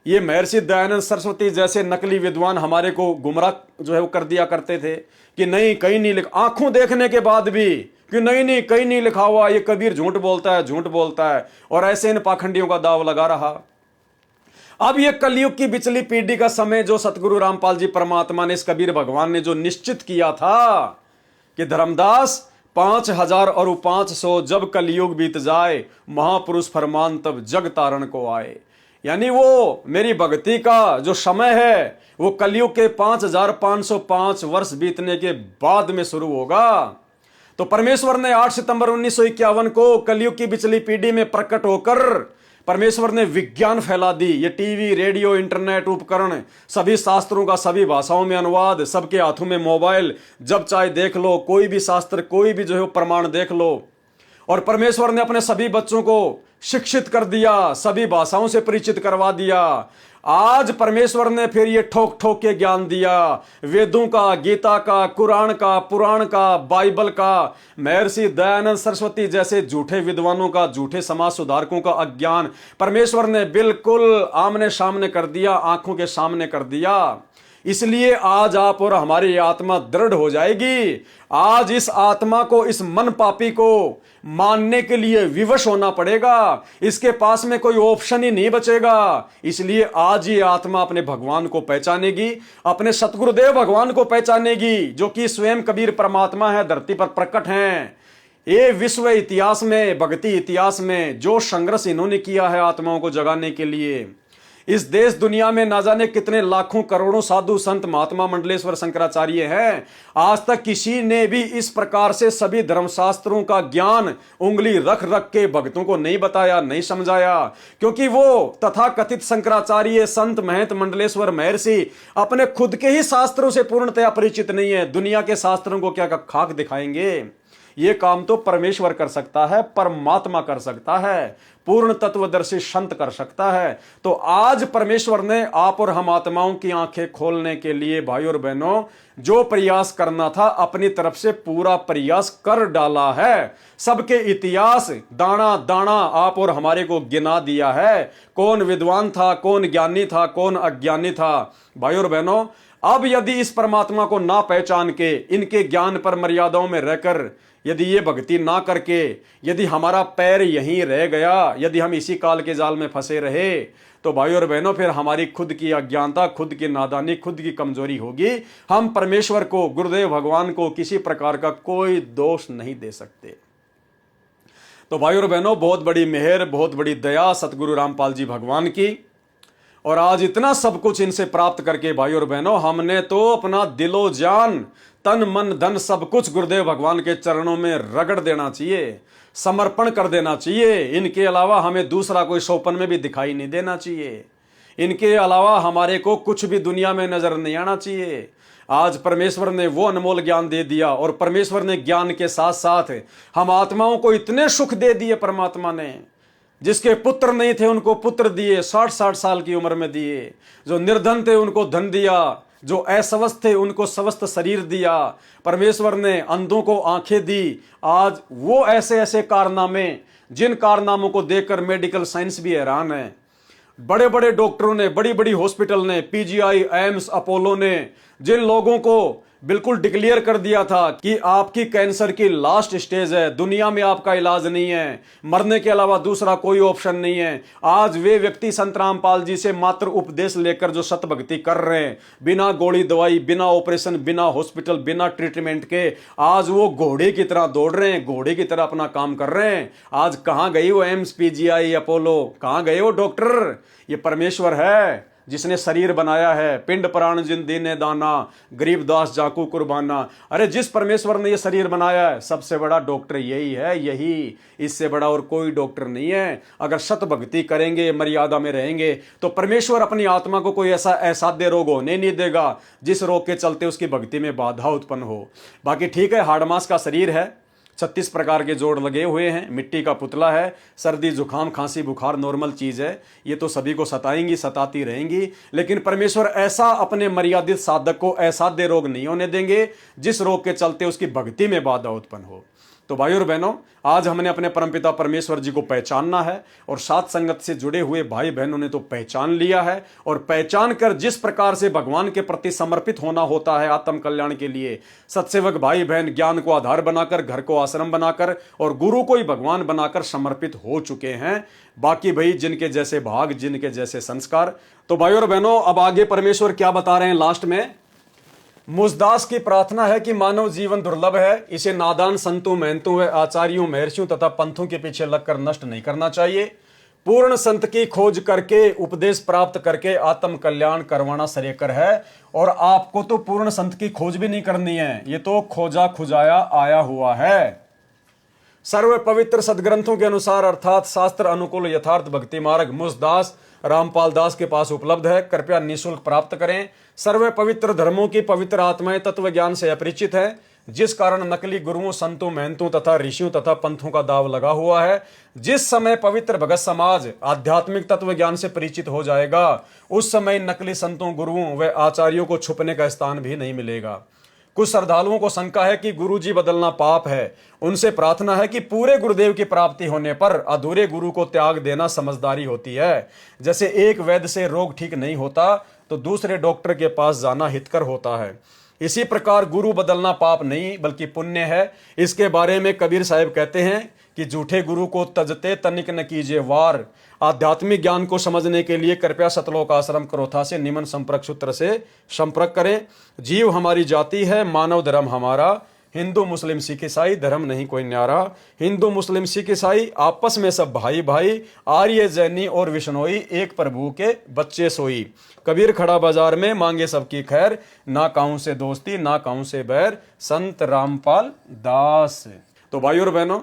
ये महर्षि दयानंद सरस्वती जैसे नकली विद्वान हमारे को गुमराह जो है वो कर दिया करते थे कि नहीं, कहीं नहीं लिखा, आंखों देखने के बाद भी कि नहीं नहीं कहीं नहीं लिखा हुआ, ये कबीर झूठ बोलता है, झूठ बोलता है, और ऐसे इन पाखंडियों का दाव लगा रहा। अब ये कलयुग की बिचली पीढ़ी का समय जो सतगुरु रामपाल जी परमात्मा ने, इस कबीर भगवान ने जो निश्चित किया था कि धर्मदास 5000 और 500 जब कलयुग बीत जाए, महापुरुष फरमान तब जग तारण को आए। यानी वो मेरी भक्ति का जो समय है वो कलयुग के 5505 वर्ष बीतने के बाद में शुरू होगा। तो परमेश्वर ने 8 सितंबर 1951 को कलयुग की बिचली पीढ़ी में प्रकट होकर परमेश्वर ने विज्ञान फैला दी। ये टीवी, रेडियो, इंटरनेट उपकरण, सभी शास्त्रों का सभी भाषाओं में अनुवाद, सबके हाथों में मोबाइल, जब चाहे देख लो, कोई भी शास्त्र, कोई भी जो है प्रमाण देख लो। और परमेश्वर ने अपने सभी बच्चों को शिक्षित कर दिया, सभी भाषाओं से परिचित करवा दिया। आज परमेश्वर ने फिर ये ठोक ठोक के ज्ञान दिया, वेदों का, गीता का, कुरान का, पुराण का, बाइबल का। महर्षि दयानंद सरस्वती जैसे झूठे विद्वानों का, झूठे समाज सुधारकों का अज्ञान परमेश्वर ने बिल्कुल आमने सामने कर दिया, आंखों के सामने कर दिया। इसलिए आज आप और हमारी आत्मा दृढ़ हो जाएगी। आज इस आत्मा को, इस मन पापी को मानने के लिए विवश होना पड़ेगा। इसके पास में कोई ऑप्शन ही नहीं बचेगा। इसलिए आज ये आत्मा अपने भगवान को पहचानेगी, अपने सतगुरुदेव भगवान को पहचानेगी, जो कि स्वयं कबीर परमात्मा है, धरती पर प्रकट हैं। ये विश्व इतिहास में, भक्ति इतिहास में जो संघर्ष इन्होंने किया है आत्माओं को जगाने के लिए, इस देश दुनिया में ना जाने कितने लाखों करोड़ों साधु संत महात्मा मंडलेश्वर शंकराचार्य हैं। आज तक किसी ने भी इस प्रकार से सभी धर्मशास्त्रों का ज्ञान उंगली रख रख के भक्तों को नहीं बताया, नहीं समझाया, क्योंकि वो तथाकथित शंकराचार्य, संत, महंत, मंडलेश्वर, महर्षि अपने खुद के ही शास्त्रों से पूर्णतया परिचित नहीं है। दुनिया के शास्त्रों को क्या खाक दिखाएंगे? ये काम तो परमेश्वर कर सकता है, परमात्मा कर सकता है, पूर्ण तत्वदर्शी संत कर सकता है। तो आज परमेश्वर ने आप और हम आत्माओं की आंखें खोलने के लिए भाई और बहनों जो प्रयास करना था, अपनी तरफ से पूरा प्रयास कर डाला है। सबके इतिहास दाना दाना आप और हमारे को गिना दिया है। कौन विद्वान था, कौन ज्ञानी था, कौन अज्ञानी था। भाई और बहनों, अब यदि इस परमात्मा को ना पहचान के, इनके ज्ञान पर मर्यादाओं में रहकर यदि ये भक्ति ना करके, यदि हमारा पैर यहीं रह गया, यदि हम इसी काल के जाल में फंसे रहे, तो भाई और बहनों फिर हमारी खुद की अज्ञानता, खुद की नादानी, खुद की कमजोरी होगी। हम परमेश्वर को, गुरुदेव भगवान को किसी प्रकार का कोई दोष नहीं दे सकते। तो भाई और बहनों, बहुत बड़ी मेहर, बहुत बड़ी दया सतगुरु रामपाल जी भगवान की। और आज इतना सब कुछ इनसे प्राप्त करके भाई और बहनों, हमने तो अपना दिलो जान, तन मन धन सब कुछ गुरुदेव भगवान के चरणों में रगड़ देना चाहिए, समर्पण कर देना चाहिए। इनके अलावा हमें दूसरा कोई सोपन में भी दिखाई नहीं देना चाहिए। इनके अलावा हमारे को कुछ भी दुनिया में नजर नहीं आना चाहिए। आज परमेश्वर ने वो अनमोल ज्ञान दे दिया, और परमेश्वर ने ज्ञान के साथ साथ हम आत्माओं को इतने सुख दे दिए परमात्मा ने। जिसके पुत्र नहीं थे उनको पुत्र दिए, 60-60 साल की उम्र में दिए। जो निर्धन थे उनको धन दिया, जो अस्वस्थ थे उनको स्वस्थ शरीर दिया। परमेश्वर ने अंधों को आंखें दी। आज वो ऐसे ऐसे कारनामे, जिन कारनामों को देखकर मेडिकल साइंस भी हैरान है। बड़े बड़े डॉक्टरों ने, बड़ी बड़ी हॉस्पिटल ने, पीजीआई, एम्स, अपोलो ने जिन लोगों को बिल्कुल डिक्लेयर कर दिया था कि आपकी कैंसर की लास्ट स्टेज है, दुनिया में आपका इलाज नहीं है, मरने के अलावा दूसरा कोई ऑप्शन नहीं है, आज वे व्यक्ति संत रामपाल जी से मात्र उपदेश लेकर जो सत भक्ति कर रहे हैं, बिना गोली दवाई, बिना ऑपरेशन, बिना हॉस्पिटल, बिना ट्रीटमेंट के, आज वो घोड़े की तरह दौड़ रहे हैं, घोड़े की तरह अपना काम कर रहे हैं। आज कहां गई वो एम्स, पीजीआई, अपोलो, कहां गए वो डॉक्टर? ये परमेश्वर है जिसने शरीर बनाया है। पिंड प्राण जिन दीने दाना, गरीब दास जाकू कुर्बाना। अरे जिस परमेश्वर ने ये शरीर बनाया है, सबसे बड़ा डॉक्टर यही है, यही, इससे बड़ा और कोई डॉक्टर नहीं है। अगर सत भक्ति करेंगे, मर्यादा में रहेंगे, तो परमेश्वर अपनी आत्मा को कोई ऐसा असाध्य रोग होने नहीं देगा जिस रोग के चलते उसकी भक्ति में बाधा उत्पन्न हो। बाकी ठीक है, हाड़ मांस का शरीर है, 36 प्रकार के जोड़ लगे हुए हैं, मिट्टी का पुतला है, सर्दी जुकाम खांसी बुखार नॉर्मल चीज है, ये तो सभी को सताएंगी, सताती रहेंगी। लेकिन परमेश्वर ऐसा अपने मर्यादित साधक को असाध्य रोग नहीं होने देंगे जिस रोग के चलते उसकी भक्ति में बाधा उत्पन्न हो। तो भाई और बहनों, आज हमने अपने परमपिता परमेश्वर जी को पहचानना है, और साथ संगत से जुड़े हुए भाई बहनों ने तो पहचान लिया है, और पहचान कर जिस प्रकार से भगवान के प्रति समर्पित होना होता है आत्म कल्याण के लिए, सत्सेवक भाई बहन ज्ञान को आधार बनाकर, घर को आश्रम बनाकर और गुरु को ही भगवान बनाकर समर्पित हो चुके हैं। बाकी भाई जिनके जैसे भाग, जिनके जैसे संस्कार। तो भाई और बहनों, अब आगे परमेश्वर क्या बता रहे हैं लास्ट में? मुझदास की प्रार्थना है कि मानव जीवन दुर्लभ है, इसे नादान संतों, महंतों व आचार्यों, महर्षियों तथा पंथों के पीछे लगकर नष्ट नहीं करना चाहिए। पूर्ण संत की खोज करके, उपदेश प्राप्त करके आत्म कल्याण करवाना श्रेयकर है। और आपको तो पूर्ण संत की खोज भी नहीं करनी है, ये तो खोजा खुजाया आया हुआ है। सर्व पवित्र सदग्रंथों के अनुसार अर्थात शास्त्र अनुकूल यथार्थ भक्ति मार्ग मुझदास रामपाल दास के पास उपलब्ध है। कृपया निःशुल्क प्राप्त करें। सर्व पवित्र धर्मों की पवित्र आत्माएं तत्व ज्ञान से अपरिचित है, जिस कारण नकली गुरुओं, संतों, महंतों तथा ऋषियों तथा पंथों का दाव लगा हुआ है। जिस समय पवित्र भगत समाज आध्यात्मिक तत्व ज्ञान से परिचित हो जाएगा, उस समय नकली संतों, गुरुओं व आचार्यों को छुपने का स्थान भी नहीं मिलेगा। कुछ श्रद्धालुओं को शंका है कि गुरुजी बदलना पाप है। उनसे प्रार्थना है कि पूरे गुरुदेव की प्राप्ति होने पर अधूरे गुरु को त्याग देना समझदारी होती है। जैसे एक वैद्य से रोग ठीक नहीं होता तो दूसरे डॉक्टर के पास जाना हितकर होता है, इसी प्रकार गुरु बदलना पाप नहीं बल्कि पुण्य है। इसके बारे में कबीर साहब कहते हैं कि झूठे गुरु को तजते तनिक न कीजिए वार। आध्यात्मिक ज्ञान को समझने के लिए कृपया सतलोक आश्रम करोथा से निम्न संपर्क सूत्र से संपर्क करें। जीव हमारी जाति है, मानव धर्म हमारा, हिंदू मुस्लिम सिख ईसाई धर्म नहीं कोई न्यारा। हिंदू मुस्लिम सिख ईसाई आपस में सब भाई भाई, आर्य जैनी और विष्णोई, एक प्रभु के बच्चे सोई। कबीर खड़ा बाजार में मांगे सबकी खैर, ना काहू से दोस्ती ना काहू से बैर, संत रामपाल दास। तो भाई और बहनों,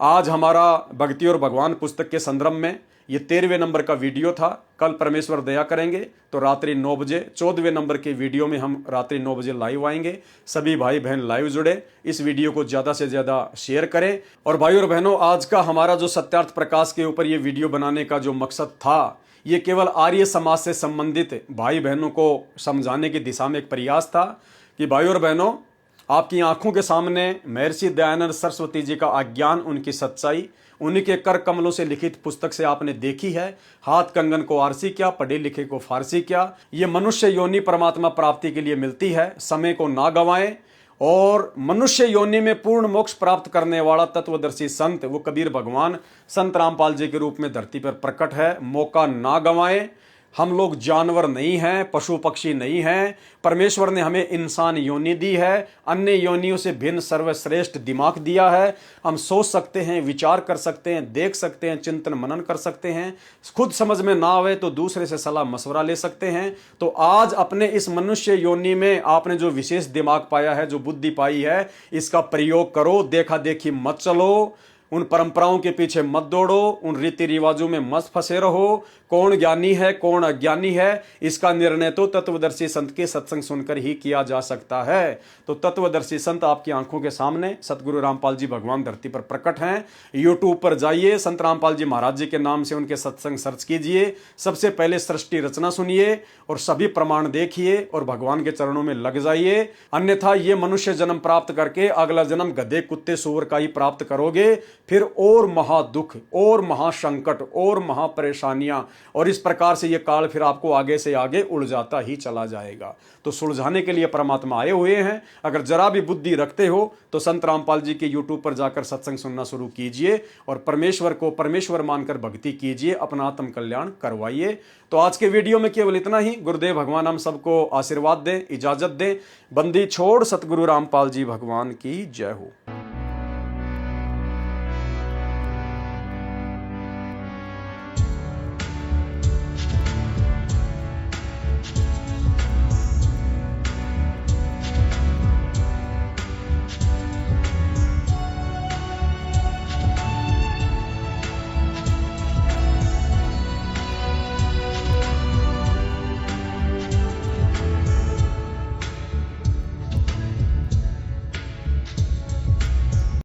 आज हमारा भक्ति और भगवान पुस्तक के संदर्भ में ये 13वें नंबर का वीडियो था। कल परमेश्वर दया करेंगे तो रात्रि 9 बजे 14वें नंबर के वीडियो में हम रात्रि 9 बजे लाइव आएंगे। सभी भाई बहन लाइव जुड़े, इस वीडियो को ज़्यादा से ज़्यादा शेयर करें। और भाई और बहनों, आज का हमारा जो सत्यार्थ प्रकाश के ऊपर ये वीडियो बनाने का जो मकसद था, ये केवल आर्य समाज से संबंधित भाई बहनों को समझाने की दिशा में एक प्रयास था कि भाई और बहनों, आपकी आंखों के सामने महर्षि दयानंद सरस्वती जी का अज्ञान, उनकी सच्चाई, उन्हीं के कर कमलों से लिखित पुस्तक से आपने देखी है। हाथ कंगन को आरसी क्या, पढ़े लिखे को फारसी क्या। ये मनुष्य योनि परमात्मा प्राप्ति के लिए मिलती है, समय को ना गंवाएं। और मनुष्य योनि में पूर्ण मोक्ष प्राप्त करने वाला तत्वदर्शी संत, वो कबीर भगवान संत रामपाल जी के रूप में धरती पर प्रकट है। मौका ना गंवाएं। हम लोग जानवर नहीं हैं, पशु पक्षी नहीं हैं। परमेश्वर ने हमें इंसान योनि दी है, अन्य योनियों से भिन्न सर्वश्रेष्ठ दिमाग दिया है। हम सोच सकते हैं, विचार कर सकते हैं, देख सकते हैं, चिंतन मनन कर सकते हैं। खुद समझ में ना आवे तो दूसरे से सलाह मशवरा ले सकते हैं। तो आज अपने इस मनुष्य योनि में आपने जो विशेष दिमाग पाया है, जो बुद्धि पाई है, इसका प्रयोग करो। देखा देखी मत चलो, उन परंपराओं के पीछे मत दौड़ो, उन रीति रिवाजों में मत फंसे रहो। कौन ज्ञानी है, कौन अज्ञानी है, इसका निर्णय तो तत्वदर्शी संत के सत्संग सुनकर ही किया जा सकता है। तो तत्वदर्शी संत आपकी आंखों के सामने सतगुरु रामपाल जी भगवान धरती पर प्रकट हैं। यूट्यूब पर जाइए, संत रामपाल जी महाराज जी के नाम से उनके सत्संग सर्च कीजिए। सबसे पहले सृष्टि रचना सुनिए और सभी प्रमाण देखिए और भगवान के चरणों में लग जाइए। अन्यथा ये मनुष्य जन्म प्राप्त करके अगला जन्म गधे, कुत्ते, सूअर का ही प्राप्त करोगे। फिर और महादुख और महासंकट और महापरेशानियां, और इस प्रकार से ये काल फिर आपको आगे से आगे उलझाता ही चला जाएगा। तो सुलझाने के लिए परमात्मा आए हुए हैं। अगर जरा भी बुद्धि रखते हो तो संत रामपाल जी के यूट्यूब पर जाकर सत्संग सुनना शुरू कीजिए और परमेश्वर को परमेश्वर मानकर भक्ति कीजिए, अपना आत्म कल्याण करवाइए। तो आज के वीडियो में केवल इतना ही। गुरुदेव भगवान हम सबको आशीर्वाद दें, इजाजत दें। बंदी छोड़ सतगुरु रामपाल जी भगवान की जय हो।